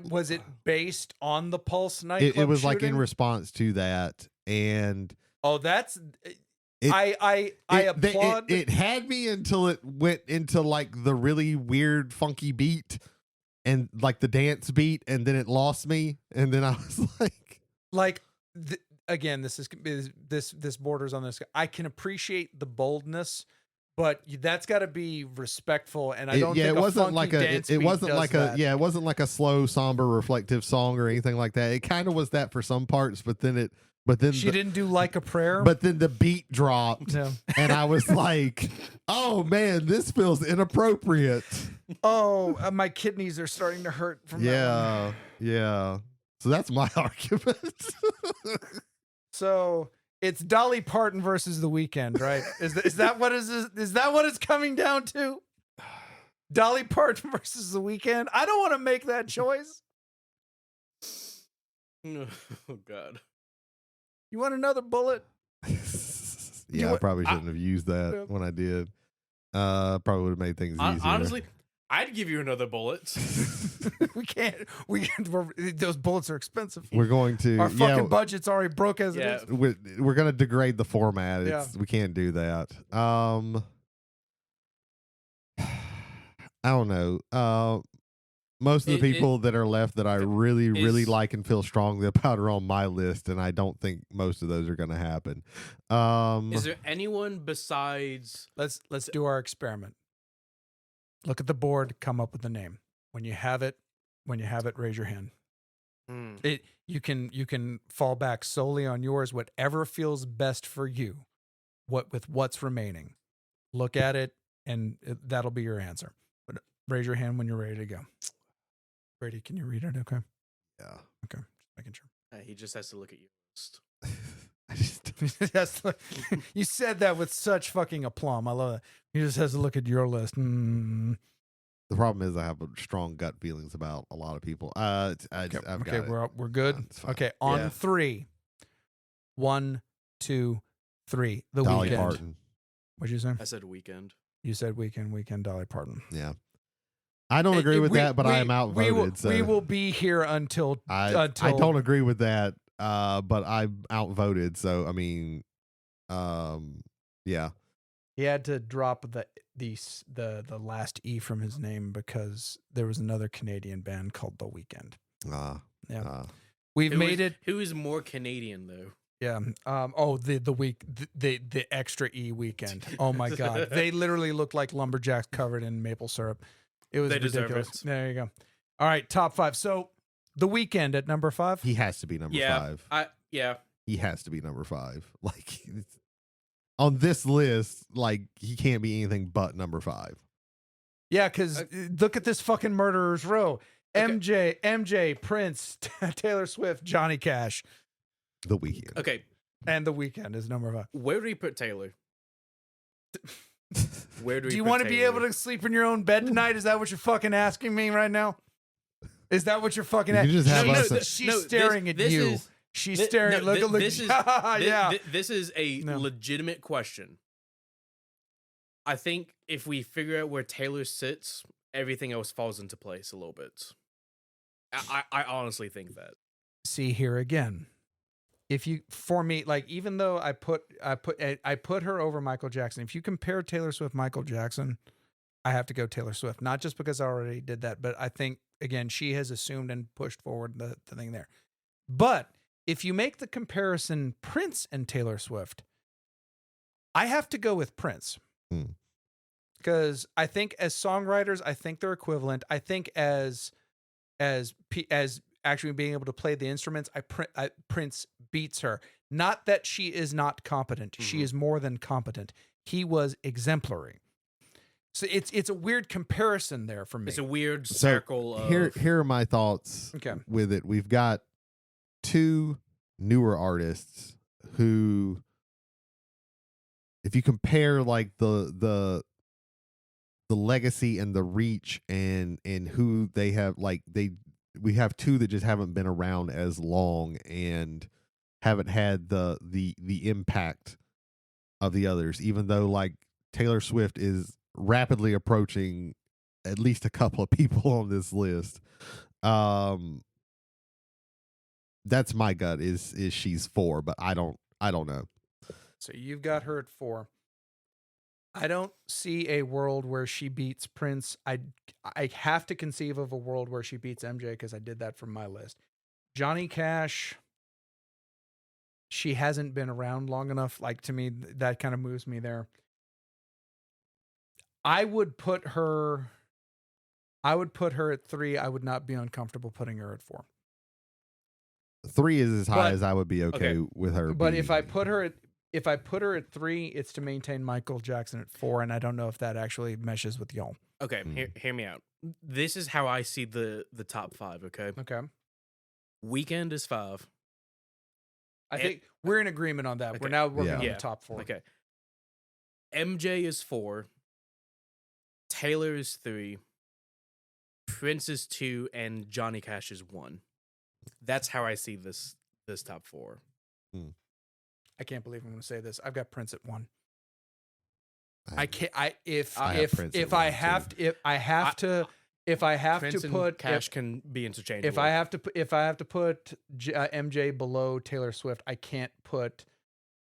Was it based on the Pulse nightclub? It was shooting? like in response to that, and that's. I applaud. It had me until it went into like the really weird, funky beat, and like the dance beat, and then it lost me, and then I was like, again, this borders on this. I can appreciate the boldness. But that's got to be respectful, and I don't think it wasn't like it wasn't like a slow, somber, reflective song or anything like that. It kind of was that for some parts, but then she didn't do Like a Prayer. But then the beat dropped, and I was like, "Oh man, this feels inappropriate." Oh, my kidneys are starting to hurt from that. Yeah. So that's my argument. So. It's Dolly Parton versus The Weeknd, right? Is that what it's coming down to? Dolly Parton versus The Weeknd. I don't want to make that choice. Oh God. You want another bullet? Yeah, I probably shouldn't have used that Yep. when I did. Probably would have made things easier. Honestly, I'd give you another bullet. we can't. Those bullets are expensive. We're going to. Our fucking budget's already broke as it Yeah. is. We're going to degrade the format. Yeah. We can't do that. I don't know. Most of the people that are left that I really like and feel strongly about are on my list, and I don't think most of those are going to happen. Is there anyone besides? Let's do our experiment. Look at the board. Come up with a name. When you have it, raise your hand. You can fall back solely on yours. Whatever feels best for you. With what's remaining. Look at it, and that'll be your answer. But raise your hand when you're ready to go. Brady, can you read it? Okay. Yeah. Okay. Just making sure. He just has to look at you. You said that with such fucking aplomb. I love that. He just has to look at your list. The problem is I have strong gut feelings about a lot of people. I've got it. We're good. Okay, on 3. 1, 2, 3. The Dolly Weeknd. Parton. What'd you say? I said Weekend. You said Weeknd, Dolly Parton. Yeah. I don't agree with that, but I am outvoted. We will be here until I don't agree with that, but I'm outvoted. So I mean, yeah. He had to drop the last E from his name because there was another Canadian band called The Weeknd. We've made it. Who is more Canadian though? Yeah. The extra E Weekend. Oh my God. They literally look like lumberjacks covered in maple syrup. It was ridiculous. There you go. All right, top 5. So The Weeknd at number 5. He has to be number 5. He has to be number 5. Like on this list, like he can't be anything but number 5. Yeah, because look at this fucking murderer's row. Okay. MJ, Prince, Taylor Swift, Johnny Cash. The Weeknd. Okay. And The Weeknd is number 5. Where do we put Taylor? Do you want to be able to sleep in your own bed tonight? Is that what you're fucking asking me right now? Is that what you're fucking asking? She's staring at you. She's staring. Look. This is a No. legitimate question. I think if we figure out where Taylor sits, everything else falls into place a little bit. I honestly think that. See here again. For me, like even though I put her over Michael Jackson. If you compare Taylor Swift, Michael Jackson, I have to go Taylor Swift. Not just because I already did that, but I think again she has assumed and pushed forward the thing there. But if you make the comparison Prince and Taylor Swift, I have to go with Prince. Because I think as songwriters, I think they're equivalent. I think as actually being able to play the instruments, Prince beats her. Not that she is not competent. Mm-hmm. She is more than competent. He was exemplary. So it's a weird comparison there for me. It's a weird circle. Here are my thoughts with it. We've got 2 newer artists who, if you compare like the legacy and the reach and who they have, like we have 2 that just haven't been around as long and haven't had the impact of the others, even though like Taylor Swift is rapidly approaching at least a couple of people on this list. That's my gut is she's 4, but I don't know. So you've got her at 4. I don't see a world where she beats Prince. I have to conceive of a world where she beats MJ because I did that from my list. Johnny Cash, she hasn't been around long enough. Like to me, that kind of moves me there. I would put her at 3. I would not be uncomfortable putting her at 4. 3 is as high as I would be okay with her. But if I put her at 3, it's to maintain Michael Jackson at 4, and I don't know if that actually meshes with y'all. Okay, hear me out. This is how I see the top 5. Okay. Weeknd is 5. I think we're in agreement on that. Okay. We're now working on the top 4. Okay. MJ is 4. Taylor is 3, Prince is 2, and Johnny Cash is 1. That's how I see this top 4. I can't believe I'm going to say this. I've got Prince at 1. I I can't. If Prince I at have 1, to, if I have Prince to and put Cash can be interchangeable. if I have to put MJ below Taylor Swift, I can't put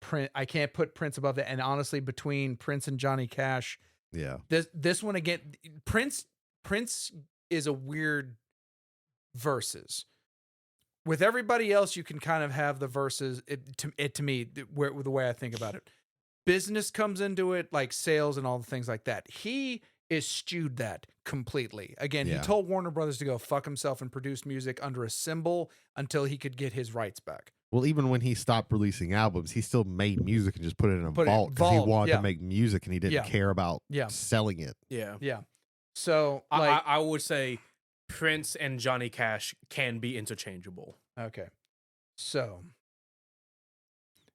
Prince above that. And honestly, between Prince and Johnny Cash, yeah. this one again, Prince is a weird verses. With everybody else, you can kind of have the verses. To me, the way I think about it, business comes into it, like sales and all the things like that. He eschewed that completely. Again, he told Warner Brothers to go fuck himself and produce music under a symbol until he could get his rights back. Well, even when he stopped releasing albums, he still made music and just put it in a vault because he wanted to make music and he didn't care about selling it. Yeah. So I would say Prince and Johnny Cash can be interchangeable. Okay. So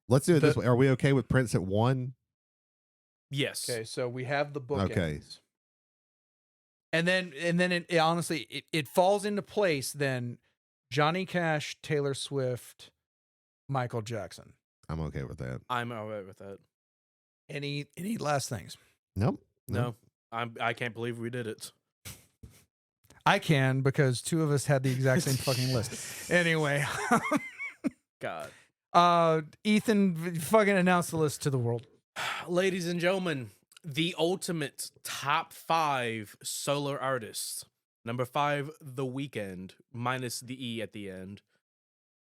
let's do it this way. Are we okay with Prince at 1? Yes. Okay, so we have the bookends. Okay. And then it honestly it falls into place then Johnny Cash, Taylor Swift, Michael Jackson. I'm okay with that. I'm all right with that. Any last things? Nope. No. I can't believe we did it. I can because 2 of us had the exact same fucking list. Anyway. God. Ethan fucking announced the list to the world. Ladies and gentlemen, the ultimate top 5 solo artists. Number 5, The Weeknd, minus the E at the end.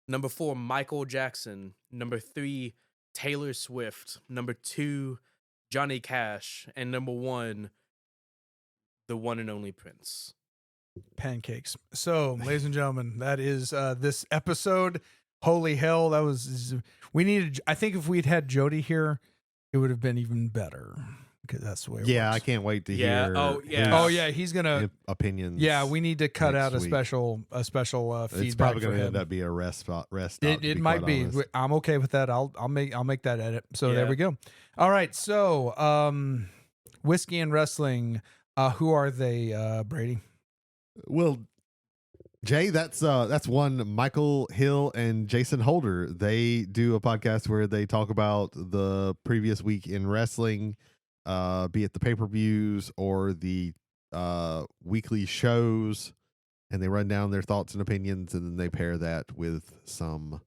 Number 4, Michael Jackson. Number 3, Taylor Swift. Number 2, Johnny Cash. And number 1, the one and only Prince. Pancakes. So, ladies and gentlemen, that is this episode. Holy hell, that was I think if we'd had Jody here, it would have been even better. Because that's the way it works. I can't wait to hear. Oh yeah, he's gonna opinions. Yeah, we need to cut out a week. special feedback. It's probably going to end up being a rest stop. It might be. Honest. I'm okay with that. I'll make that edit. So there we go. All right. So whiskey and wrestling. Who are they, Brady? Well, Jay, that's one. Michael Hill and Jason Holder. They do a podcast where they talk about the previous week in wrestling, be it the pay-per-views or the weekly shows, and they run down their thoughts and opinions, and then they pair that with some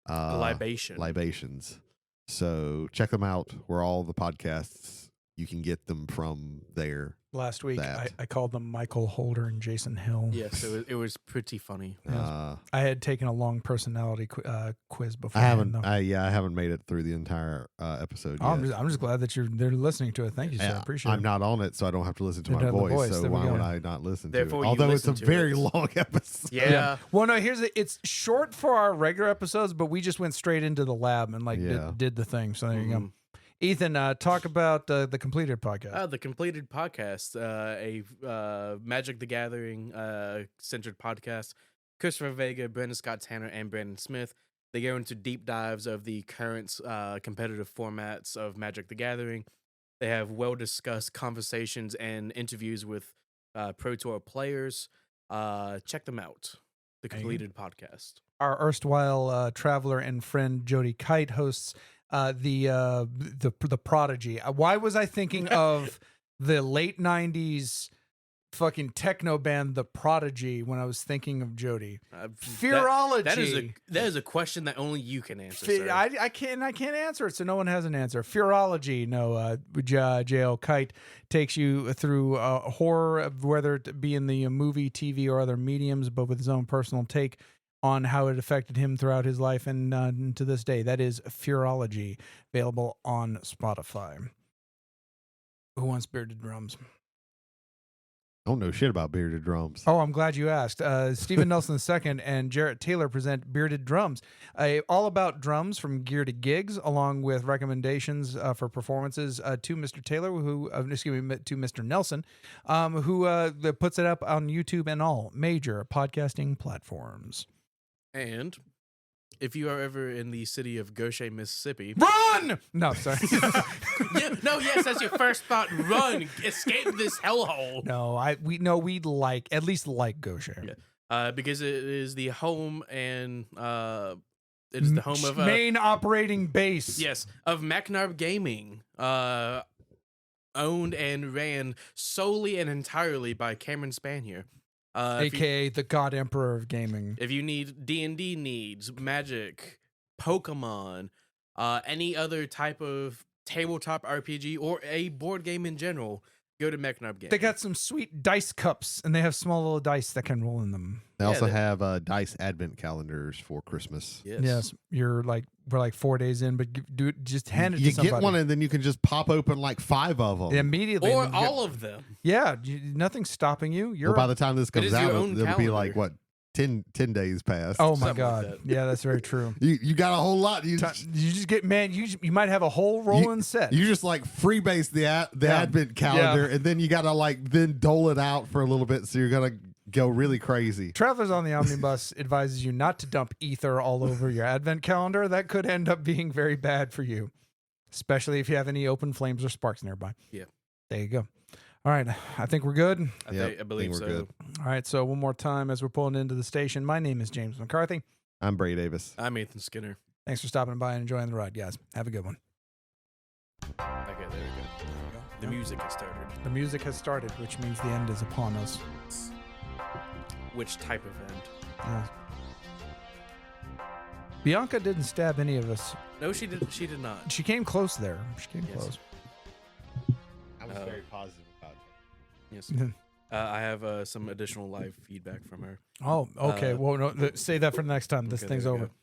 libations. So check them out. Where all the podcasts, you can get them from there. Last week, I called them Michael Holder and Jason Hill. Yes, it was pretty funny. I had taken a long personality quiz before. I haven't made it through the entire episode yet. I'm just glad that they're listening to it. Thank you, sir. I appreciate it. I'm not on it, so I don't have to listen to my voice. So why would I not listen to it? Therefore, Although it's a very long episode. Yeah. Well, no, it's short for our regular episodes, but we just went straight into the lab and did the thing. So there you go. Ethan, talk about the Completed podcast. The Completed podcast, a Magic the Gathering centered podcast. Christopher Vega, Brandon Scott Tanner, and Brandon Smith. They go into deep dives of the current competitive formats of Magic the Gathering. They have well-discussed conversations and interviews with Pro Tour players. Check them out. The Completed podcast. Our erstwhile traveler and friend Jody Kite hosts the Prodigy. Why was I thinking of the late 90s fucking techno band The Prodigy when I was thinking of Jody? Fearology. That is a question that only you can answer. Sir. I can't answer it, so no one has an answer. Fearology. No, J.L. Kite takes you through horror, whether it be in the movie, TV, or other mediums, but with his own personal take on how it affected him throughout his life and to this day. That is Fearology, available on Spotify. Who wants bearded drums? I don't know shit about bearded drums. Oh, I'm glad you asked. Stephen Nelson II and Jarrett Taylor present Bearded Drums, all about drums from gear to gigs, along with recommendations for performances to Mr. Taylor, to Mr. Nelson, who puts it up on YouTube and all major podcasting platforms. And if you are ever in the city of Goshen, Mississippi, Run! No, sorry. yes, that's your first thought. Run, escape this hellhole. We like at least like Goshen. Yeah. Because it is the home and it is the home of main operating base. Yes, of Macnarb Gaming, owned and ran solely and entirely by Cameron Spanier. AKA the God Emperor of gaming. If you need D&D needs, Magic, Pokemon, any other type of tabletop RPG or a board game in general, go to Macnarb Gaming. They got some sweet dice cups, and they have small little dice that can roll in them. They also have dice advent calendars for Christmas. Yes. We're like 4 days in, but just hand it to You somebody. get one, and then you can just pop open like 5 of them immediately. Or all of them. Yeah, nothing's stopping you. Well, by the time this comes out, it'll be calendar. like, what, 10 days past. Oh my Something God. like that. Yeah, that's very true. You got a whole lot. You just get, man, you might have a whole rolling set. You just like freebase the advent calendar, and then you got to like then dole it out for a little bit. So you're going to go really crazy. Travelers on the Omnibus advises you not to dump ether all over your advent calendar. That could end up being very bad for you, especially if you have any open flames or sparks nearby. Yeah. There you go. All right. I think we're good. I believe we're so. good. All right. So one more time as we're pulling into the station. My name is James McCarthy. I'm Brady Davis. I'm Ethan Skinner. Thanks for stopping by and enjoying the ride, guys. Have a good one. Okay, there we go. The music has started. The music has started, which means the end is upon us. Which type of end? Bianca didn't stab any of us. No, she did not. She came close there. She came Yes. close. I was very positive about it. Yes. I have some additional live feedback from her. Oh, okay. Well, no, say that for the next time. This Okay, thing's there we over. go.